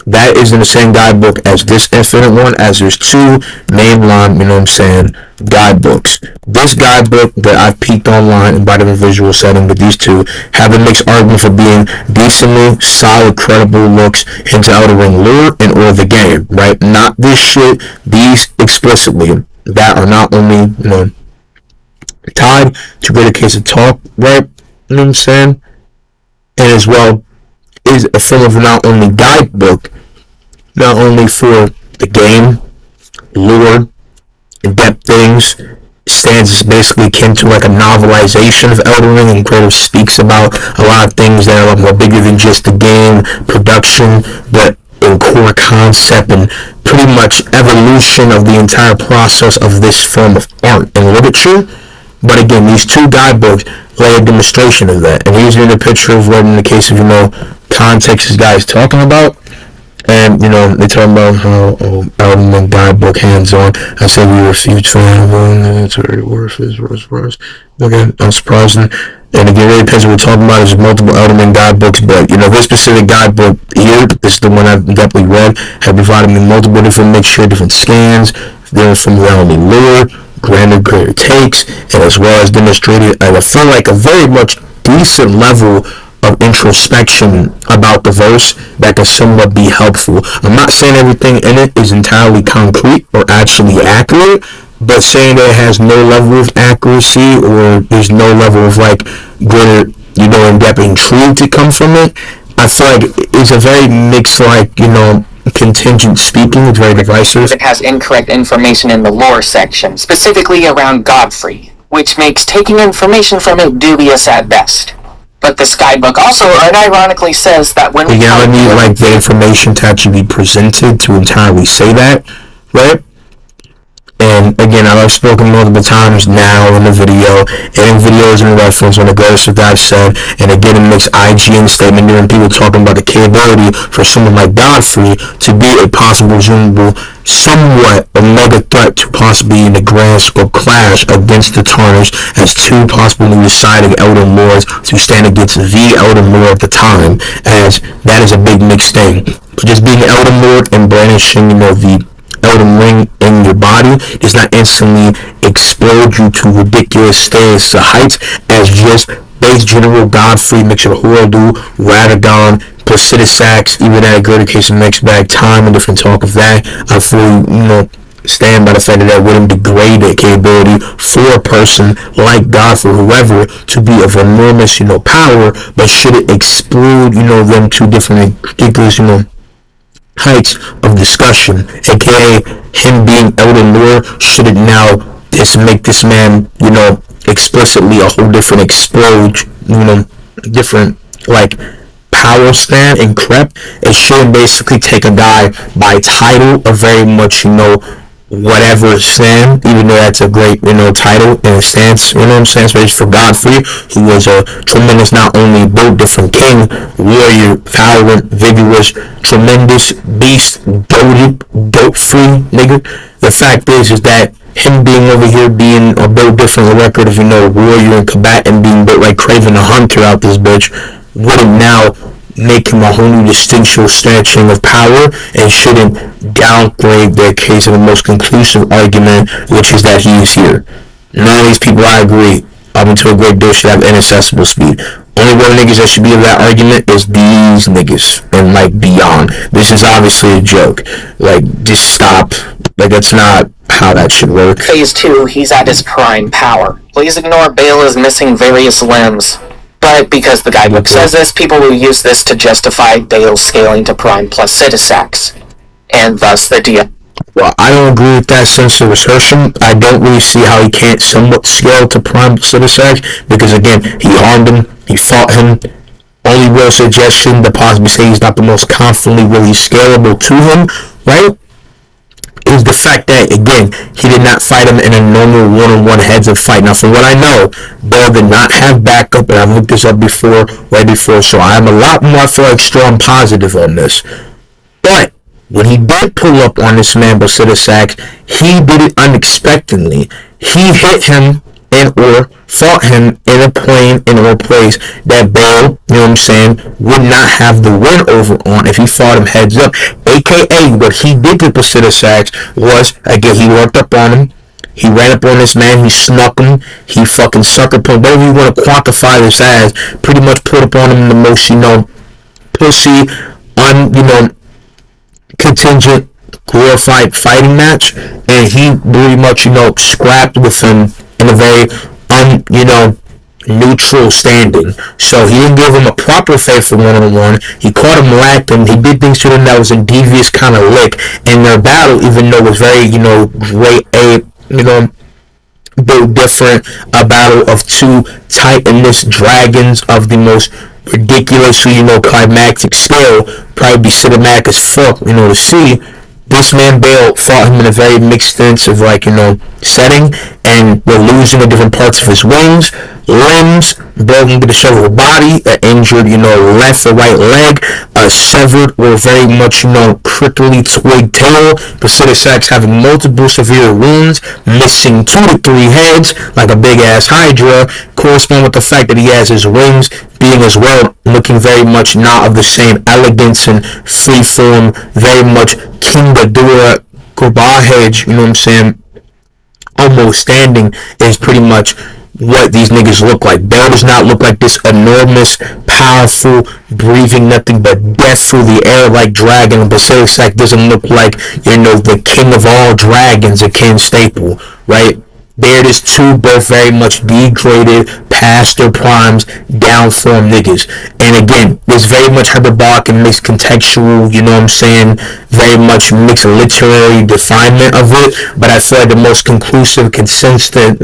that isn't the same guidebook as this Infinite one, as there's 2 mainline, guidebooks. This guidebook that I've peeked online and by the visual setting, but these 2 have a mixed argument for being decently solid, credible looks into Elden Ring lore and or the game, right? Not this shit, these explicitly, that are not only, tied to greater case of talk, right? And as well, is a form of not only guidebook, not only for the game, lore, in-depth things, stands as basically akin to a novelization of Elden Ring, and Creative speaks about a lot of things that are more bigger than just the game, production, but in core concept and pretty much evolution of the entire process of this form of art and literature. But again, these 2 guidebooks lay a demonstration of that. And here's in the picture of what in the case of, context this guy's talking about. And, they talk about how, Elden guidebook hands-on. I said we refuse to and it's very worthless, again, unsurprising. And again, really depends what we're talking about. There's multiple Elden guidebooks, but, this specific guidebook here, this is the one I've definitely read, have provided me multiple different mixture, different scans, from the Elden lore, granted greater takes, and as well as demonstrated, I feel like a very much decent level of introspection about the verse that can somewhat be helpful. I'm not saying everything in it is entirely concrete or actually accurate, but saying that it has no level of accuracy or there's no level of greater, in-depth intrigue to come from it, I feel like it's a very mixed, contingent speaking. It's very divisive. It has incorrect information in the lore section, specifically around Godfrey, which makes taking information from it dubious at best. But this guidebook also unironically says that when we I need the information to actually be presented to entirely say that, right? And again, I've spoken multiple times now in the video, and in videos in reference on the greatest that I've said, and again in this IGN statement during people talking about the capability for someone like Godfrey to be a possible presumable somewhat another threat to possibly in the grand scope clash against the Tarnished as two possibly deciding Elden Lords to stand against the Elden Lord at the time, as that is a big mixed thing. But just being an Elden Lord and brandishing, the Elden Ring in your body does not instantly explode you to ridiculous stages to heights as just base General Godfrey, mixture of Horridu, Radagon, Placidusax, even at a greater case of mixed bag time and different talk of that. I fully, stand by the fact that that wouldn't degrade the capability for a person like Godfrey or whoever to be of enormous, power, but should it explode, them to different ridiculous, heights of discussion, aka him being Elden Lord, should it now make this man, explicitly a whole different explode, different power stand and crep. It shouldn't basically take a guy by title, a very much, whatever stand, even though that's a great, title and stance, especially for Godfrey, who was a tremendous, not only built different king, warrior, valiant, vigorous, tremendous beast, dope-free nigga. The fact is that him being over here being a built different record of, warrior and combatant being built like Craven the Hunter out this bitch, wouldn't now make him a whole new distinctual snatching of power and shouldn't downgrade their case of the most conclusive argument, which is that he is here. None of these people, I agree, up until a great deal, should have inaccessible speed. Only one niggas that should be of that argument is these niggas and beyond. This is obviously a joke. Just stop. That's not how that should work. Phase 2, he's at his prime power. Please ignore Bale is missing various limbs. But because the guidebook says this, people will use this to justify Bale's scaling to prime plus Placidusax, and thus the deal. Well, I don't agree with that sense of assertion. I don't really see how he can't somewhat scale to prime Placidusax, because again, he harmed him, he fought him. Only real suggestion to possibly say he's not the most confidently really scalable to him, right, is the fact that, again, he did not fight him in a normal one-on-one heads-up fight. Now, from what I know, Bell did not have backup, and I've looked this up before, so I'm a lot more, I feel strong positive on this. But when he did pull up on this man, Placidusax, he did it unexpectedly. He hit him or fought him in a plane in a place that Bale, would not have the win over on if he fought him heads up. AKA, what he did to Placidusax was, again, he worked up on him, he ran up on this man, he snuck him, he fucking sucker punched, whatever you want to quantify this as, pretty much put up on him in the most, pussy, contingent, glorified fighting match, and he pretty much, scrapped with him in a very, neutral standing. So he didn't give him a proper fight for one-on-one. He caught him lacking. He did things to him that was a devious kind of lick. And their battle, even though it was very, great, built different, a battle of two titanous dragons of the most ridiculously, climactic scale, probably be cinematic as fuck, to see. This man Bale fought him in a very mixed sense of setting, and we're losing the different parts of his wings, limbs, broken to the shoulder body, an injured, left or right leg, a severed or very much, prickly twig tail, Basidisax having multiple severe wounds, missing 2 to 3 heads, like a big ass Hydra, correspond with the fact that he has his wings being as well looking very much not of the same elegance and free form, very much King Ghidorah, Garbage, you know what I'm saying, almost standing is pretty much what these niggas look like. Bear does not look like this enormous, powerful, breathing nothing but death through the air like dragon. And Basidisac doesn't look like, the king of all dragons, a King Staple, right? There it is, two both very much degraded, past their primes, down-form niggas. And again, there's very much hyperbolic and mixed contextual, very much mixed literary definement of it. But I feel like the most conclusive, consistent,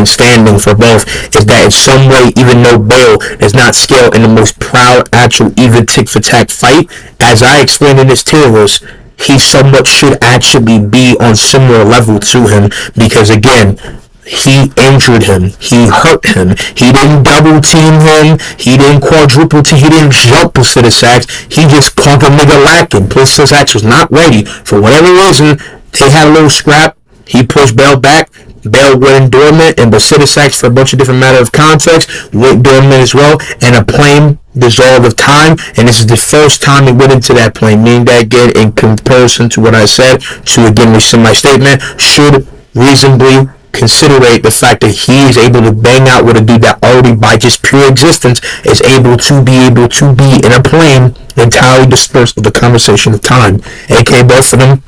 standing for both is that in some way, even though Bale does not scale in the most proud, actual, even tick-for-tack fight, as I explained in this tier list, he somewhat should actually be on similar level to him, because again, he injured him, he hurt him, he didn't double team him, he didn't quadruple team, he didn't jump Basidisac, he just caught a nigga lacking. Basidisac was not ready. For whatever reason, they had a little scrap, he pushed Bell back, Bell went dormant, and Basidisac, for a bunch of different matter of context, went dormant as well, and a plane dissolved of time, and this is the first time he went into that plane, meaning that again, in comparison to what I said, to again rescind my statement, should reasonably considerate the fact that he is able to bang out with a dude that already by just pure existence is able to be in a plane entirely dispersed with the conversation of time, aka both of them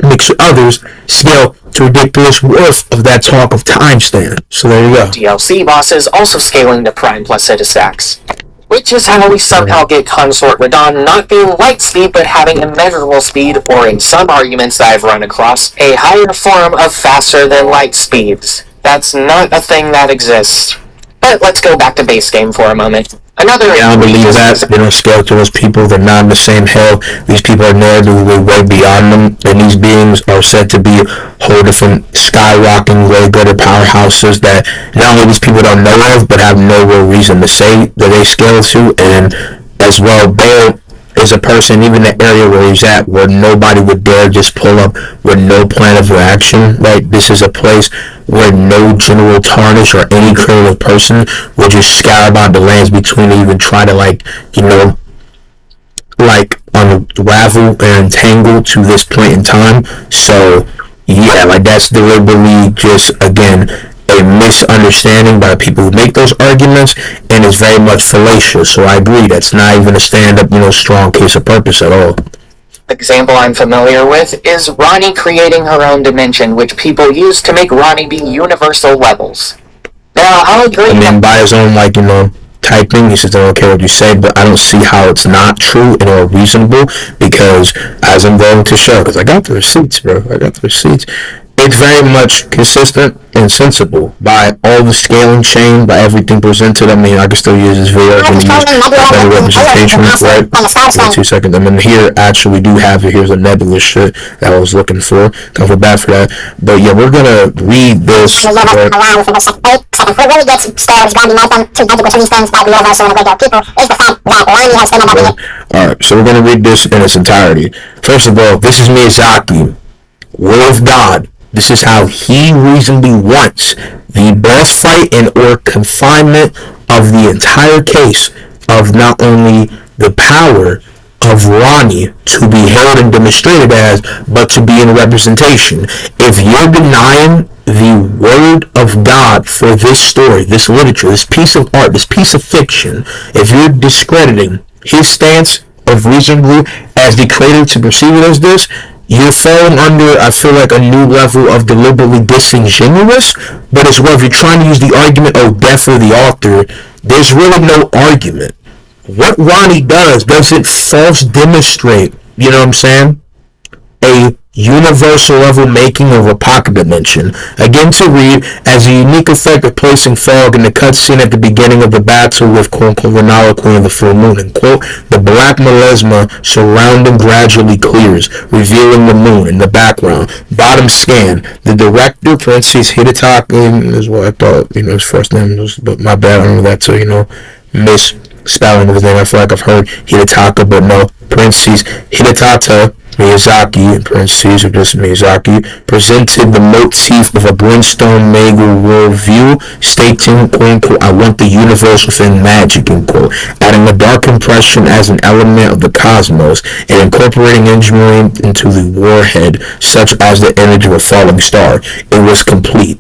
mixed with others, scale to ridiculous worth of that talk of time stand. So there you go. DLC bosses also scaling to Prime plus Citisax, which is how we somehow get Consort Radon not being light speed but having immeasurable speed, or in some arguments that I've run across, a higher form of faster than light speeds. That's not a thing that exists. But let's go back to base game for a moment. I don't believe that. They don't scale to those people. They're not in the same hell. These people are narratively way beyond them, and these beings are said to be whole different skyrocketing, way greater powerhouses that not only these people don't know of, but have no real reason to say that they scale to. And as well, Bale is a person, even the area where he's at, where nobody would dare just pull up with no plan of action. Right? This is a place where no general tarnish or any creative person would just scour about the lands between to even try to unravel and entangle to this point in time. So yeah, that's deliberately just again a misunderstanding by the people who make those arguments, and it's very much fallacious. So I agree, that's not even a stand-up, strong case of purpose at all. Example I'm familiar with is Ronnie creating her own dimension, which people use to make Ronnie be universal levels. Now, I'll agree. And then by his own, typing, he says, I don't care what you say, but I don't see how it's not true and or reasonable, because as I'm going to show, because I got the receipts, bro, it's very much consistent and sensible by all the scaling chain, by everything presented. I mean, I can still use this video. I can use better representation, right? Give me 2 seconds. And then here, actually, we do have it. Here's a nebulous shit that I was looking for. Don't feel bad for that. But yeah, we're gonna read this. What really gets scales down to them to these things that we also want to break out people is the fact that Ronnie has been up. Alright, so we're gonna read this in its entirety. First of all, this is Miyazaki, Word of God. This is how he reasonably wants the boss fight and or confinement of the entire case of not only the power of Ronnie to be held and demonstrated as, but to be in representation. If you're denying the word of God for this story, this literature, this piece of art, this piece of fiction, if you're discrediting his stance of reasonably as the creator to perceive it as this, you're falling under, I feel like, a new level of deliberately disingenuous. But as well, if you're trying to use the argument, death for the author, there's really no argument. What Ronnie doesn't false demonstrate, a universal level making of a pocket dimension. Again to read, as a unique effect of placing fog in the cutscene at the beginning of the battle with quote-unquote Renala, Queen of the Full Moon, and quote, the black melasma surrounding gradually clears, revealing the moon in the background. Bottom scan, the director, parentheses, Hidetaka, is what I thought, his first name was, but my bad, I remember that too, misspelling of his name. I feel like I've heard Hidetaka, but no, parentheses, Hidetaka Miyazaki, in parentheses, or just Miyazaki, presented the motif of a brimstone Mega worldview, stating, quote-unquote, I want the universe within magic, quote, adding a dark impression as an element of the cosmos, and incorporating engineering into the warhead, such as the image of a falling star. It was complete.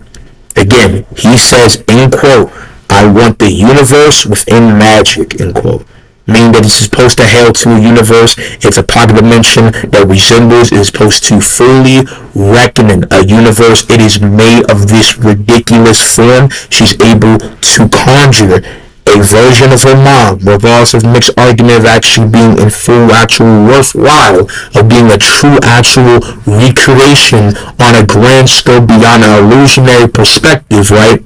Again, he says, in quote, I want the universe within magic, end quote. Meaning that it's supposed to hail to a universe. It's a pocket dimension that resembles, is supposed to fully reckon a universe. It is made of this ridiculous form. She's able to conjure a version of her mom, regardless of mixed argument of actually being in full actual worthwhile, of being a true actual recreation on a grand scope beyond an illusionary perspective, right?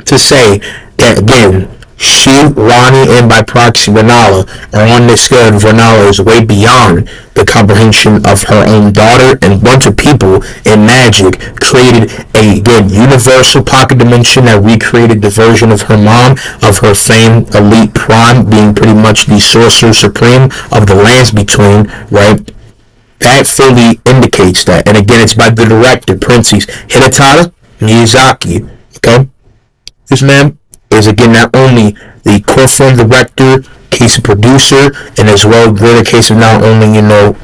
To say that again, she, Ronnie, and by proxy Renala are on this scale, and Renala is way beyond the comprehension of her own daughter, and a bunch of people in Magic created a, again, universal pocket dimension that recreated the version of her mom, of her famed Elite Prime, being pretty much the Sorcerer Supreme of the lands between, right? That fully indicates that. And again, it's by the director, Princess Hidetaka Miyazaki, okay? This man is again not only the co-film director, case of producer, and as well greater case of not only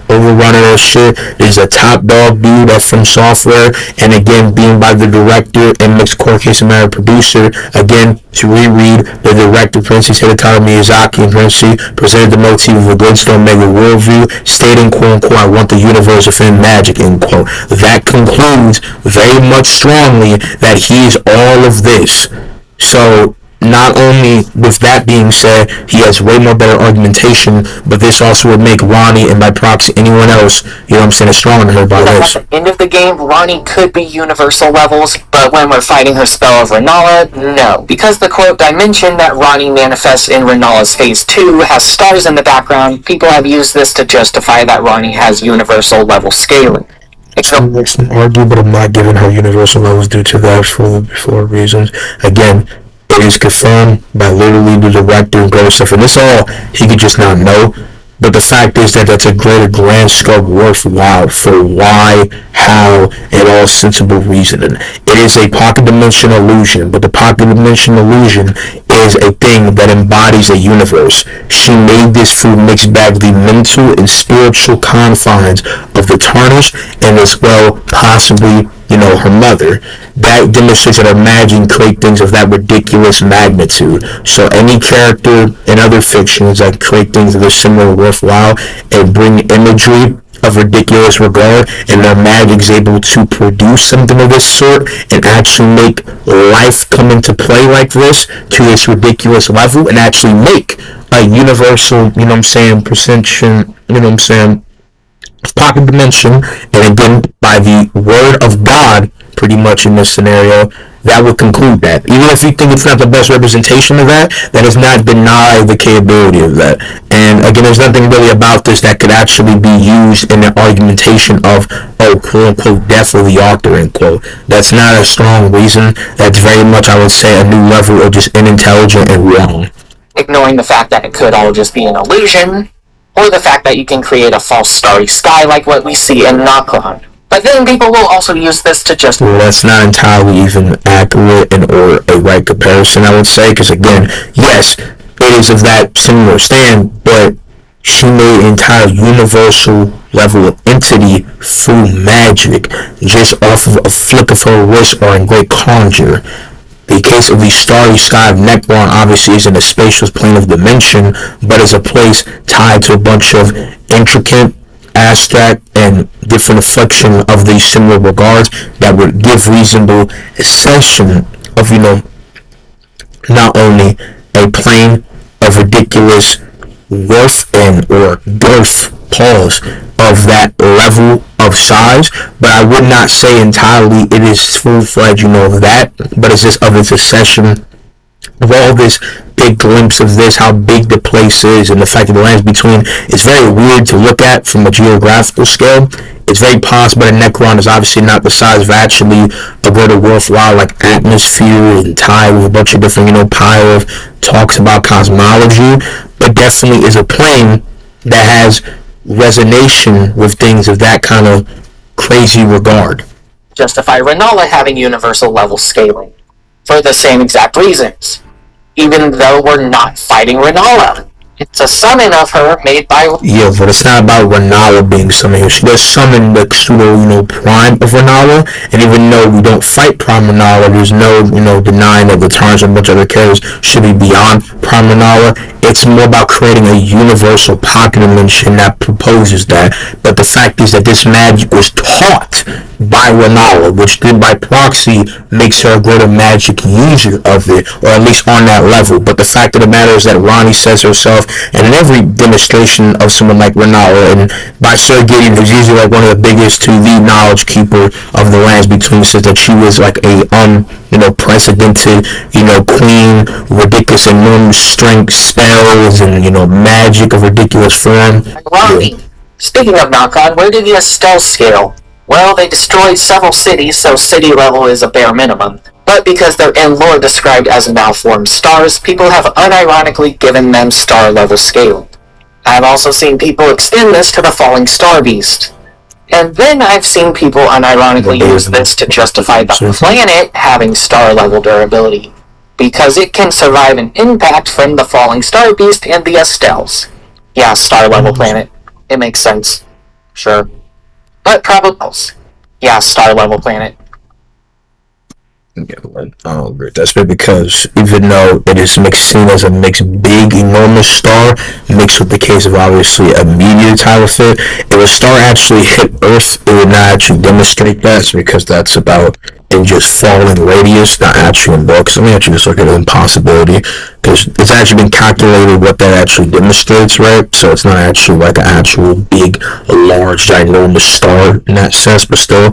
overrunning that shit. There's a top dog dude at From Software, and again being by the director and mixed core case of matter producer. Again, to reread, the director Princess Hidetaka Miyazaki and Princess presented the motif of a Godsking mega worldview, stating quote unquote I want the universe within magic end quote. That concludes very much strongly that he's all of this. So, not only with that being said, he has way more better argumentation, but this also would make Ronnie, and by proxy anyone else, stronger than her by this. At the end of the game, Ronnie could be universal levels, but when we're fighting her spell of Renala, no. Because the quote dimension that Ronnie manifests in Renala's Phase 2 has stars in the background, people have used this to justify that Ronnie has universal level scaling. Some makes them argue, but I'm not giving her universal levels due to that for reasons. Again, it is confirmed by literally the director and greater stuff, and this all he could just not know. But the fact is that that's a greater grand scope worthwhile for why, how, and all sensible reasoning. It is a pocket dimension illusion, but the pocket dimension illusion is a thing that embodies a universe. She made this through mixed bag the mental and spiritual confines of the tarnished, and as well possibly her mother. That demonstrates that her magic create things of that ridiculous magnitude. So any character in other fictions that create things that are similar worthwhile and bring imagery of ridiculous regard, and their magic is able to produce something of this sort and actually make life come into play like this to this ridiculous level, and actually make a universal, perception, pocket dimension, and again by the word of God pretty much in this scenario, that would conclude that. Even if you think it's not the best representation of that does not deny the capability of that. And again, there's nothing really about this that could actually be used in the argumentation of quote unquote death of the author end quote. That's not a strong reason. That's very much, I would say, a new level of just unintelligent and wrong. Ignoring the fact that it could all just be an illusion, or the fact that you can create a false starry sky like what we see in Noclon. But then people will also use this to just... Well, that's not entirely even accurate or a right comparison, I would say, because again, yes, it is of that similar stand, but she made an entire universal level of entity through magic, just off of a flick of her wrist or in great conjure. The case of the starry sky of Necron obviously isn't a spacious plane of dimension, but is a place tied to a bunch of intricate, abstract, and different affliction of these similar regards that would give reasonable ascension of, not only a plane of ridiculous worth and or girth pause of that level of size, but I would not say entirely it is full-fledged, that, but it's just of its accession of all this big glimpse of this, how big the place is, and the fact that the lands between is very weird to look at from a geographical scale. It's very possible that Necron is obviously not the size of actually a greater worthwhile like atmosphere and tie with a bunch of different, pile of talks about cosmology, but definitely is a plane that has resonation with things of that kind of crazy regard. Justify Renala having universal level scaling for the same exact reasons. Even though we're not fighting Renala. It's a summon of her made by... Yeah, but it's not about Renala being summoned here. She does summon the pseudo, prime of Renala, and even though we don't fight prime Renala, there's no, denying that the turns and a bunch of other characters should be beyond prime Renala. It's more about creating a universal pocket dimension that proposes that. But the fact is that this magic was taught by Renala, which then by proxy makes her a greater magic user of it, or at least on that level. But the fact of the matter is that Ronnie says herself, and in every demonstration of someone like Renala, and by Sir Gideon, who's usually like one of the biggest to the knowledge keeper of the lands between, says that she was like a unprecedented, queen, ridiculous, enormous strength, spells, and magic of ridiculous form. Ronnie. Yeah. Speaking of knock-on, where did the Estelle scale? Well, they destroyed several cities, so city level is a bare minimum. But because they're in lore described as malformed stars, people have unironically given them star level scale. I've also seen people extend this to the falling star beast. And then I've seen people unironically use this to justify the planet having star level durability, because it can survive an impact from the falling star beast and the Estelles. Yeah, star level planet. It makes sense. Sure. But probably... Yeah, star level planet. Yeah, but I don't agree with that, because even though it is seen as a mixed, big, enormous star, mixed with the case of obviously a meteor type of it, if a star actually hit Earth, it would not actually demonstrate that, because that's about in just falling radius, not actually in books. Let me actually just look at an impossibility, because it's actually been calculated what that actually demonstrates, right? So it's not actually like an actual big, large, ginormous star in that sense, but still,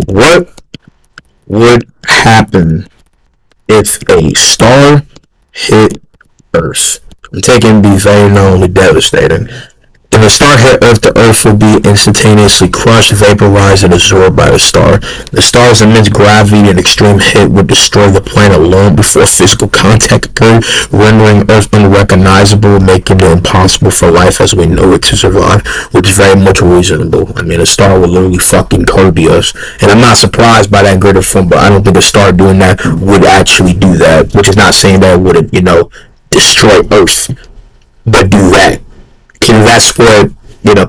what would happen if a star hit Earth? I'm taking be very not only devastating. If a star hit Earth, the Earth would be instantaneously crushed, vaporized, and absorbed by the star. The star's immense gravity and extreme hit would destroy the planet alone before physical contact occurred, rendering Earth unrecognizable, making it impossible for life as we know it to survive, which is very much reasonable. I mean, a star would literally fucking Kirby us. And I'm not surprised by that greater form, but I don't think a star doing that would actually do that, which is not saying that it would, destroy Earth, but do that. That's what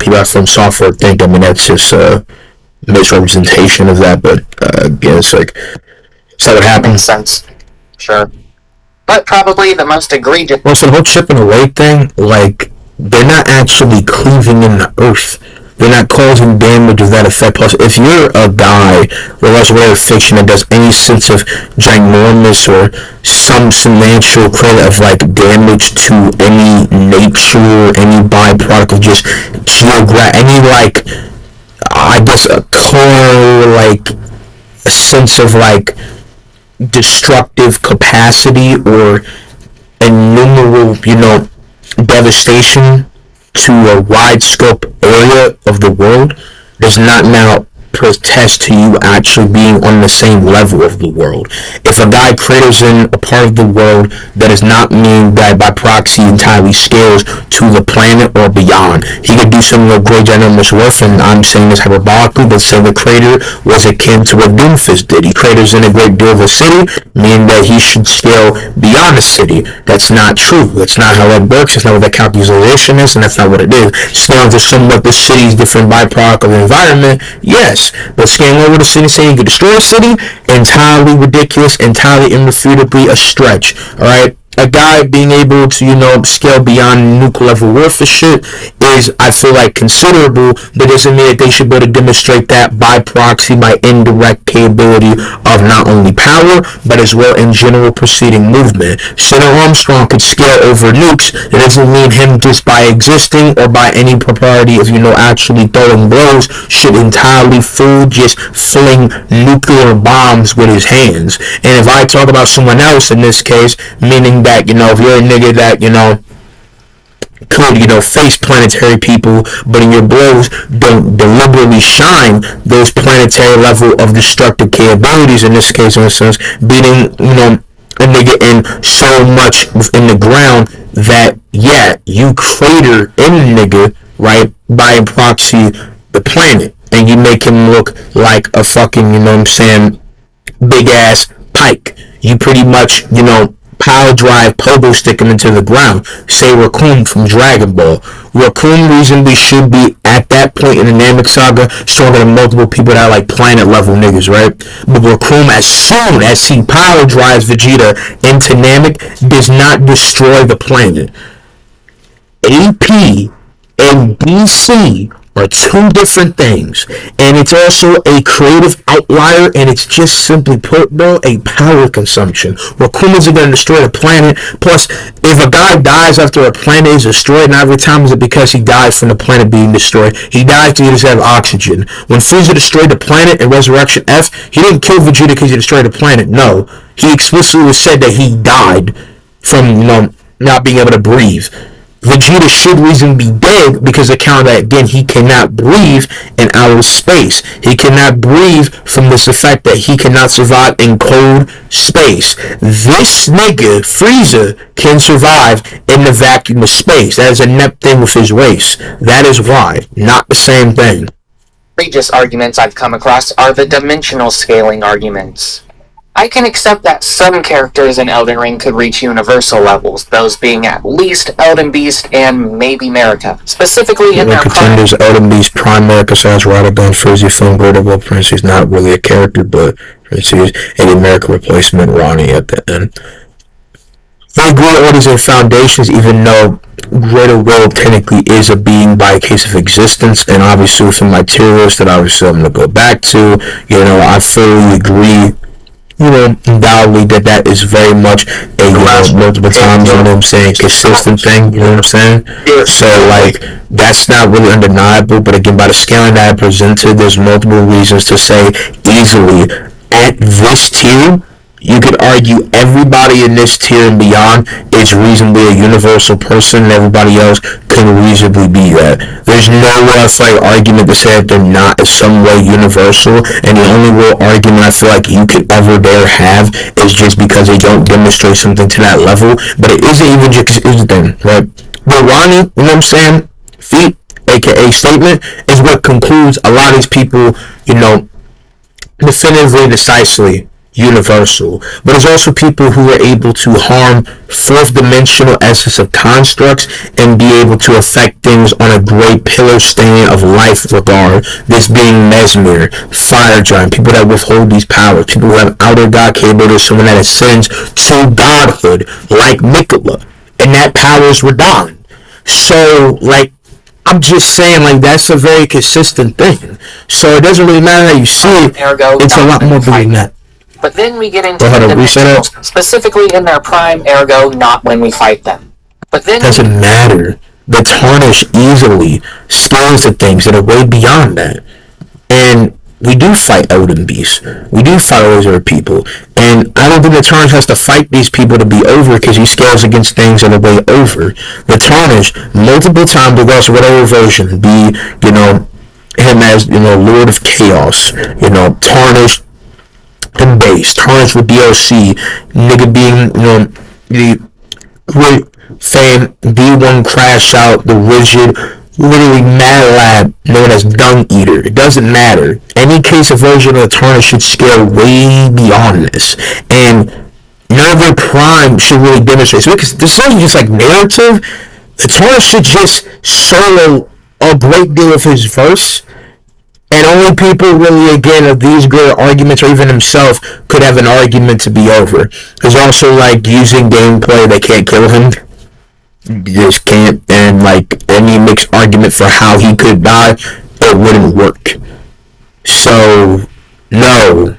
people at From Software think. I mean, that's just a misrepresentation of that, but again, it's like, so what happens. Makes sense. Sure. But probably the most egregious... Well, so the whole chipping away thing, like, they're not actually cleaving in the Earth. They're not causing damage of that effect. Plus, if you're a guy, regardless of whatever fiction that does any sense of ginormous or some financial credit of like damage to any nature, any byproduct of just any like, I guess a core, like a sense of like destructive capacity or innumerable, devastation to a wide scope area of the world does not now attest to you actually being on the same level of the world. If a guy craters in a part of the world, that does not mean that by proxy entirely scales to the planet or beyond. He could do something of great ginormous worth, and I'm saying this hyperbolically, but saying the crater was akin to what Doomfist did. He craters in a great deal of a city, meaning that he should scale beyond the city. That's not true. That's not how that works. That's not what that calculation is, and that's not what it is. Scaling to somewhat the city's different byproduct of the environment, yes. But scaling over the city, saying you could destroy a city, entirely ridiculous, entirely irrefutably a stretch. Alright? a guy being able to, scale beyond nuclear level warfare shit is, I feel like, considerable, but doesn't mean that they should be able to demonstrate that by proxy, by indirect capability of not only power, but as well in general proceeding movement. Senator Armstrong could scale over nukes. It doesn't mean him just by existing or by any propriety of, actually throwing blows should entirely fool just fling nuclear bombs with his hands. And if I talk about someone else in this case, meaning that, if you're a nigga that, could, face planetary people, but in your blows don't deliberately shine those planetary level of destructive capabilities, in this case, in a sense, beating, a nigga in so much in the ground that, yeah, you crater in a nigga, right, by proxy the planet, and you make him look like a fucking, big ass pike. You pretty much, power drive pogo stick him into the ground. Say Raccoon from Dragon Ball. Raccoon reasonably should be at that point in the Namek Saga stronger than multiple people that are like planet level niggas, right? But Raccoon, as soon as he power drives Vegeta into Namek, does not destroy the planet. AP and DC are two different things, and it's also a creative outlier, and it's just simply put, bro, a power consumption. Raccoon isn't going to destroy the planet. Plus, if a guy dies after a planet is destroyed, not every time is it because he died from the planet being destroyed. He died to just have oxygen. When Frieza destroyed the planet in Resurrection F, he didn't kill Vegeta because he destroyed the planet. No, he explicitly said that he died from, not being able to breathe. Vegeta should reasonably be dead because of count that, again, he cannot breathe in outer space. He cannot breathe from this effect that he cannot survive in cold space. This nigga, Frieza, can survive in the vacuum of space. That is a net thing with his race. That is why. Not the same thing. Egregious arguments I've come across are the dimensional scaling arguments. I can accept that some characters in Elden Ring could reach universal levels, those being at least Elden Beast and maybe Marika, specifically in their contenders. Elden Beast, Prime Marika, Sash, Radagon, Frizzy, Film, Vertical, Prince. He's not really a character, but Prince is an American replacement, Ronnie at the end. For Great Orders and Foundations, even though Greater Will technically is a being by a case of existence, and obviously within my tier list that obviously I'm going to go back to, I fully agree, undoubtedly that is very much a, multiple times, consistent thing, So, that's not really undeniable, but again, by the scaling that I presented, there's multiple reasons to say easily, at this tier, you could argue everybody in this tier and beyond is reasonably a universal person, and everybody else can reasonably be that. There's no real argument to say that they're not in some way universal, and the only real argument I feel like you could ever dare have is just because they don't demonstrate something to that level, but it isn't even just the thing, right? But Ronnie, feat, aka statement, is what concludes a lot of these people, definitively, decisively universal. But there's also people who are able to harm fourth dimensional essence of constructs and be able to affect things on a great pillar stand of life regard. This being Mesmer, Fire Giant, people that withhold these powers, people who have outer god capabilities, someone that ascends to godhood, like Mikola, and that power is Radon. So, I'm just saying, that's a very consistent thing. So it doesn't really matter how you see it. It's a lot more than that. But then we get into the dimensionals, specifically in their prime, ergo not when we fight them. But then doesn't matter. The Tarnish easily scales to things that are way beyond that. And we do fight Elden Beasts. We do fight Lizard people. And I don't think the Tarnish has to fight these people to be over because he scales against things that are way over. The Tarnish, multiple times, regardless of whatever version, be, him as, Lord of Chaos, Tarnish, and base, Tarnish with DLC, nigga being, the great fan, D1 Crash Out, the rigid, literally mad lab known as Dung Eater. It doesn't matter. Any case of version of the Tarnish should scale way beyond this. And none of their prime should really demonstrate. So because this isn't just narrative, the Tarnish should just solo a great deal of his verse And only people really, again, of these great arguments, or even himself, could have an argument to be over. There's also, like, using gameplay, they can't kill him. You just can't. And, like, any mixed argument for how he could die, it wouldn't work. So, no.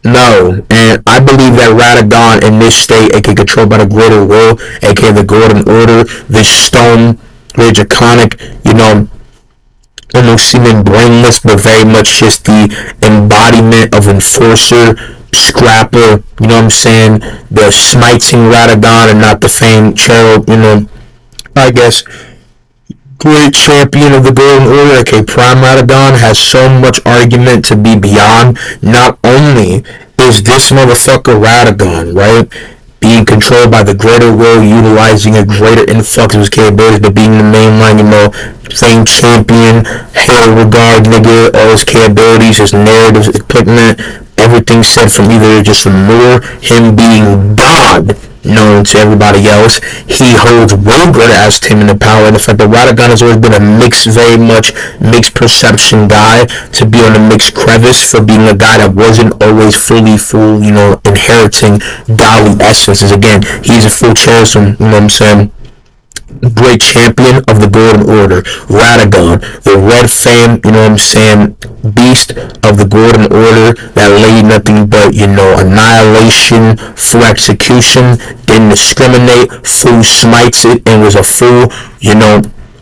No, and I believe that Radagon in this state, aka controlled by the greater will, aka the Golden Order, this stone, very draconic, almost seeming brainless, but very much just the embodiment of Enforcer, Scrapper, you know what I'm saying? The smiting Radagon and not the famed Cherub, I guess great champion of the Golden Order, aka Prime Radagon, has so much argument to be beyond. Not only is this motherfucker Radagon, right, being controlled by the greater will, utilizing a greater influx of his capabilities, but being the mainline, famed champion, hair regard nigga, all his capabilities, his narratives, his equipment, everything said from either just from lore, him being God, known to everybody else. He holds way greater as Tim in the power, and the fact that Radagon has always been a very much mixed perception guy, to be on a mixed crevice for being a guy that wasn't always fully full, inheriting godly essences. Again, he's a full cherubim, you know what I'm saying? Great champion of the Golden Order, Radagon, the red fame, beast of the Golden Order that laid nothing but, annihilation, full execution, didn't discriminate, full smites it, and was a full,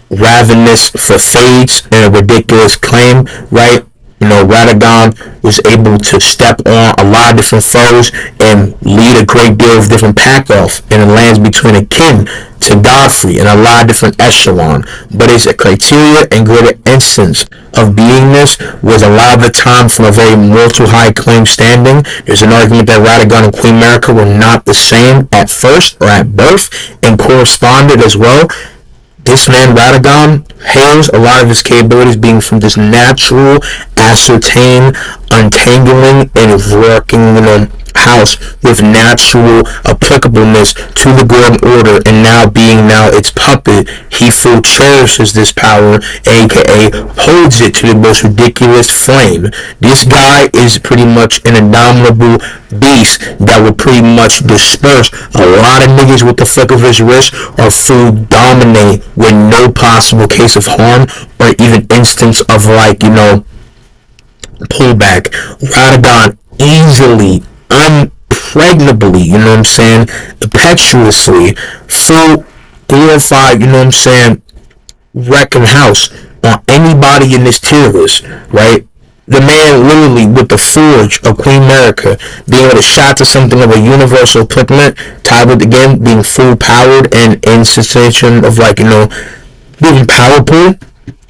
ravenous for fades and a ridiculous claim, right? Radagon was able to step on a lot of different foes and lead a great deal of different pack off, and it lands between a kin to Godfrey and a lot of different echelon. But it's a criteria and greater instance of beingness was a lot of the time from a very mortal high claim standing. There's an argument that Radagon and Queen America were not the same at first or at birth and corresponded as well. This man Radagon hails a lot of his capabilities being from this natural, ascertained, untangling, and working, house with natural applicableness to the Golden Order, and now being its puppet, he full cherishes this power, aka holds it to the most ridiculous flame. This guy is pretty much an indomitable beast that will pretty much disperse a lot of niggas with the flick of his wrist, or full dominate with no possible case of harm or even instance of pullback. Radagon easily, unpregnably, impetuously, full glorified, wrecking house on anybody in this tier list, right? The man literally with the forge of Queen America, being able to shot to something of a universal equipment, tied with again being full powered and in situation of being powerful,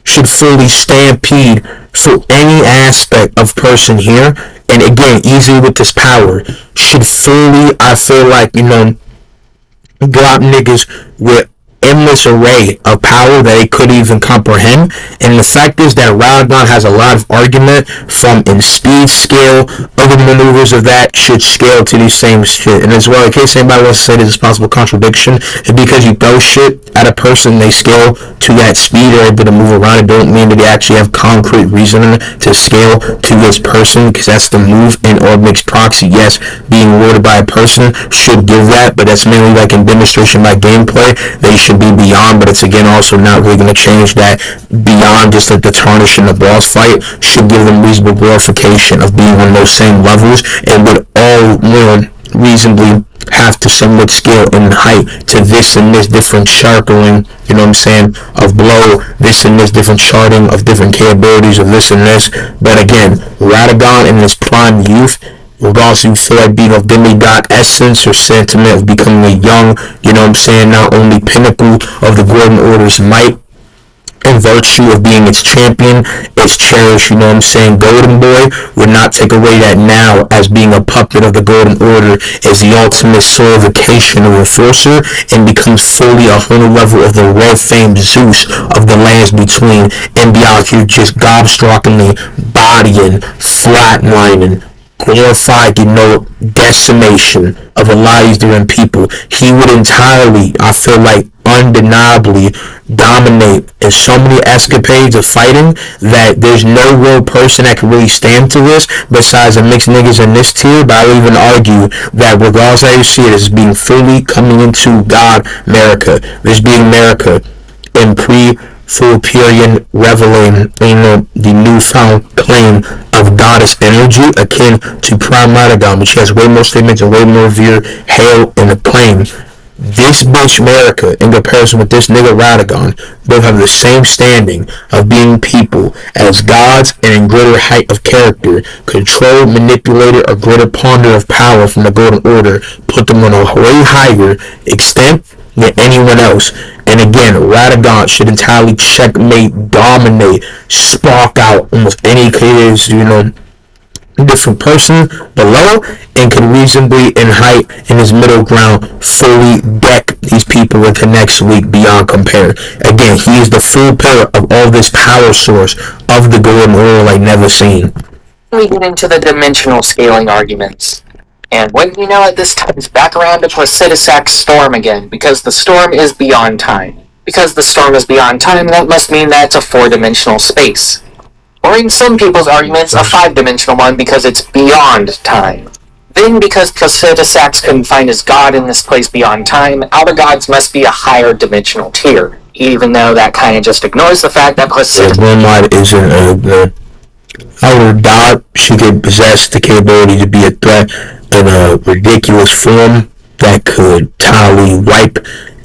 should fully stampede for any aspect of person here. And again, easily with this power, should fully, I feel like, drop niggas with endless array of power that they couldn't even comprehend. And the fact is that Radagon has a lot of argument from in speed scale, other maneuvers of that should scale to these same shit. And as well, in case anybody wants to say there's a possible contradiction, it's because you throw shit at a person, they scale to that speed, or able to move around. It don't mean that they actually have concrete reason to scale to this person, because that's the move in or mixed proxy. Yes, being rewarded by a person should give that, but that's mainly like in demonstration by gameplay. They should be beyond, but it's again also not really going to change that. Beyond just like the tarnish in the boss fight should give them reasonable glorification of being on those same levels, and would all reasonably have to somewhat scale in height to this and this different circling, of blow, this and this different charting of different capabilities of this and this. But again, Radagon in his prime youth, regardless if you feel like being of demigod essence or sentiment of becoming a young, not only pinnacle of the Golden Order's might and virtue of being its champion, its cherished, golden boy, would not take away that now, as being a puppet of the Golden Order, is the ultimate solidification of Enforcer, and becomes fully a whole level of the world-famed Zeus of the lands between, and be out here just gobstrockingly bodying, flatlining, glorified, decimation of a lot of these different people. He would entirely, I feel like, undeniably dominate in so many escapades of fighting that there's no real person that can really stand to this besides the mixed niggas in this tier. But I would even argue that regardless of how you see it, as being fully coming into God America, this being America in full period reveling, the newfound claim of goddess energy akin to Prime Radagon, which has way more statements and way more revere, hail, and acclaim. This bitch America, in comparison with this nigga Radagon, both have the same standing of being people as gods and in greater height of character, control, manipulator, or greater ponder of power from the Golden Order, put them on a way higher extent than anyone else. And again, Radagon should entirely checkmate, dominate, spark out almost any case, different person below, and could reasonably in height in his middle ground fully deck these people into next week beyond compare. Again, he is the full pillar of all this power source of the Golden Order like never seen. We get into the dimensional scaling arguments. And what you know at this time is back around to Placidusac's storm again, because the storm is beyond time. Because the storm is beyond time, that must mean that it's a 4-dimensional space. Or in some people's arguments, a 5-dimensional one because it's beyond time. Then, because Placidusax couldn't find his god in this place beyond time, outer gods must be a higher dimensional tier, even though that kind of just ignores the fact that Placidusax isn't a outer god. She could possess the capability to be a threat in a ridiculous form that could totally wipe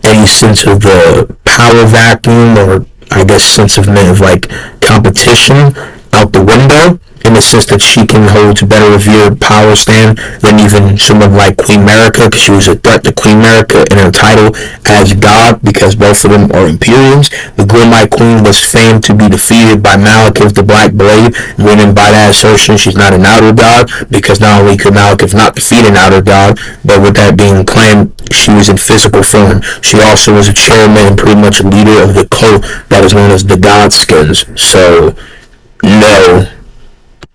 any sense of the power vacuum, or I guess sense of like competition, out the window, in the sense that she can hold to better revered power stand than even someone like Queen America, because she was a threat to Queen America in her title as God, because both of them are Imperiums. The Glimite Queen was famed to be defeated by Malekith the Black Blade, meaning by that assertion she's not an outer god, because not only could Malekith not defeat an outer god, but with that being claimed, she was in physical form. She also was a chairman and pretty much a leader of the cult that is known as the Godskins. So, no,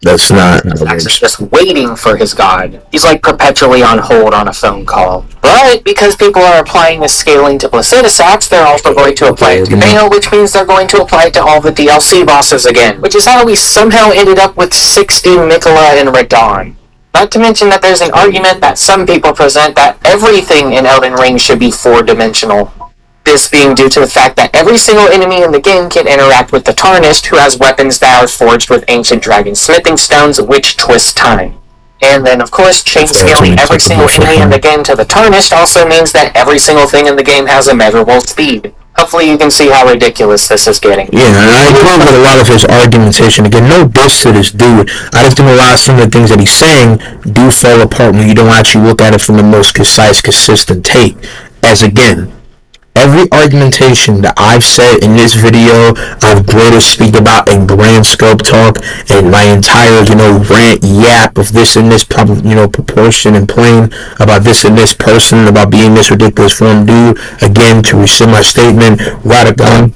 that's not. He's just waiting for his god. He's like perpetually on hold on a phone call. But because people are applying this scaling to Placidusax, they're also going to apply it to Vale, which means they're going to apply it to all the DLC bosses again. Which is how we somehow ended up with 60 Mikola and Radahn. Not to mention that there's an argument that some people present that everything in Elden Ring should be 4-dimensional. This being due to the fact that every single enemy in the game can interact with the Tarnished, who has weapons that are forged with ancient dragon smithing stones, which twist time. And then, of course, chain scaling every single enemy in the game to the Tarnished also means that every single thing in the game has a measurable speed. Hopefully you can see how ridiculous this is getting. Yeah, and I agree with a lot of his argumentation. Again, no diss to this dude. I just think a lot of some of the things that he's saying do fall apart when you don't actually look at it from the most concise, consistent take. As again, every argumentation that I've said in this video, I've greater speak about in grand scope talk, and my entire, rant yap of this and this, proportion and plane about this and this person, about being this ridiculous form dude. Again, to rescind my statement, Radagon,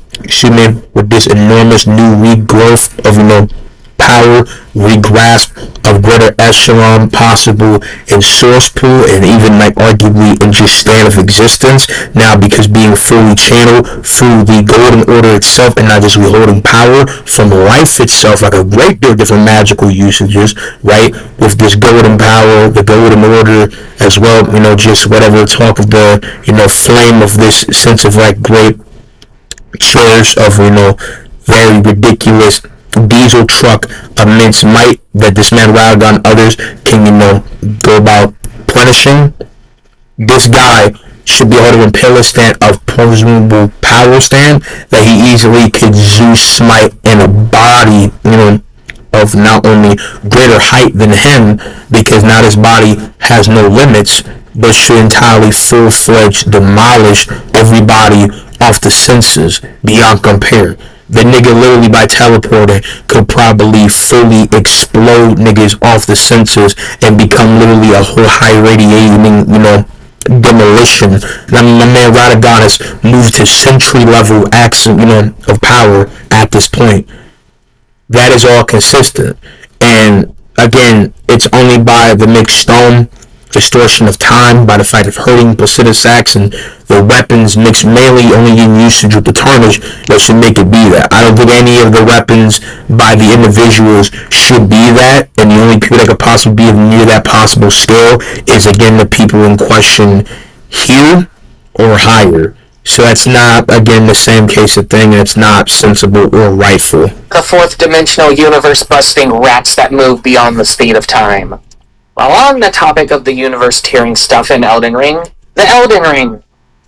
with this enormous new regrowth of, power, regrasp of greater echelon possible in source pool, and even like arguably in just stand of existence now, because being fully channeled through the Golden Order itself, and not just withholding power from life itself, like a great deal of different magical usages, right? With this golden power, the Golden Order as well, just whatever talk of the, flame of this sense of like great cherish of, very ridiculous diesel truck immense might that this man Radagon and others can, go about punishing. This guy should be able to impale a stand of presumable power stand that he easily could Zeus smite in a body, of not only greater height than him, because now his body has no limits, but should entirely full-fledged demolish everybody off the senses beyond compare. The nigga literally by teleporting could probably fully explode niggas off the senses and become literally a whole high radiating, demolition. I mean, my man Radagon has moved to century level acts, of power at this point. That is all consistent. And Again, it's only by the mixed stone, distortion of time, by the fact of hurting Placidus acts, and the weapons mixed mainly only in usage with the tarnish that should make it be that. I don't think any of the weapons by the individuals should be that, and the only people that could possibly be near that possible scale is again the people in question here or higher. So that's not, again, the same case of thing, and it's not sensible or rightful. The fourth dimensional universe busting rats that move beyond the speed of time. While on the topic of the universe tearing stuff in Elden Ring, the Elden Ring.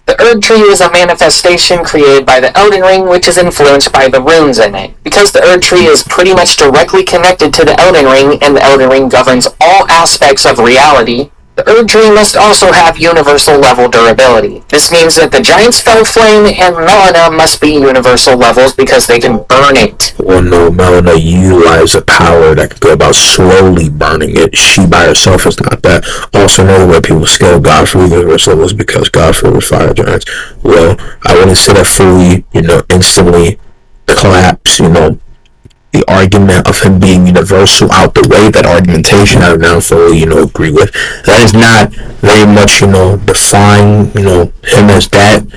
The Erd Tree is a manifestation created by the Elden Ring, which is influenced by the runes in it. Because the Erd Tree is pretty much directly connected to the Elden Ring, and the Elden Ring governs all aspects of reality, the Erd Tree must also have universal level durability. This means that the Giant Spell Flame and Melina must be universal levels because they can burn it. Well, no, Melina utilized a power that could go about slowly burning it. She by herself is not that. Also, another way people scale Godfrey universal was because Godfrey was fire giants. Well, I wouldn't say that fully, instantly collapse, the argument of him being universal out the way. That argumentation I don't fully, agree with. That is not very much, define, him as that,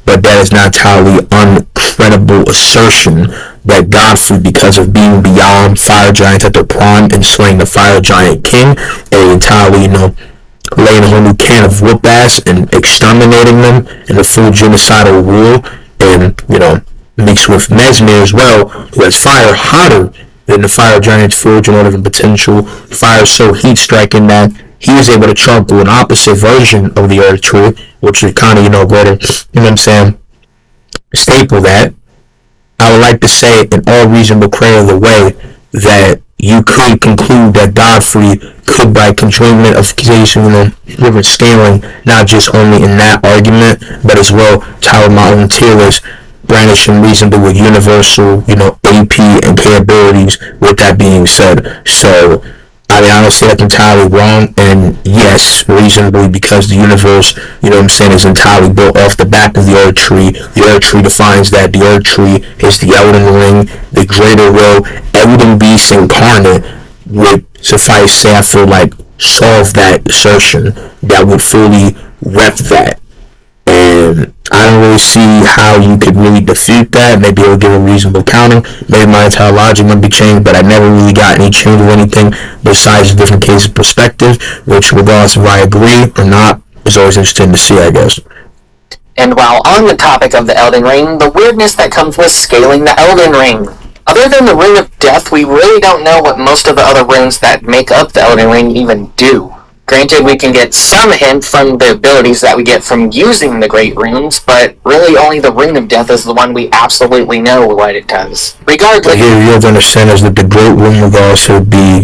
but that is not entirely uncredible assertion that Godfrey, because of being beyond fire giants at their prime and slaying the fire giant king, and entirely, laying a whole new can of whoop ass and exterminating them in a full genocidal rule, and, mixed with Mesmer as well, who has fire hotter than the fire giant's full genetic potential. Fire so heat striking that he was able to trample an opposite version of the Earth Tree, which is kind of, greater, staple that. I would like to say in all reasonable credit of the way that you could conclude that Godfrey could, by conjoinment of accusation, different scaling, not just only in that argument, but as well tower my own tier list, brandishing reasonably with universal, AP and capabilities, with that being said. So, I don't say that's entirely wrong, and yes, reasonably, because the universe, is entirely built off the back of the Earth Tree. The Earth Tree defines that. The Earth Tree is the Elden Ring, the greater will, Elden Beast incarnate would suffice, say, I feel like, solve that assertion, that would fully rep that. And I don't really see how you could really defeat that. Maybe it'll give a reasonable counter. Maybe my entire logic might be changed, but I never really got any change of anything besides a different case of perspective, which, regardless if I agree or not, is always interesting to see, I guess. And while on the topic of the Elden Ring, the weirdness that comes with scaling the Elden Ring. Other than the Rune of Death, we really don't know what most of the other runes that make up the Elden Ring even do. Granted, we can get some hint from the abilities that we get from using the Great Runes, but really only the Rune of Death is the one we absolutely know what it does. Regardless... Here, you have to understand is that the Great Rune would also be,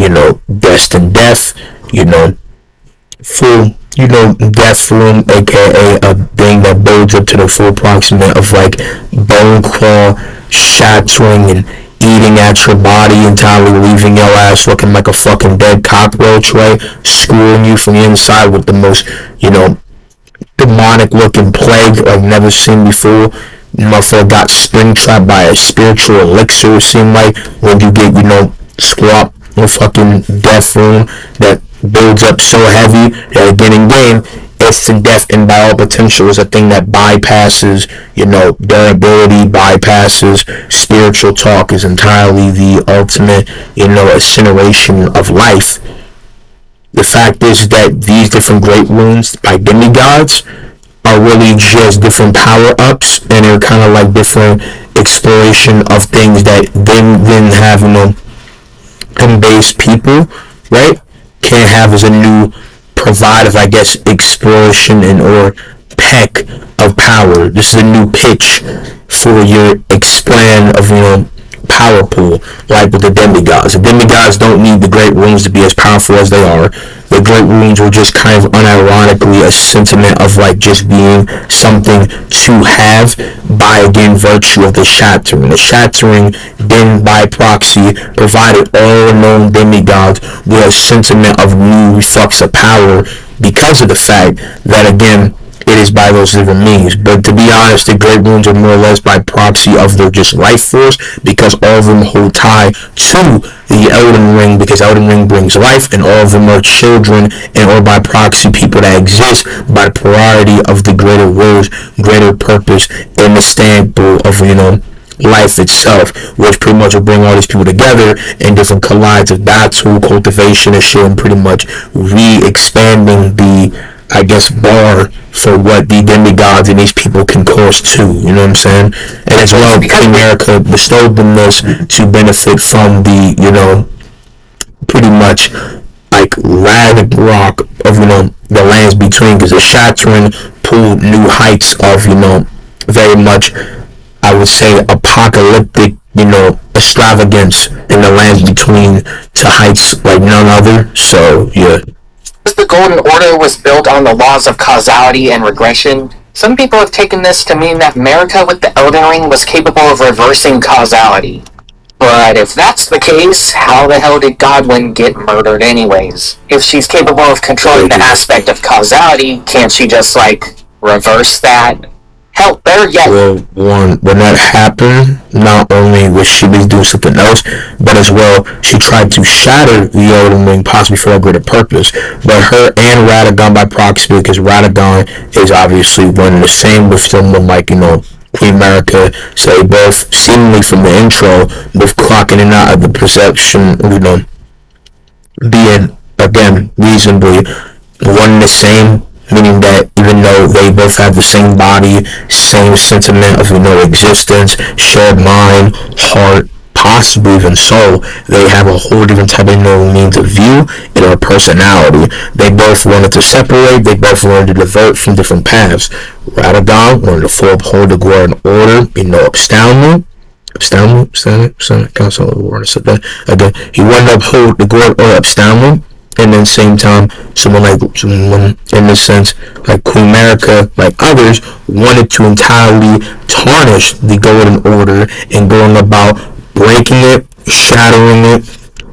destined death, full, death rune, aka a thing that builds up to the full approximate of, like, bone claw, shattering, and eating at your body, entirely leaving your ass looking like a fucking dead cockroach, right? Screwing you from the inside with the most, demonic looking plague I've never seen before. Motherfucker got spring trapped by a spiritual elixir, it seemed like, when you get, squat with fucking death rune that builds up so heavy that again in game, instant death and by all potential is a thing that bypasses, durability, bypasses spiritual talk, is entirely the ultimate, incineration of life. The fact is that these different great runes by demigods are really just different power-ups, and they're kind of like different exploration of things that then have, base people, right, can't have as a new provider, I guess, exploration and or peck of power. This is a new pitch for your expand of, power pool, like with the demigods. The demigods don't need the great runes to be as powerful as they are. The great runes were just kind of unironically a sentiment of like just being something to have by again virtue of the shattering. The shattering then by proxy provided all known demigods with a sentiment of new reflux of power because of the fact that again it is by those different means. But to be honest, the great runes are more or less by proxy of their just life force, because all of them hold tie to the Elden Ring, because Elden Ring brings life, and all of them are children, and or by proxy people that exist by priority of the greater words, greater purpose, and the standpoint of, life itself, which pretty much will bring all these people together in different collides of battle, cultivation, and shit, and pretty much re-expanding the, I guess, bar for what the demigods and these people can course to, you know what I'm saying? And as well, America bestowed them this to benefit from the, pretty much like rag rock of, the lands between, because the shattering pulled new heights of, very much, I would say, apocalyptic, extravagance in the lands between to heights like none other. So, yeah. The Golden Order was built on the laws of causality and regression. Some people have taken this to mean that America with the Elden Ring was capable of reversing causality. But if that's the case, how the hell did Godwin get murdered anyways? If she's capable of controlling the aspect of causality, can't she just, reverse that? Hell, better yet. Well, when that happened, not only was she doing something else, but as well, she tried to shatter the Elden Ring, possibly for a greater purpose. But her and Radagon by proxy, because Radagon is obviously one and the same with someone like, Queen America, so they both, seemingly from the intro, both clocking in and out of the perception, being, again, reasonably one and the same, meaning that even though they both have the same body, same sentiment of, existence, shared mind, heart, possibly even soul, they have a whole different type of means of view and a personality. They both wanted to separate, they both wanted to divert from different paths. Radagon wanted to full uphold the Golden Order, astoundingly. Again, he wanted to uphold the Golden Order astoundingly. And then same time, someone in this sense, like Queen America, like others, wanted to entirely tarnish the Golden Order and going about breaking it, shattering it,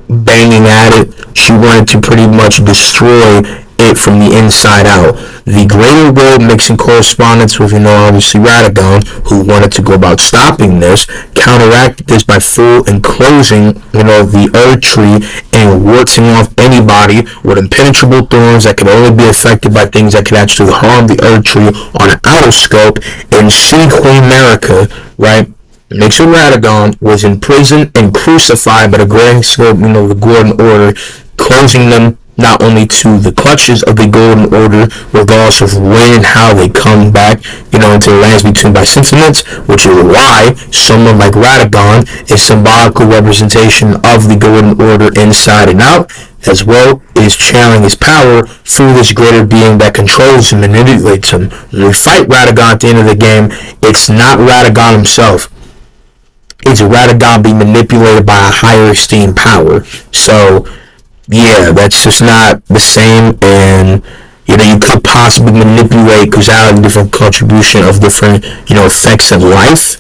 banging at it. She wanted to pretty much destroy it from the inside out. The greater world mixing correspondence with, obviously Radagon, who wanted to go about stopping this, counteracted this by full enclosing, the Earth Tree and warting off anybody with impenetrable thorns that could only be affected by things that could actually harm the Earth Tree on an outer scope. And see Queen America, right? Mixed with Radagon was imprisoned and crucified by the grand scope, the Golden Order, closing them not only to the clutches of the Golden Order, regardless of when and how they come back, into the lands between by sentiments, which is why someone like Radagon is symbolical representation of the Golden Order inside and out, as well as channeling his power through this greater being that controls him and manipulates him. When we fight Radagon at the end of the game, it's not Radagon himself. It's Radagon being manipulated by a higher esteemed power. So, yeah, that's just not the same, and you could possibly manipulate causality, different contribution of different effects of life,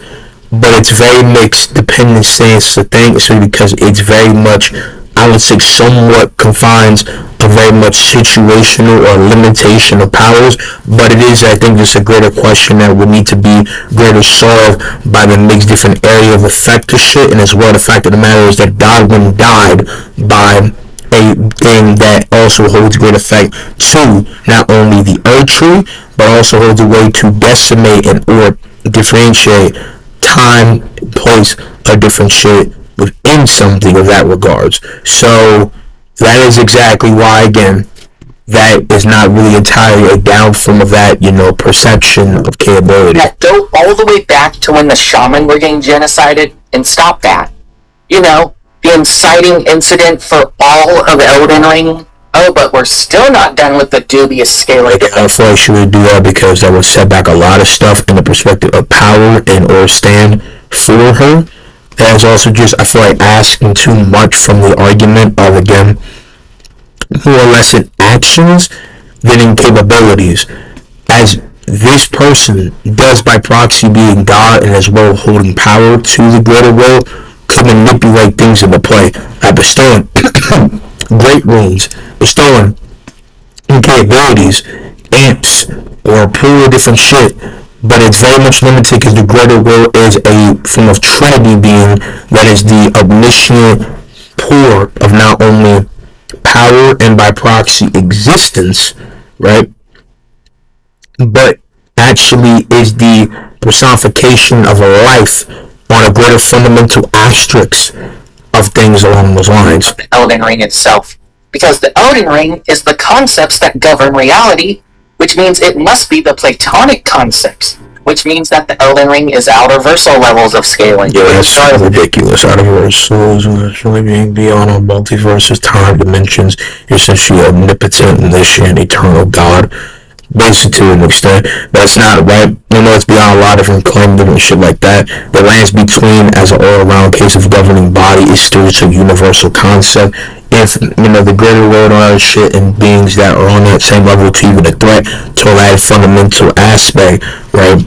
but it's very mixed depending stance to think, so because it's very much, I would say, somewhat confines a very much situational or limitation of powers, but it is, I think, just a greater question that would need to be greater solved by the mixed different area of effect of shit, and as well the fact of the matter is that Godwin died by a thing that also holds great effect to not only the Earth Tree, but also holds a way to decimate and or differentiate time, place, or different shit within something of that regards. So that is exactly why, again, that is not really entirely a downfall of that, perception of capability. That go all the way back to when the shaman were getting genocided and stop that. The inciting incident for all of Elden Ring. Oh, but we're still not done with the dubious scaling. I feel like she would do that because that would set back a lot of stuff in the perspective of power and or stand for her. And it's also just, I feel like, asking too much from the argument of, again, more or less in actions than in capabilities. As this person does by proxy being God and as well holding power to the greater world, could manipulate things into play by bestowing great runes, bestowing capabilities, amps or a pool of different shit, but it's very much limited because the greater will is a form of Trinity being that is the omniscient pour of not only power and by proxy existence, right, but actually is the personification of a life on a greater fundamental asterisk of things along those lines. The Elden Ring itself. Because the Elden Ring is the concepts that govern reality, which means it must be the Platonic concepts, which means that the Elden Ring is outer-versal levels of scaling. Yeah, that's ridiculous. Outer-versal is actually being beyond all multiverses, time, dimensions. You're essentially omnipotent, omniscient, eternal God. Basically, to an extent, that's not right. You know, it's beyond a lot of different claims and shit like that. The lands between, as an all-around case of governing body, is still just a universal concept. If, you know, the greater world and all that shit and beings that are on that same level to even a threat to that fundamental aspect, right,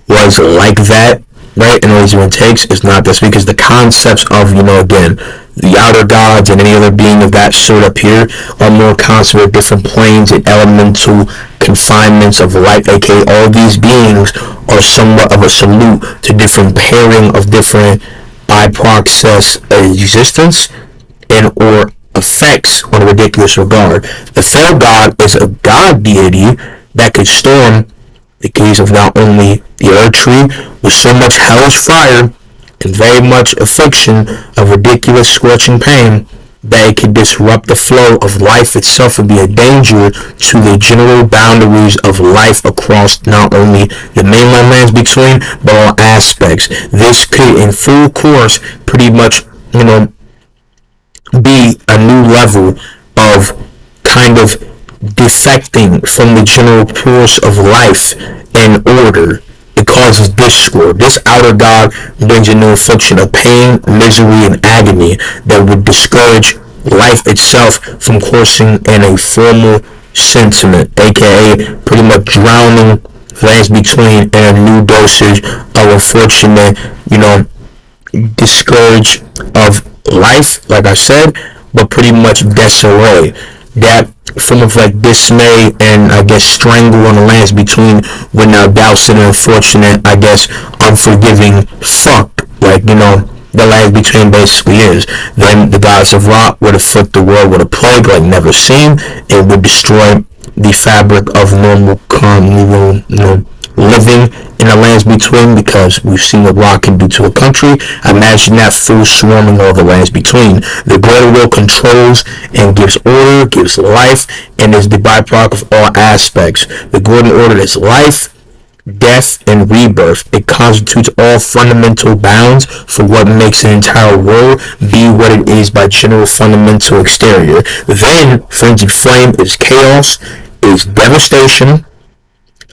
was like that, right, and always even takes, is not this, because the concepts of, you know, again, the outer gods and any other being of that sort up here are more concept of different planes and elemental confinements of life, aka all these beings are somewhat of a salute to different pairing of different by-process existence and or effects on a ridiculous regard. The fair god is a god deity that could storm the case of not only the earth tree with so much hellish fire and very much affliction of ridiculous scorching pain that it could disrupt the flow of life itself and be a danger to the general boundaries of life across not only the mainland lands between, but all aspects. This could, in full course, pretty much, you know, be a new level of kind of defecting from the general course of life and order. It causes discord. This outer god brings a new affliction of pain, misery, and agony that would discourage life itself from coursing in a formal sentiment, aka pretty much drowning lands between in a new dosage of unfortunate, you know, discourage of life, like I said, but pretty much disarray. That form of like dismay and I guess strangle on the lands between when now doubts and unfortunate, I guess, unforgiving fuck, like, you know, the lands between basically is. Then the goddess of Ra would afflict the world with a plague like never seen. It would destroy the fabric of normal, calm, you know, living in the lands between, because we've seen what Ra can do to a country. Imagine that full swarming all the lands between. The greater will controls and gives order, gives life, and is the byproduct of all aspects. The golden order is life, death, and rebirth. It constitutes all fundamental bounds for what makes an entire world be what it is by general fundamental exterior. Then, frenzied flame is chaos, is devastation,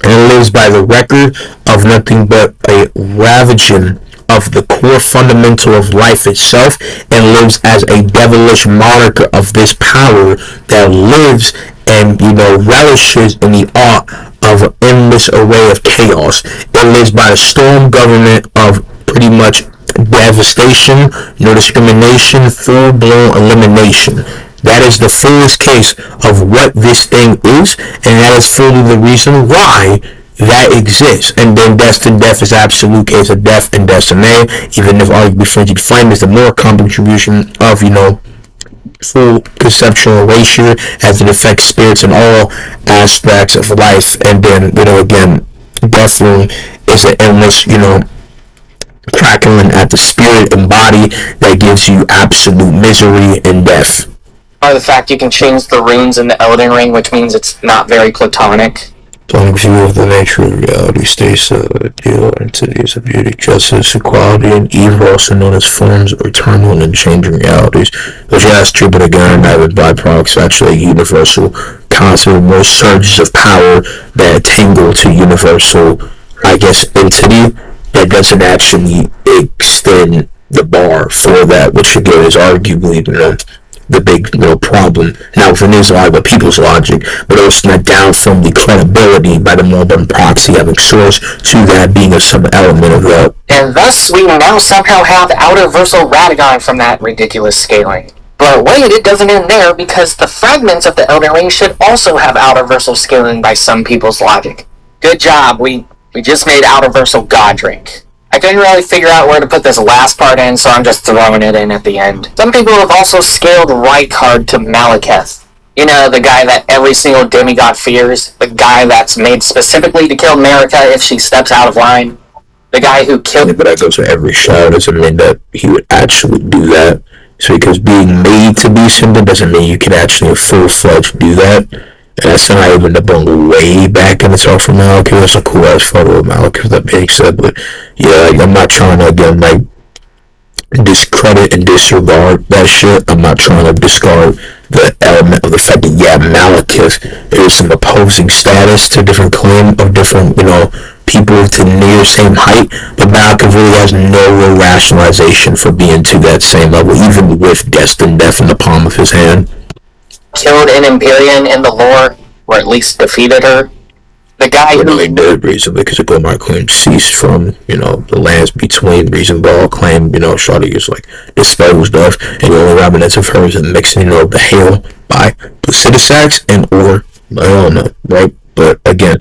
and it lives by the record of nothing but a ravaging of the core fundamental of life itself, and lives as a devilish moniker of this power that lives and, you know, relishes in the art of an endless array of chaos. It lives by the storm government of pretty much devastation, no discrimination, full-blown elimination. That is the fullest case of what this thing is, and that is fully the reason why that exists. And then destined death is absolute case of death and destiny, even if arguably frenzied flame is the more contribution of, you know, full conceptual erasure as it affects spirits in all aspects of life. And then, you know, again, death room is the endless, you know, crackling at the spirit and body that gives you absolute misery and death. Or the fact you can change the runes in the Elden Ring, which means it's not very platonic. Platonic view of the nature of reality states ideal entities of beauty, justice, equality, and evil, also known as forms of eternal and unchanging realities. Which, yeah, that's true, but again, that with byproducts actually a universal concept, more surges of power that tangle to universal, I guess, entity that doesn't actually extend the bar for that, which again is arguably, you know, the big, you know, problem. Now, within his logic, but people's logic, but also not down from the credibility by the modern proxy having source to that being a sub-element of that. And thus, we now somehow have outer versal Radagon from that ridiculous scaling. But But wait, it doesn't end there, because the fragments of the Elden Ring should also have outerversal scaling by some people's logic. Good job, we just made outerversal Godric. I couldn't really figure out where to put this last part in, so I'm just throwing it in at the end. Some people have also scaled Rykard to Malekith. You know, the guy that every single demigod fears. The guy that's made specifically to kill Marika if she steps out of line. The guy who killed... Yeah, but that goes for every shadow. Doesn't mean that he would actually do that. So because being made to be something doesn't mean you can actually full-fledged do that. And that's not even Debunking way back in the talk for Malekith. That's a cool ass photo of Malekith, that being said. But yeah, like, I'm not trying to, again, like, discredit and disregard that shit. I'm not trying to discard the element of the fact that, yeah, Malekith is some opposing status to different claim of different, you know, people to near the same height, but Malekith really has no real rationalization for being to that same level, even with destined death in the palm of his hand. Killed an Empyrean in the lore, or at least defeated her. The guy who... he did recently, because the Gilmar claim ceased from, you know, the lands between Reason Ball claim, you know, Shawty is like disposed of, and the only remnants of her is a mixing, you know, the hail by Placidusax and or I don't know, right? But again,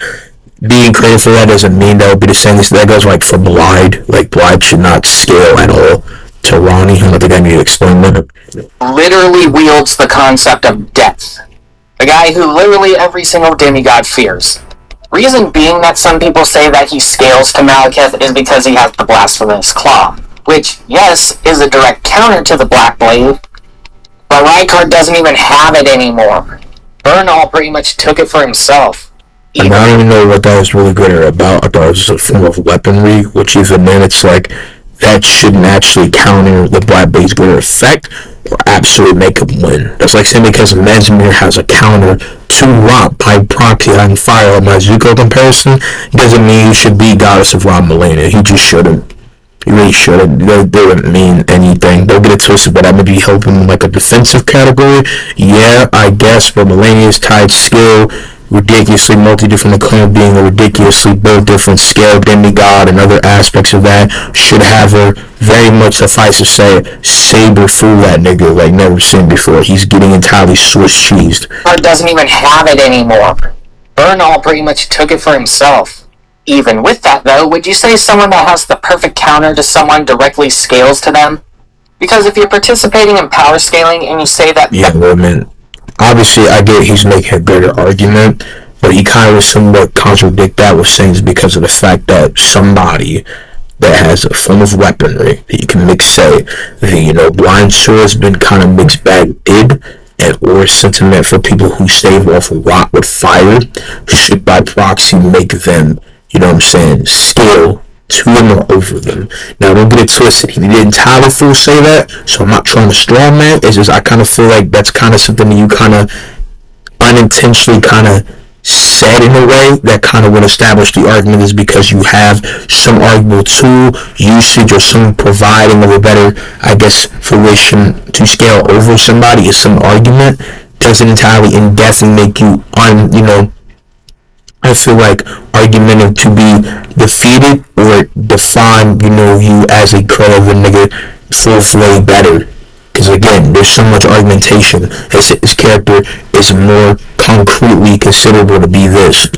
being credited for that doesn't mean that would be the same. So that goes like for Blide. Like Blide should not scale at all to Ronnie. I don't think I need to explain that. Literally wields the concept of death. A guy who literally every single demigod fears. Reason being that some people say that he scales to Malekith is because he has the Blasphemous Claw, which, yes, is a direct counter to the Black Blade, but Rykard doesn't even have it anymore. Bernal pretty much took it for himself. I don't even know what that was really good about. I thought it was a form of weaponry, which even then it's like, that shouldn't actually counter the Black Blade's greater effect, or absolutely make him win. That's like saying because Mesmer has a counter to Rock by proxy on fire on my Zuko comparison, doesn't mean you should be Goddess of Ra Milena. He just shouldn't. He really shouldn't. They wouldn't mean anything. Don't get it twisted, but that would be helping in like a defensive category. Yeah, I guess, but Millennia's tied skill, ridiculously multi-different acclaim, being a ridiculously built different scale demigod and other aspects of that should have her very much, suffice to say, saber fool that nigga like never seen before. He's getting entirely Swiss cheesed. Doesn't even have it anymore. Bernal pretty much took it for himself. Even with that though, would you say someone that has the perfect counter to someone directly scales to them? Because if you're participating in power scaling and you say that... Yeah, well, I mean, obviously, I get he's making a greater argument, but he kind of somewhat contradict that with saying it's because of the fact that somebody that has a form of weaponry that you can mix, say, the, you know, blind sword has been kind of mixed bag did, and or sentiment for people who save off rot with fire should by proxy make them, you know what I'm saying, scale to them or over them. Now, don't get it twisted. He didn't entirely full say that, so I'm not trying to straw man. It's just I kind of feel like that's kind of something that you kind of unintentionally kind of said in a way that kind of would establish the argument is because you have some arguable tool, usage, or some providing of a better, I guess, fruition to scale over somebody is some argument. Doesn't entirely indefinitely make you you know, I feel like argumentative to be defeated or define, you know, you as a credible nigga full-fledged better. Because again, there's so much argumentation. His character is more concretely considerable to be this.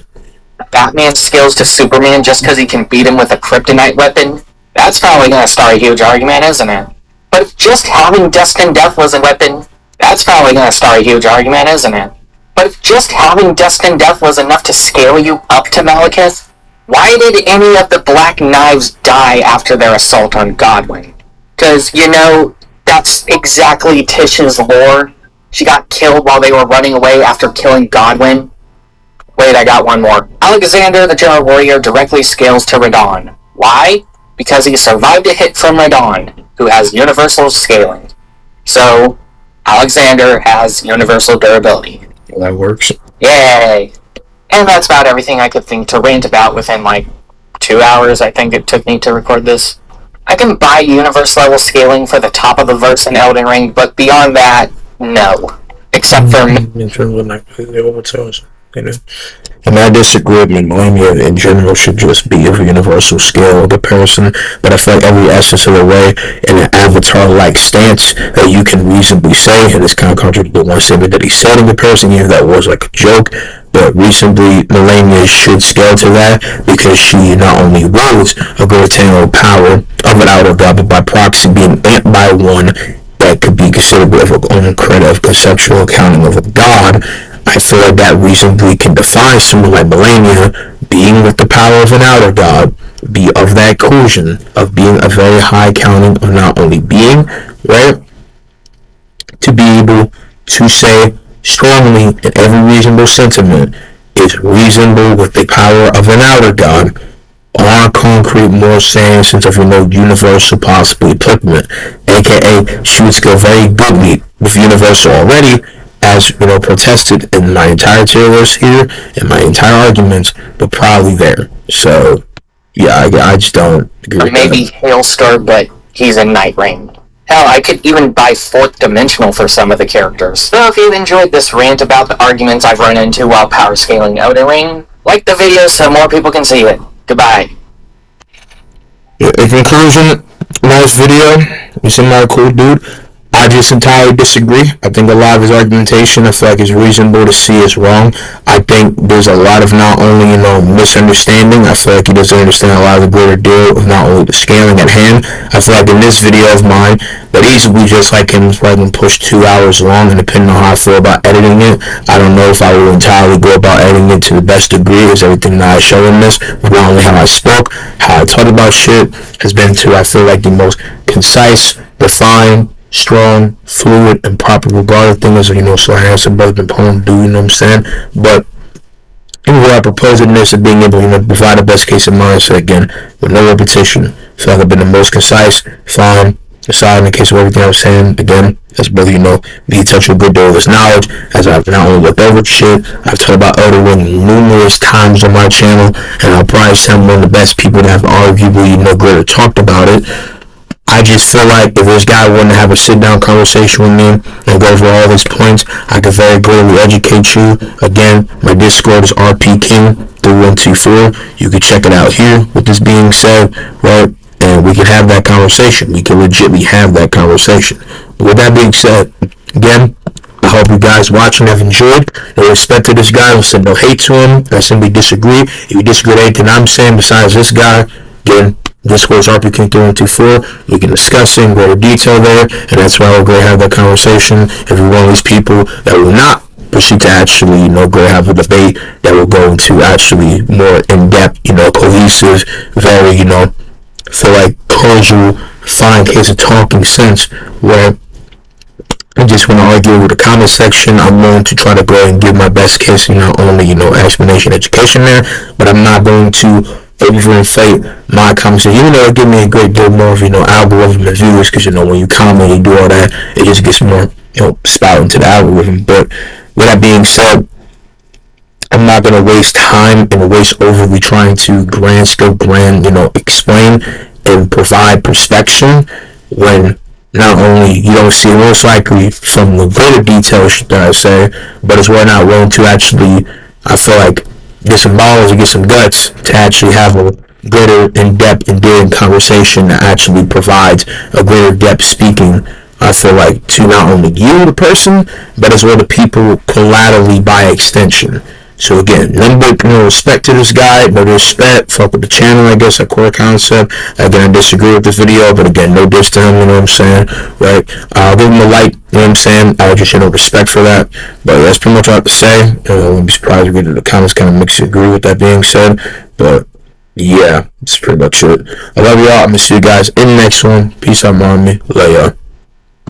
Batman scales to Superman just because he can beat him with a kryptonite weapon? That's probably going to start a huge argument, isn't it? But if just having Destined Death was a weapon, that's probably going to start a huge argument, isn't it? But if just having Destined Death was enough to scale you up to Malekith, why did any of the Black Knives die after their assault on Godwin? Because, you know, that's exactly Tish's lore. She got killed while they were running away after killing Godwin. Wait, I got one more. Alexander the General Warrior directly scales to Radon. Why? Because he survived a hit from Radon, who has universal scaling. So, Alexander has universal durability. Well, that works. Yay! And that's about everything I could think to rant about within like 2 hours I think it took me to record this. I can buy universe level scaling for the top of the verse in Elden Ring, but beyond that, no. Except for... in terms of like the overtones. You know? And I disagree with millennia in general should just be of a universal scale of comparison, but I feel like every essence of the way in an avatar-like stance that you can reasonably say, and this kind of contradicts the one statement that he said in comparison, even that was like a joke, but recently millennia should scale to that because she not only wields a great tangible power of an outer god, but by proxy being amped by one that could be considered of an credit of conceptual accounting of a god. I feel like that reasonably can define someone like Melania being with the power of an outer god, be of that cohesion of being a very high counting of not only being, right, to be able to say strongly in every reasonable sentiment is reasonable with the power of an outer god on concrete more saying sense of universal possibly applicable, aka she would scale very goodly with universal already as protested in my entire tier list here, in my entire arguments, but probably there. So, yeah, I just don't agree Or with maybe that. Hailstar, but he's in Night Rain. Hell, I could even buy Fourth Dimensional for some of the characters. So if you enjoyed this rant about the arguments I've run into while power scaling Elden Ring, like the video so more people can see it. Goodbye. In conclusion, nice video. You seem like a cool dude. I just entirely disagree. I think a lot of his argumentation I feel like is reasonable to see is wrong. I think there's a lot of not only, misunderstanding. I feel like he doesn't understand a lot of the greater deal of not only the scaling at hand. I feel like in this video of mine, that easily just like him letting push 2 hours long, and depending on how I feel about editing it, I don't know if I will entirely go about editing it to the best degree as everything that I show in this, but not only how I spoke, how I talked about shit, has been to, I feel like, the most concise, refined, strong, fluid, and proper regarded thing as so handsome brother been pulling do, you know what I'm saying? But anyway, I propose in this of being able to provide the best case of mindset again with no repetition. So I've been the most concise, fine, aside in the case of everything I was saying again, as brother, be touch a good deal of his knowledge, as I've not only looked over shit, I've talked about Elden Ring numerous times on my channel, and I'll probably sound one of the best people that have arguably, greater talked about it. I just feel like if this guy wanted to have a sit-down conversation with me and go over all these points, I could very clearly educate you. Again, my Discord is rpking3124. You can check it out here. With this being said, right, and we can have that conversation. We can legitimately have that conversation. With that being said, again, I hope you guys watching have enjoyed. No respect to this guy. I said no hate to him. I simply disagree. If you disagree with anything I'm saying besides this guy, again, Discord is RPking3124. We can discuss it in greater detail there, and that's why we'll go have that conversation. If you're one of these people that will not proceed to actually, go have a debate that will go into actually more in-depth, cohesive, very, feel like casual, fine case of talking sense, where I just want to argue with the comment section. I'm going to try to go and give my best case, only, explanation, education there, but I'm not going to overinflate my comments, even though it give me a great deal more of, algorithm and views, because, when you comment, you do all that, it just gets more, spout into the algorithm. But with that being said, I'm not going to waste time and waste overly trying to explain and provide perspective when not only you don't see most likely from the greater details that I say, but as well not willing to actually, I feel like, get some balls and get some guts to actually have a greater in-depth, endearing conversation that actually provides a greater depth speaking, I feel like, to not only you, the person, but as well the people collaterally by extension. So again, none but respect to this guy, no disrespect, fuck with the channel, I guess, a core concept. Again, I disagree with this video, but again, no diss to him, you know what I'm saying, right? I'll give him a like, you know what I'm saying, I just respect for that, but that's pretty much all I have to say. I wouldn't be surprised if the comments kind of mix and agree with that being said, but yeah, that's pretty much it. I love y'all, I'm gonna see you guys in the next one. Peace out, mommy, love y'all.